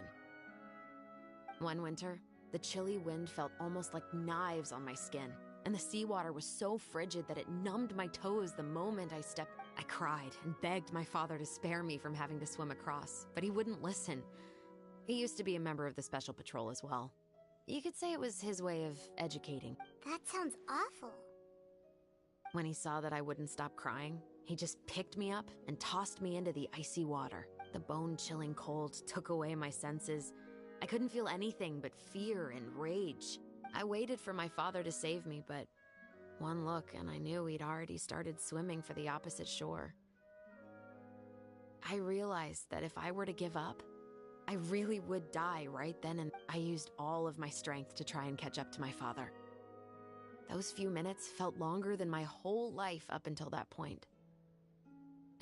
One winter, the chilly wind felt almost like knives on my skin, and the seawater was so frigid that it numbed my toes the moment I stepped. I cried and begged my father to spare me from having to swim across, but he wouldn't listen. He used to be a member of the Special Patrol as well. You could say it was his way of educating. That sounds awful. When he saw that I wouldn't stop crying, he just picked me up and tossed me into the icy water. The bone-chilling cold took away my senses. I couldn't feel anything but fear and rage. I waited for my father to save me, but one look and I knew he'd already started swimming for the opposite shore. I realized that if I were to give up, I really would die right then, and I used all of my strength to try and catch up to my father. Those few minutes felt longer than my whole life up until that point.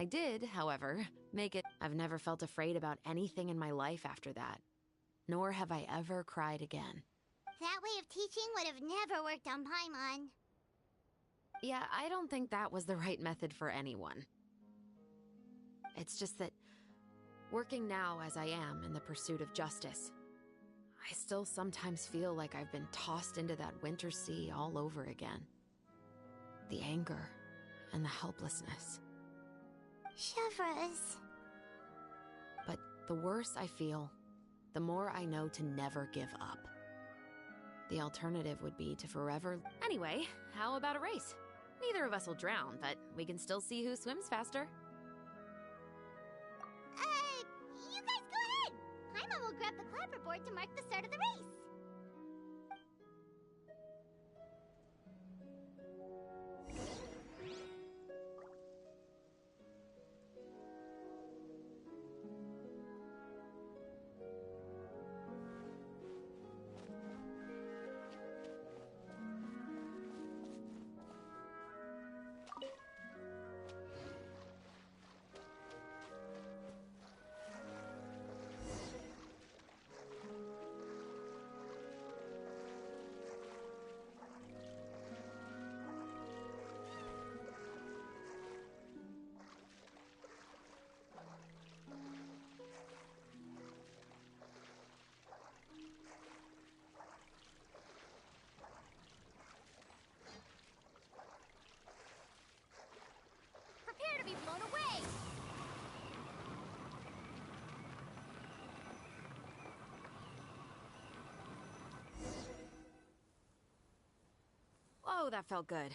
I did, however, make it. I've never felt afraid about anything in my life after that, nor have I ever cried again. That way of teaching would have never worked on Paimon. Yeah, I don't think that was the right method for anyone. It's just that, working now as I am in the pursuit of justice, I still sometimes feel like I've been tossed into that winter sea all over again. The anger and the helplessness. Chevres. But the worse I feel, the more I know to never give up. The alternative would be to forever... Anyway, how about a race? Neither of us will drown, but we can still see who swims faster. You guys go ahead! Paimon will grab the clapperboard to mark the start of the race. Prepare to be blown away! Whoa, that felt good.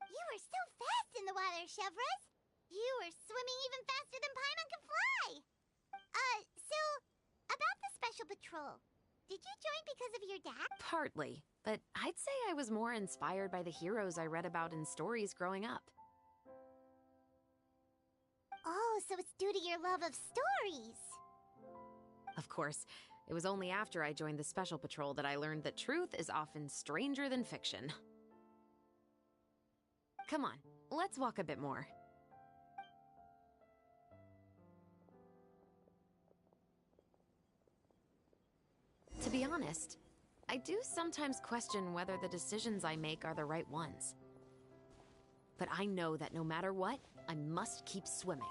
You were so fast in the water, Chevres! You were swimming even faster than Paimon can fly! So, about the Special Patrol, did you join because of your dad? Partly, but I'd say I was more inspired by the heroes I read about in stories growing up. Oh, so it's due to your love of stories! Of course, it was only after I joined the Special Patrol that I learned that truth is often stranger than fiction. Come on, let's walk a bit more. To be honest, I do sometimes question whether the decisions I make are the right ones. But I know that no matter what, I must keep swimming.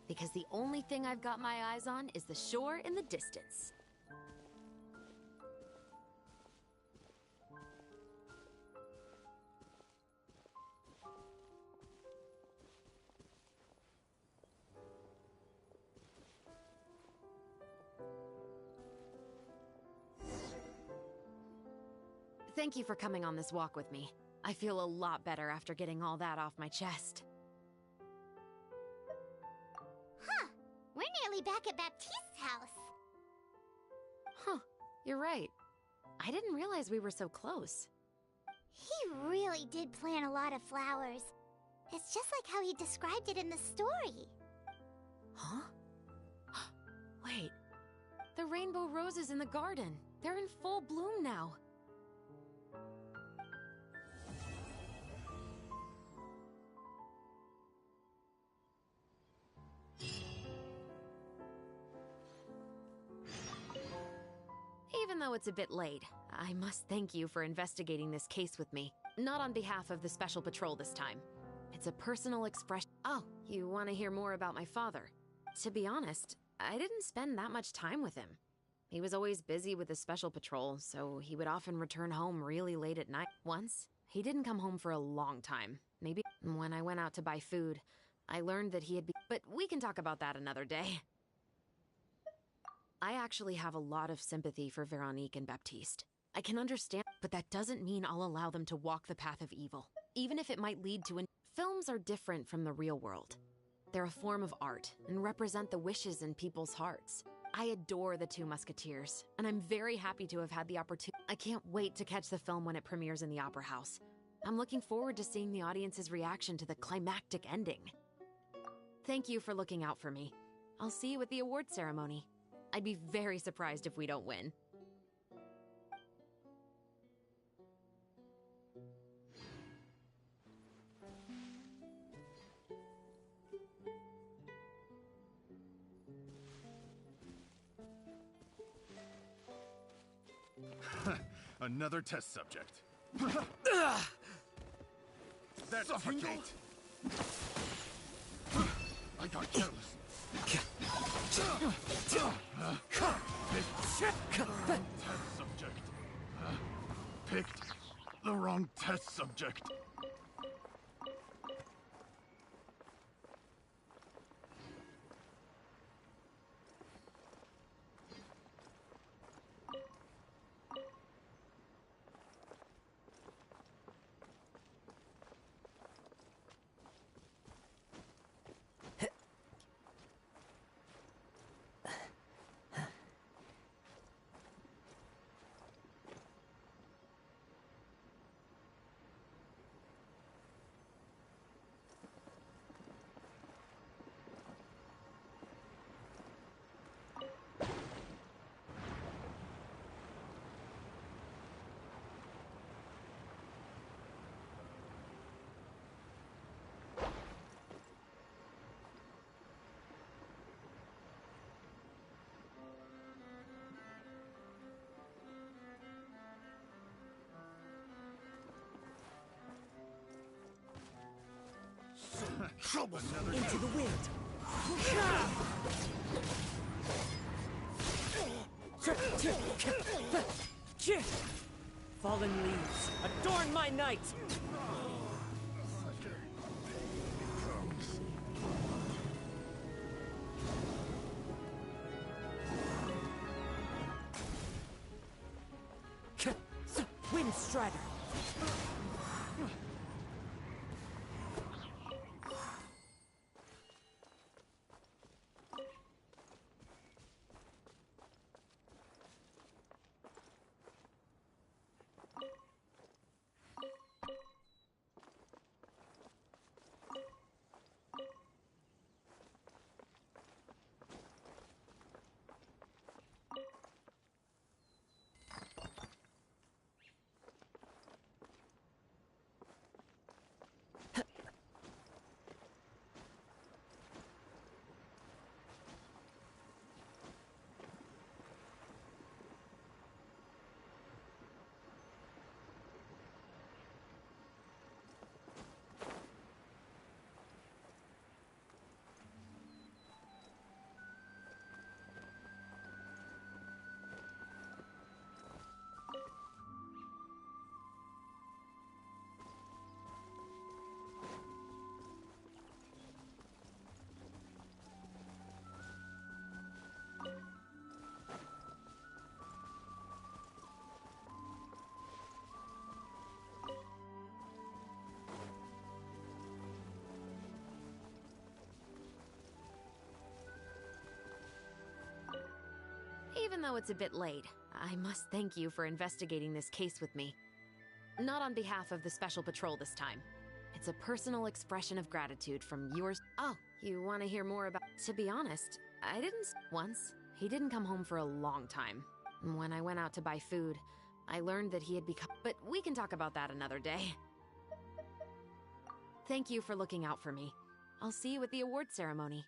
Because the only thing I've got my eyes on is the shore in the distance. Thank you for coming on this walk with me. I feel a lot better after getting all that off my chest. Huh. We're nearly back at Baptiste's house. Huh. You're right. I didn't realize we were so close. He really did plant a lot of flowers. It's just like how he described it in the story. Huh? Wait. The rainbow roses in the garden. They're in full bloom now. Even though it's a bit late, I must thank you for investigating this case with me. Not on behalf of the Special Patrol this time. It's a personal expression. Oh, you want to hear more about my father? To be honest, I didn't spend that much time with him. He was always busy with his special patrol, so he would often return home really late at night. Once, he didn't come home for a long time. Maybe when I went out to buy food, I learned that he had but we can talk about that another day. I actually have a lot of sympathy for Veronique and Baptiste. I can understand, but that doesn't mean I'll allow them to walk the path of evil, even if it might lead to Films are different from the real world. They're a form of art and represent the wishes in people's hearts. I adore The Two Musketeers, and I'm very happy to have had the opportunity. I can't wait to catch the film when it premieres in the Opera House. I'm looking forward to seeing the audience's reaction to the climactic ending. Thank you for looking out for me. I'll see you at the award ceremony. I'd be very surprised if we don't win. Another test subject. That suffocate! I got careless. Test subject. Picked the wrong test subject. Trouble into the wind. Fallen leaves, adorn my night. Wind Strider. Even though it's a bit late, I must thank you for investigating this case with me. Not on behalf of the Special Patrol this time. It's a personal expression of gratitude from yours. Oh, you want to hear more about... To be honest, I didn't... Once, he didn't come home for a long time. When I went out to buy food, I learned that he had become... But we can talk about that another day. Thank you for looking out for me. I'll see you at the award ceremony.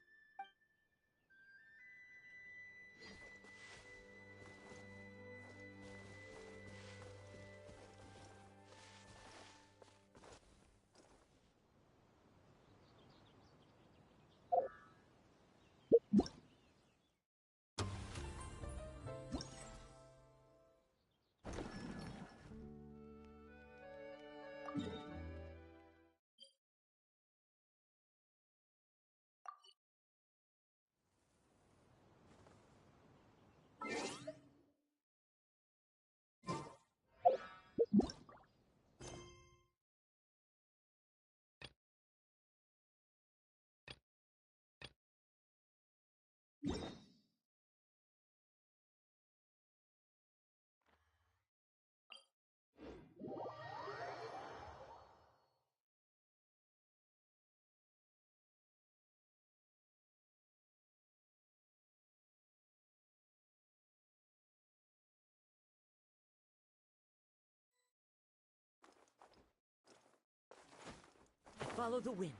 Follow the wind.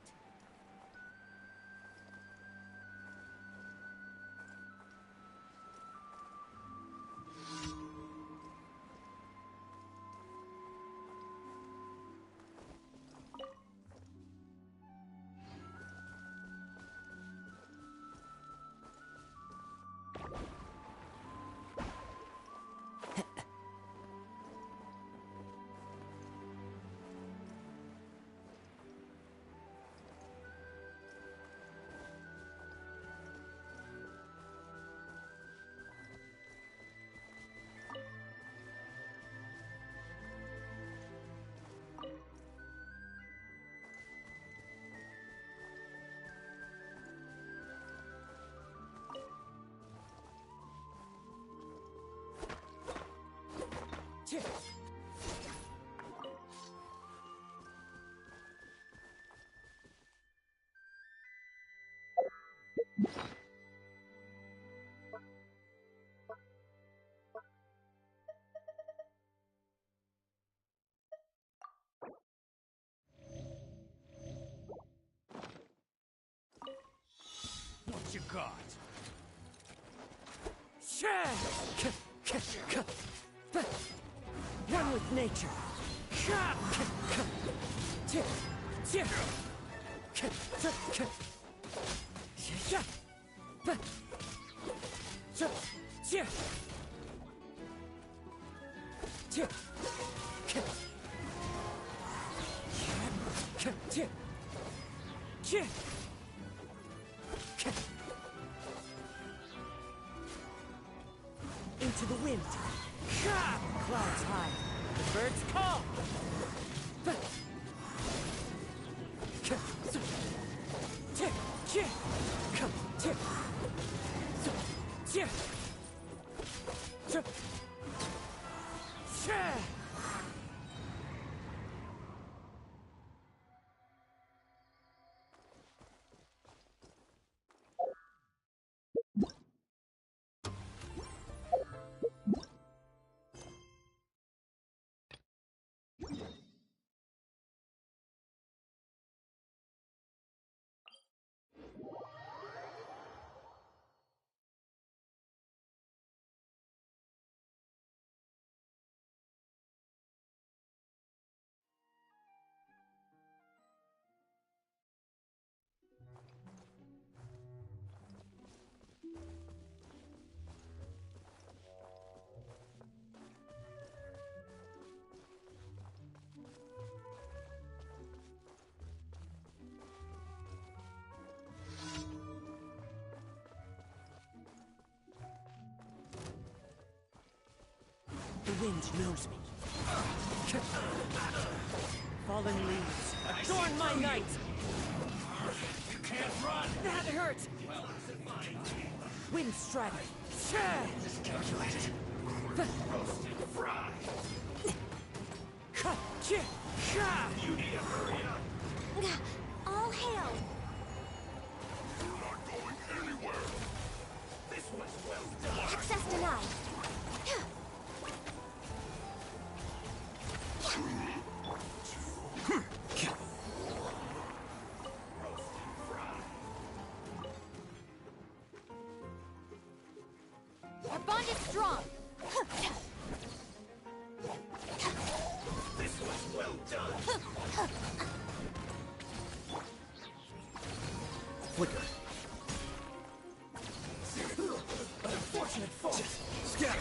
What you got? One with nature. Into the wind. Clouds high. The birds call. The wind knows me. Fallen leaves, adorn my night! You can't run! That hurt! Wind strike! Miscalculated. Roasted fry. You need to hurry up. All hail! You're not going anywhere. This was well done. Access denied. Our bond is strong. This was well done. Flicker. An unfortunate fault. Scatter.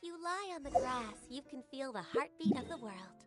you lie on the grass, you can feel the heartbeat of the world.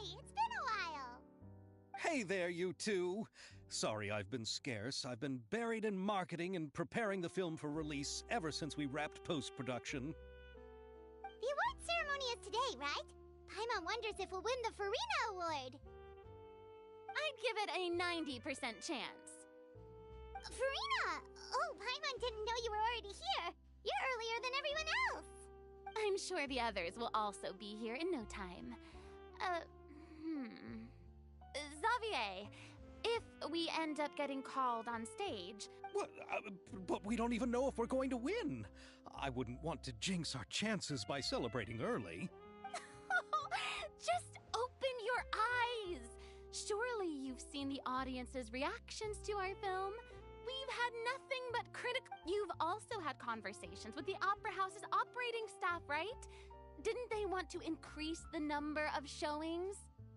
It's been a while. Hey there, you two. Sorry I've been scarce. I've been buried in marketing and preparing the film for release ever since we wrapped post-production. The award ceremony is today, right? Paimon wonders if we'll win the Farina Award. I'd give it a 90% chance. Farina! Oh, Paimon didn't know you were already here. You're earlier than everyone else. I'm sure the others will also be here in no time. Xavier, if we end up getting called on stage... What? But we don't even know if we're going to win. I wouldn't want to jinx our chances by celebrating early. Just open your eyes! Surely you've seen the audience's reactions to our film. We've had nothing but You've also had conversations with the Opera House's operating staff, right? Didn't they want to increase the number of showings?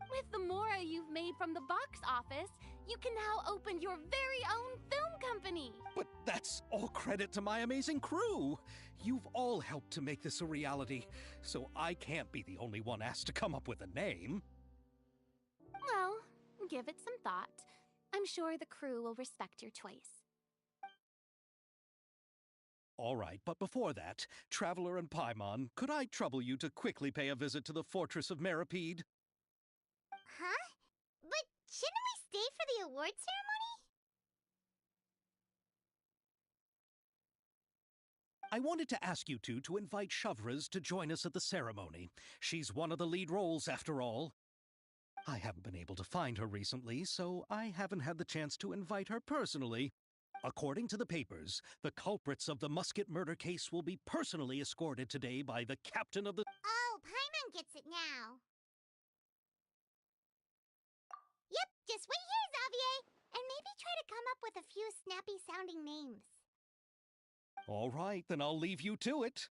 With the mora you've made from the box office, you can now open your very own film company. But that's all credit to my amazing crew. You've all helped to make this a reality, so I can't be the only one asked to come up with a name. Well, give it some thought. I'm sure the crew will respect your choice. All right, but before that, Traveler and Paimon, could I trouble you to quickly pay a visit to the Fortress of Meripede? Huh? But shouldn't we stay for the award ceremony? I wanted to ask you two to invite Shavraz to join us at the ceremony. She's one of the lead roles, after all. I haven't been able to find her recently, so I haven't had the chance to invite her personally. According to the papers, the culprits of the musket murder case will be personally escorted today by the captain of the... Oh, Paimon gets it now. Yep, just wait here, Xavier, and maybe try to come up with a few snappy-sounding names. All right, then I'll leave you to it.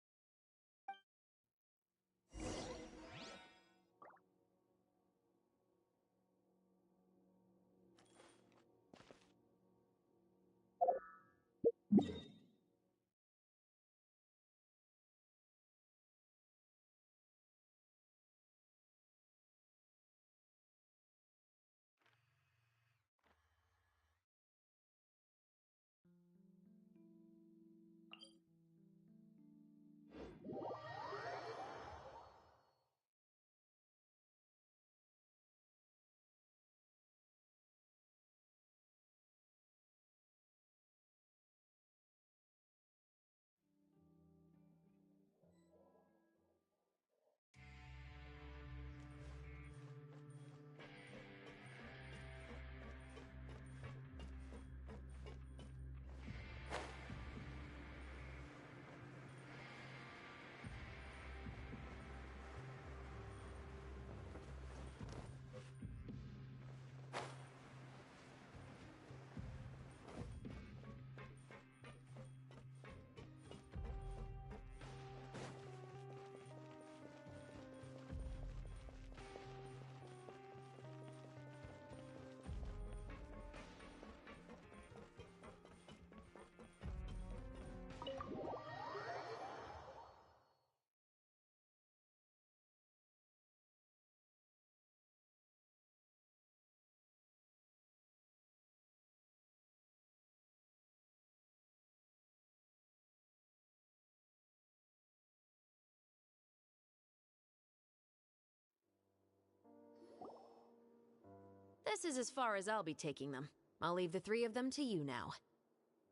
This is as far as I'll be taking them. I'll leave the 3 of them to you now.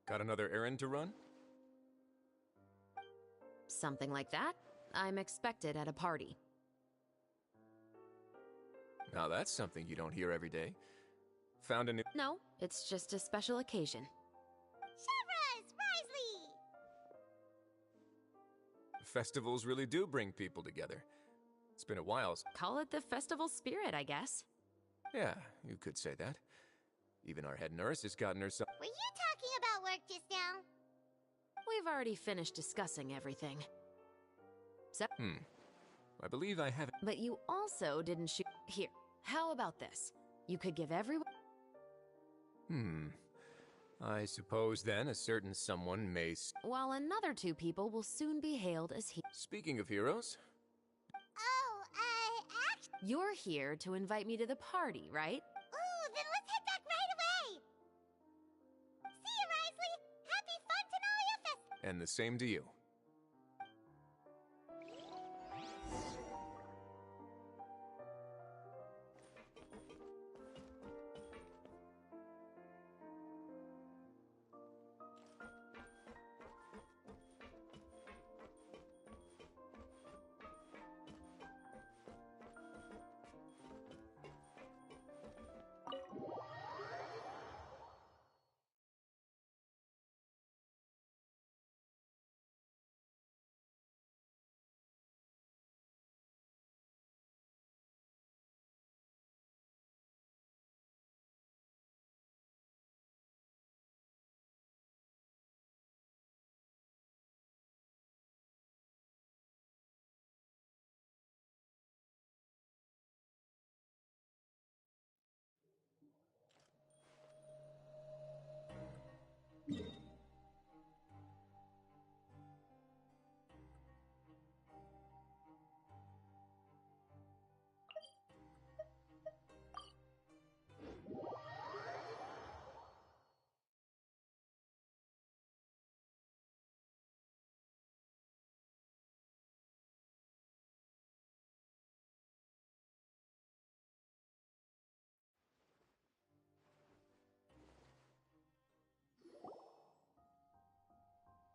Got another errand to run? Something like that. I'm expected at a party. Now that's something you don't hear every day. Found a new... No, it's just a special occasion. Shavras! Risley! Festivals really do bring people together. It's been a while. Call it the festival spirit, I guess. Yeah, you could say that. Even our head nurse has gotten herself... Were you talking about work just now? We've already finished discussing everything. So... I believe I have... But you also didn't shoot... Here, how about this? You could give everyone... I suppose then a certain someone may... While another 2 people will soon be hailed as he... Speaking of heroes... actually... You're here to invite me to the party, right? Ooh, then let's head back right away! See you, Risley! Happy Fontenalia Fest! And the same to you.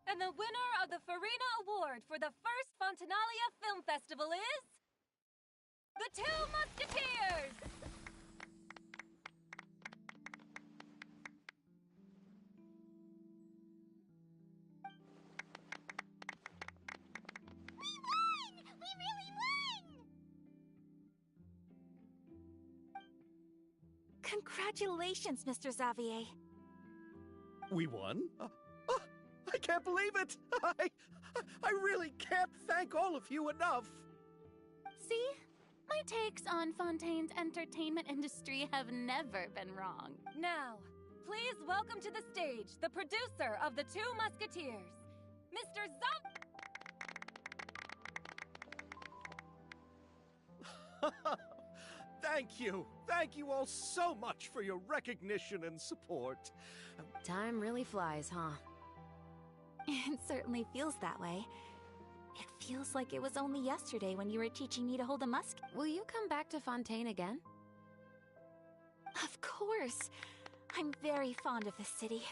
And the winner of the Farina Award for the first Fontenalia Film Festival is... The Two Musketeers! We won! We really won! Congratulations, Mr. Xavier. We won? I can't believe it! I really can't thank all of you enough! See? My takes on Fontaine's entertainment industry have never been wrong. Now, please welcome to the stage the producer of The Two Musketeers, Mr. Thank you! Thank you all so much for your recognition and support. Time really flies, huh? It certainly feels that way. It feels like it was only yesterday when you were teaching me to hold a musket. Will you come back to Fontaine again? Of course. I'm very fond of this city.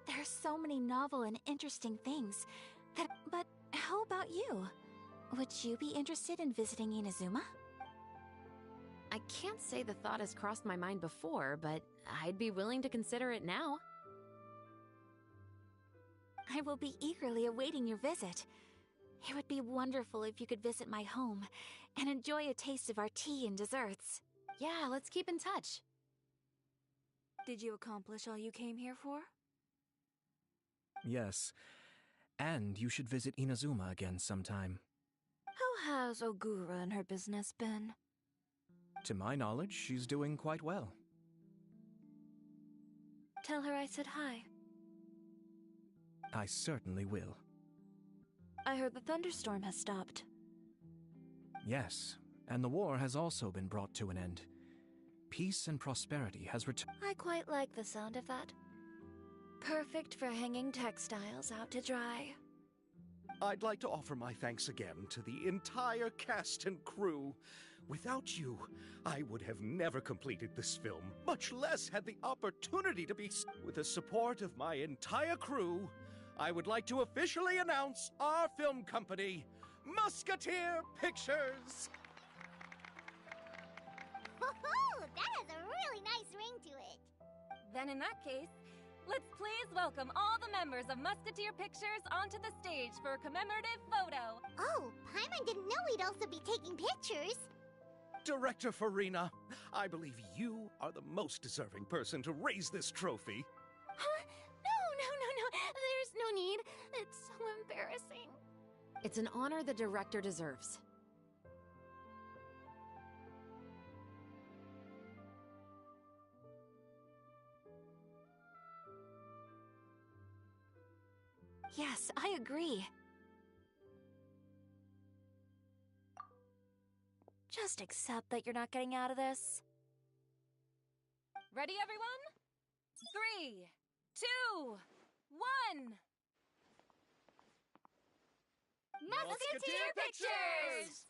There are so many novel and interesting things. But how about you? Would you be interested in visiting Inazuma? I can't say the thought has crossed my mind before, but I'd be willing to consider it now. I will be eagerly awaiting your visit. It would be wonderful if you could visit my home and enjoy a taste of our tea and desserts. Yeah, let's keep in touch. Did you accomplish all you came here for? Yes. And you should visit Inazuma again sometime. How has Ogura and her business been? To my knowledge, she's doing quite well. Tell her I said hi. I certainly will. I heard the thunderstorm has stopped. Yes, and the war has also been brought to an end. Peace and prosperity has returned. I quite like the sound of that. Perfect for hanging textiles out to dry. I'd like to offer my thanks again to the entire cast and crew. Without you, I would have never completed this film, much less had the opportunity to be. With the support of my entire crew, I would like to officially announce our film company, Musketeer Pictures! Woohoo! That has a really nice ring to it. Then in that case, let's please welcome all the members of Musketeer Pictures onto the stage for a commemorative photo. Oh, Paimon didn't know we'd also be taking pictures. Director Farina, I believe you are the most deserving person to raise this trophy. Huh? No. There's no need. It's so embarrassing. It's an honor the director deserves. Yes, I agree. Just accept that you're not getting out of this. Ready, everyone? 3, 2, 1. Musketeer Pictures!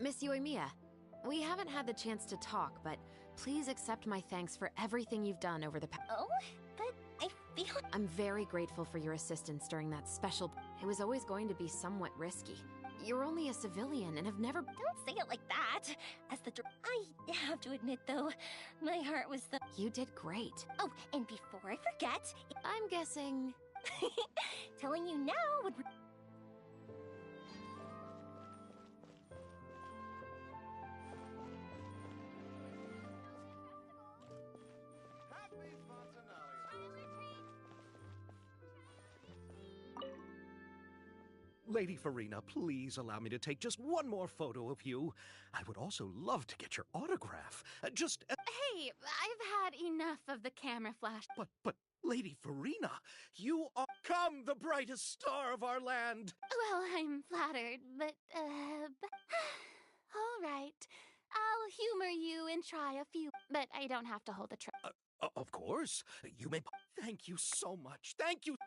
Miss Yoimiya, we haven't had the chance to talk, but please accept my thanks for everything you've done over the past. Oh, but I feel... I'm very grateful for your assistance during that special... It was always going to be somewhat risky. You're only a civilian and have never... Don't say it like that. As the... I have to admit, though, my heart was the... You did great. Oh, and before I forget... I'm guessing... Telling you now would... Lady Farina, please allow me to take just one more photo of you. I would also love to get your autograph. Hey, I've had enough of the camera flash. But, Lady Farina, you are... Come, the brightest star of our land! Well, I'm flattered, but, all right. I'll humor you and try a few, but I don't have to hold a trophy. Of course. You may... Thank you so much. Thank you.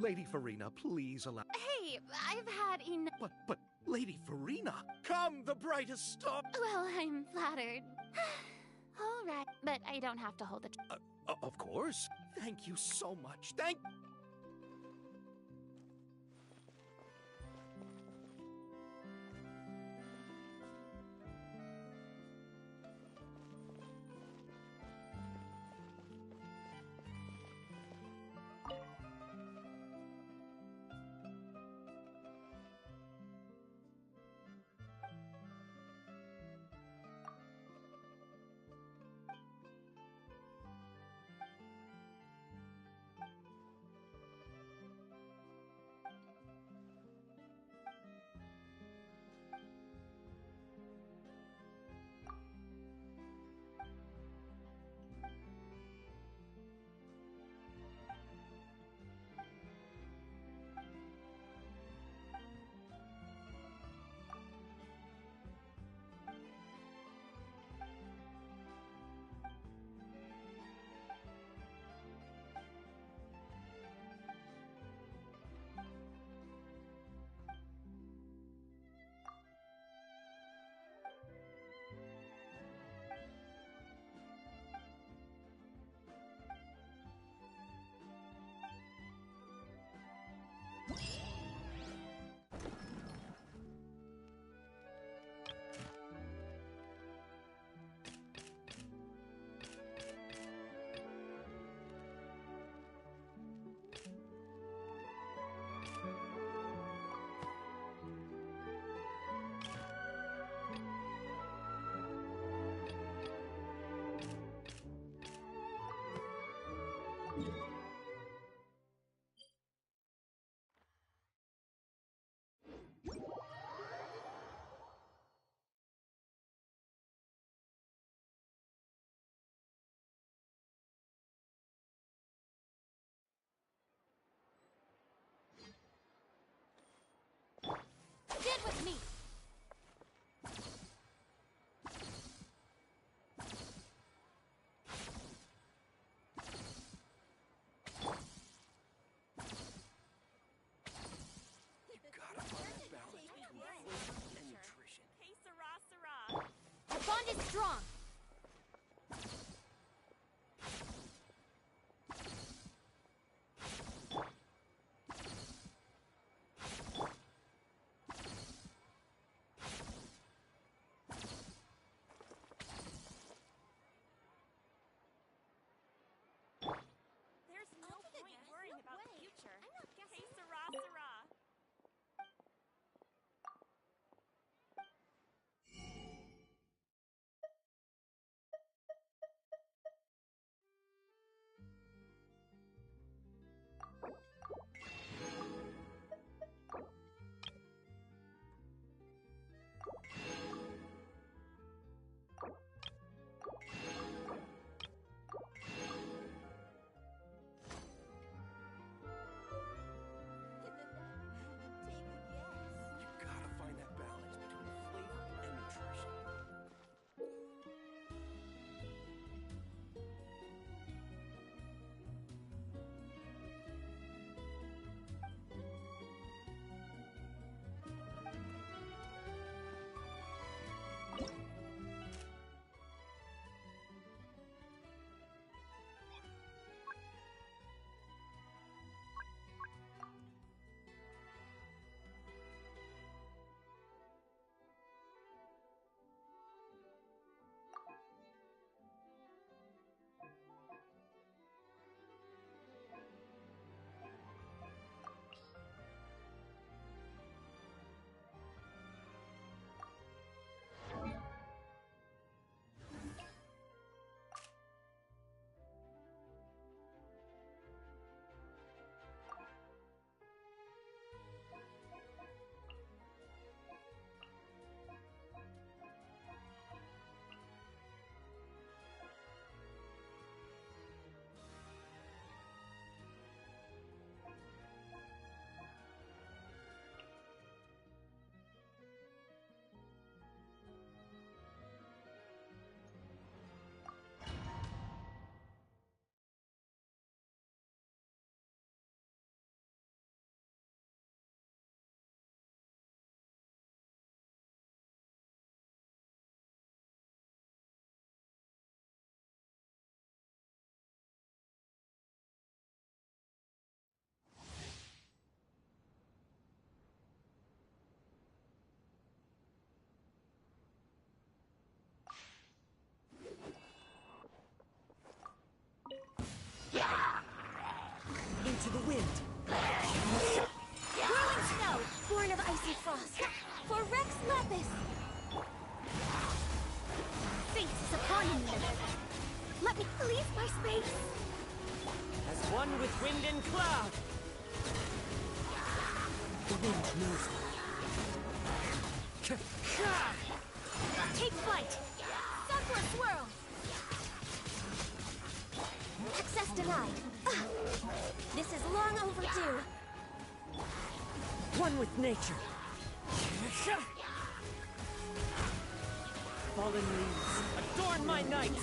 Lady Farina, please allow... Hey, I've had enough. But, Lady Farina, come the brightest star... Well, I'm flattered. All right, but I don't have to hold it. Of course. Thank you so much. Thank... Get with me! Our bond is strong! Into the wind. Whirling snow, born of ice and frost. For Rex Lapis. Fate is upon me. Let me leave my space. As one with wind and cloud. The wind knows me. Take flight. Sakura swirl. Access denied. This is long overdue. One with nature. Fallen leaves, adorn my night.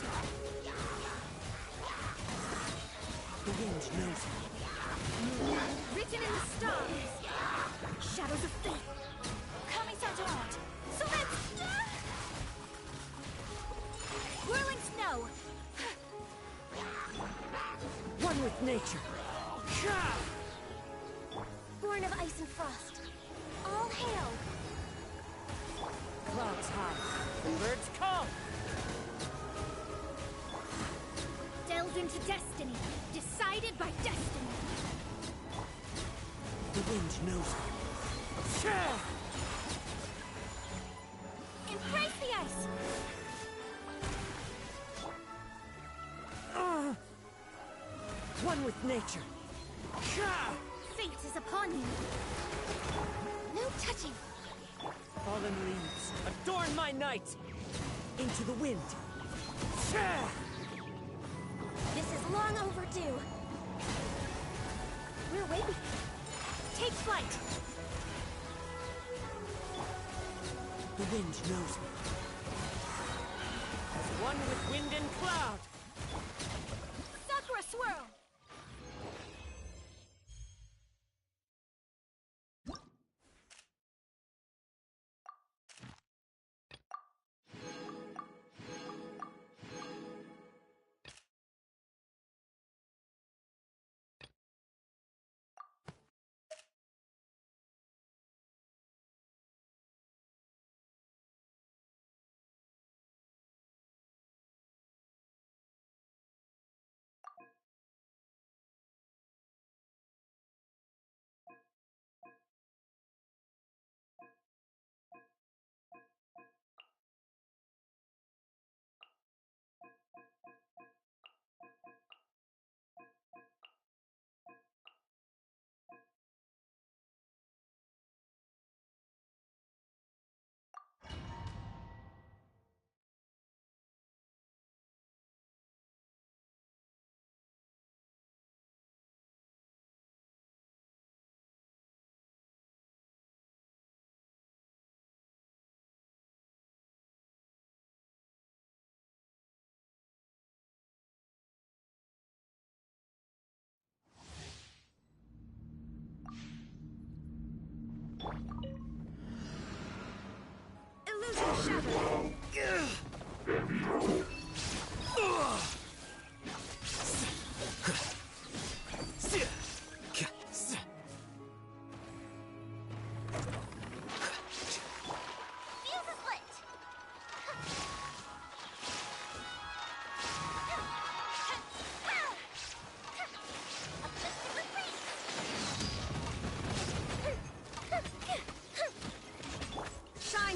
The wind knows me. Written in the stars. Shadows of fate. Coming out. So let's... Whirling snow. One with nature. Born of ice and frost. All hail. Clouds high. The birds come. Delved into destiny. Decided by destiny. The wind knows me. Embrace the ice. One with nature. Fate is upon you. No touching. Fallen leaves, adorn my night. Into the wind. This is long overdue. We're waiting. Take flight. The wind knows me. As one with wind and cloud. Sakura swirl. Illusion shattered.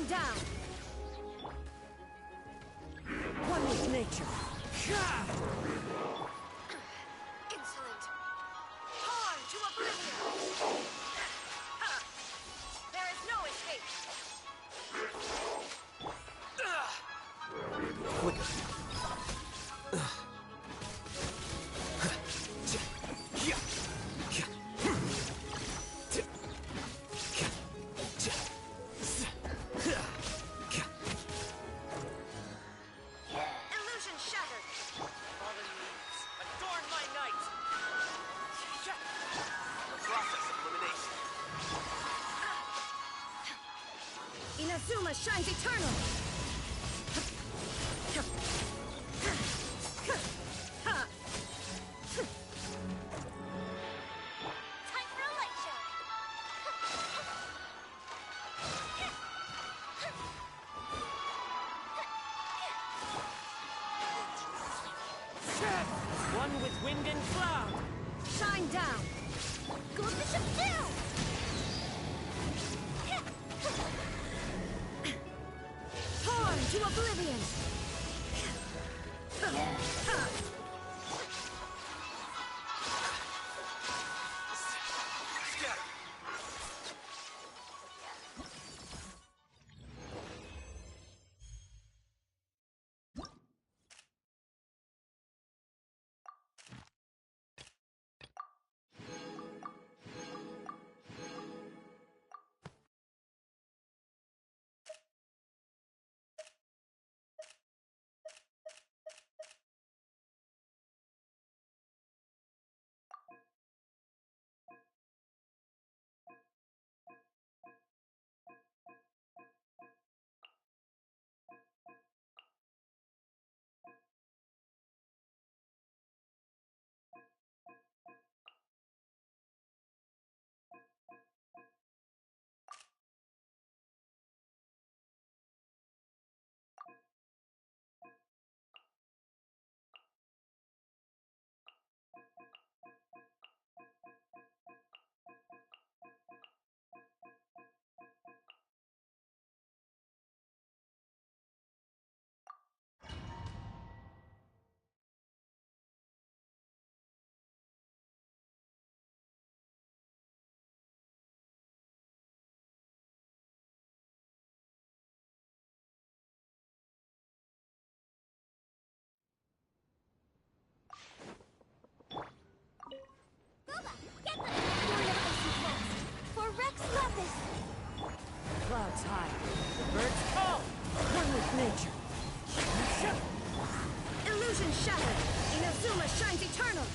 Down. One with nature. Insolent. Torn to oblivion. There is no escape. Quicker. Inazuma shines eternal! Time for a light show! One with wind and cloud! Shine down! Go Bishop too! Torn to oblivion! Clouds high, the birds call. One with nature. Illusion shattered. Inazuma shines eternal.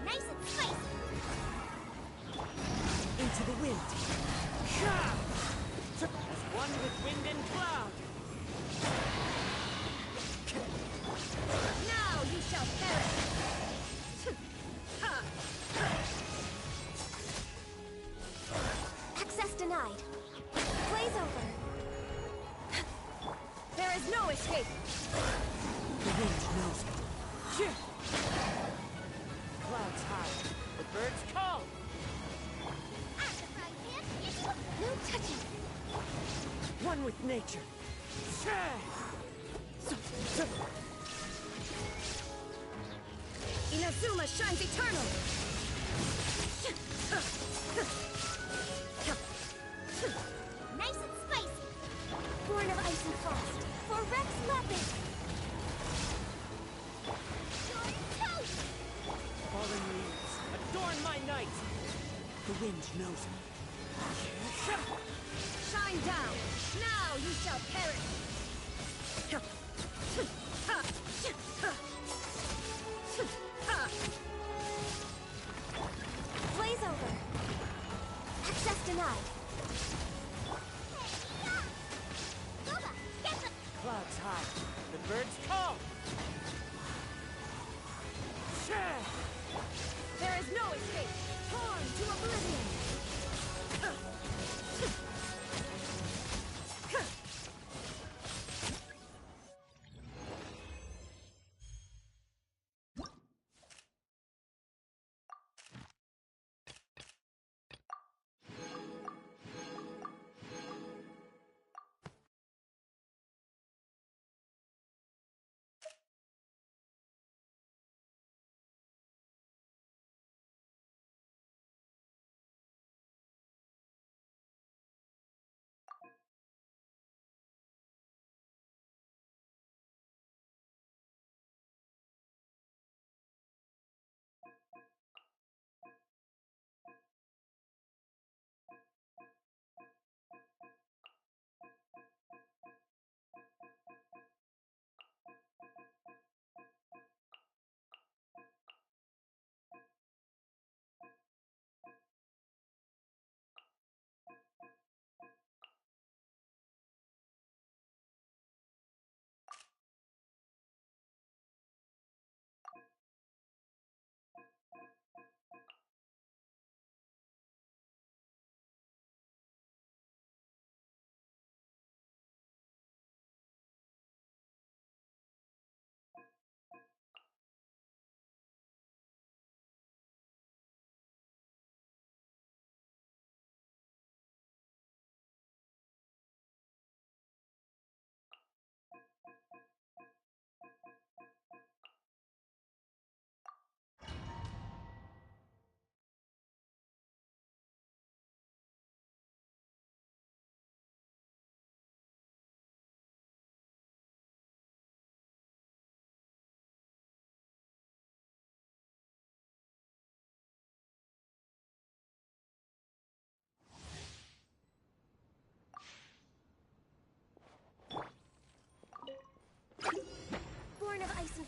Nice and spicy. Into the wind. As one with wind and cloud. Now you shall perish. Access denied. Blaze over. There is no escape. The wind knows it. Clouds high, the birds call. No touching. One with nature. Inazuma shines eternal. Nice and spicy. Born of ice and frost. For Rex Lapis. Fallen leaves, adorn my night. The wind knows it. Shine down. Now you shall perish. Blaze over. Access denied. Clouds high, the birds call. There is no escape. Torn to oblivion.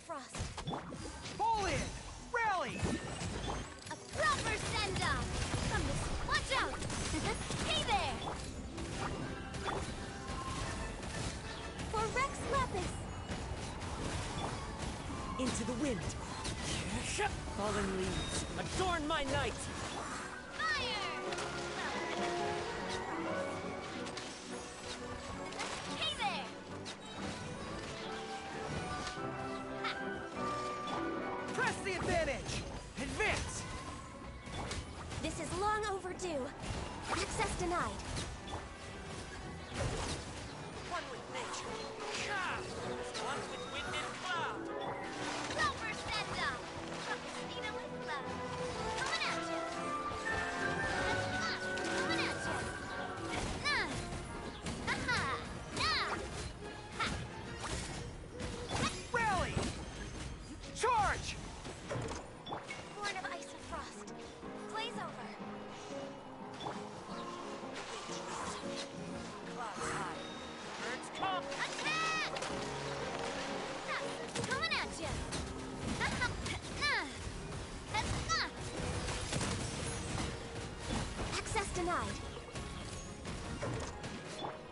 Frost. Pull in! Rally! A proper send-off! From this... Watch out! Hey there! For Rex Lapis! Into the wind! Fallen leaves, adorn my night! Fire! Hey there! Press the advantage! Advance! This is long overdue. Access denied. One with nature. One with wind and cloud. Proper send-off! From Christina with love. Coming at you! Coming at you! Nah! Ha-ha! Nah! Ha! Rally! Charge! Born of ice and frost. Glaze over. Clouds high. Birds come! Attack! Coming at you! Ha-ha! Nah! Ha-ha! Access denied.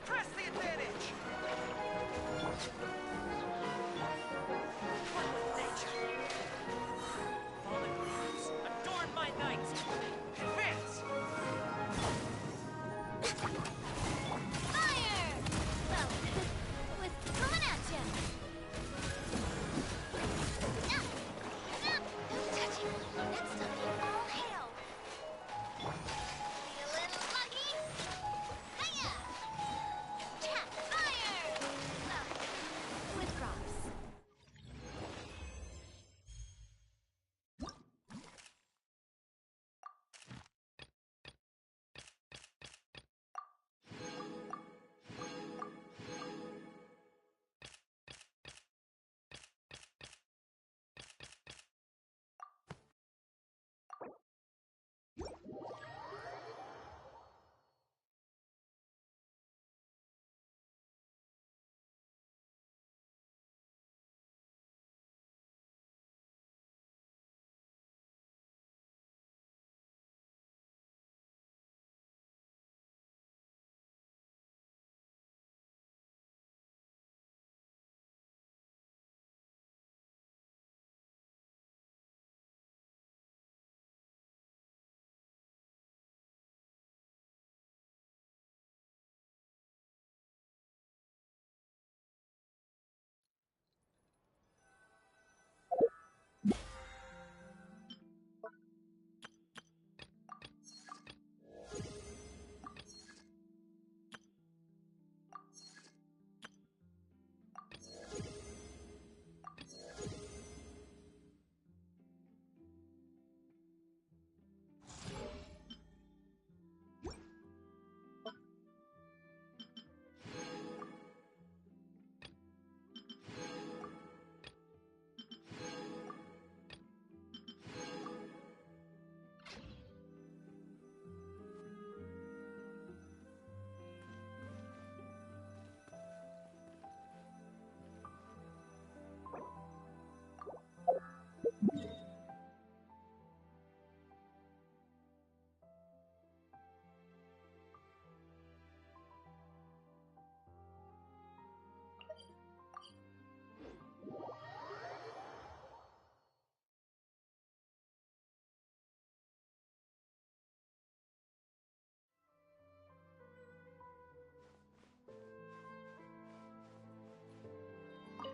Press the advantage! One with nature. Fallen leaves, adorn my night! Advance! Fire! Well, with coming at you! Nah! Nah! Don't touch it! That's something all hail! Feeling lucky? Hiya! Chat! Fire! Well, with props.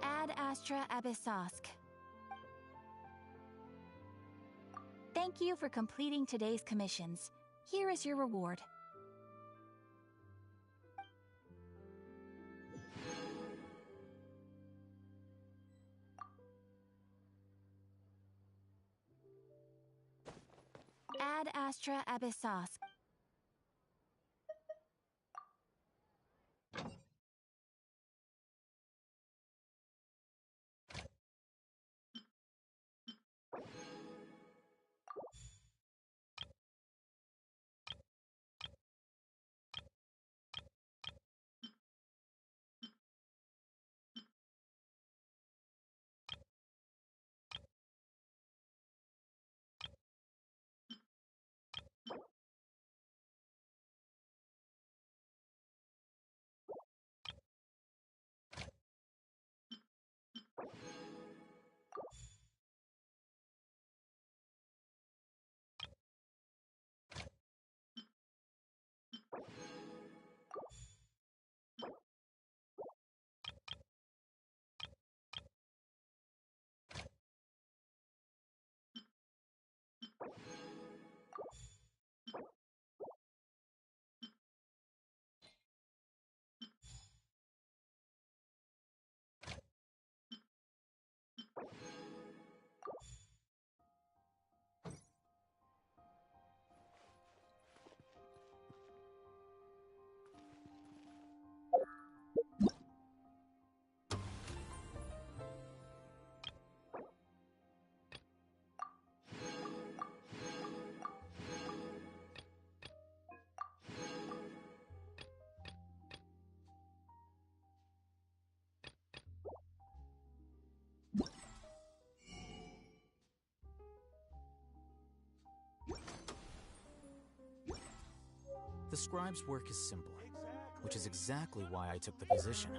Ad Astra Abyssosk. Thank you for completing today's commissions. Here is your reward. Ad Astra Abyssosk. The scribe's work is simple, which is exactly why I took the position.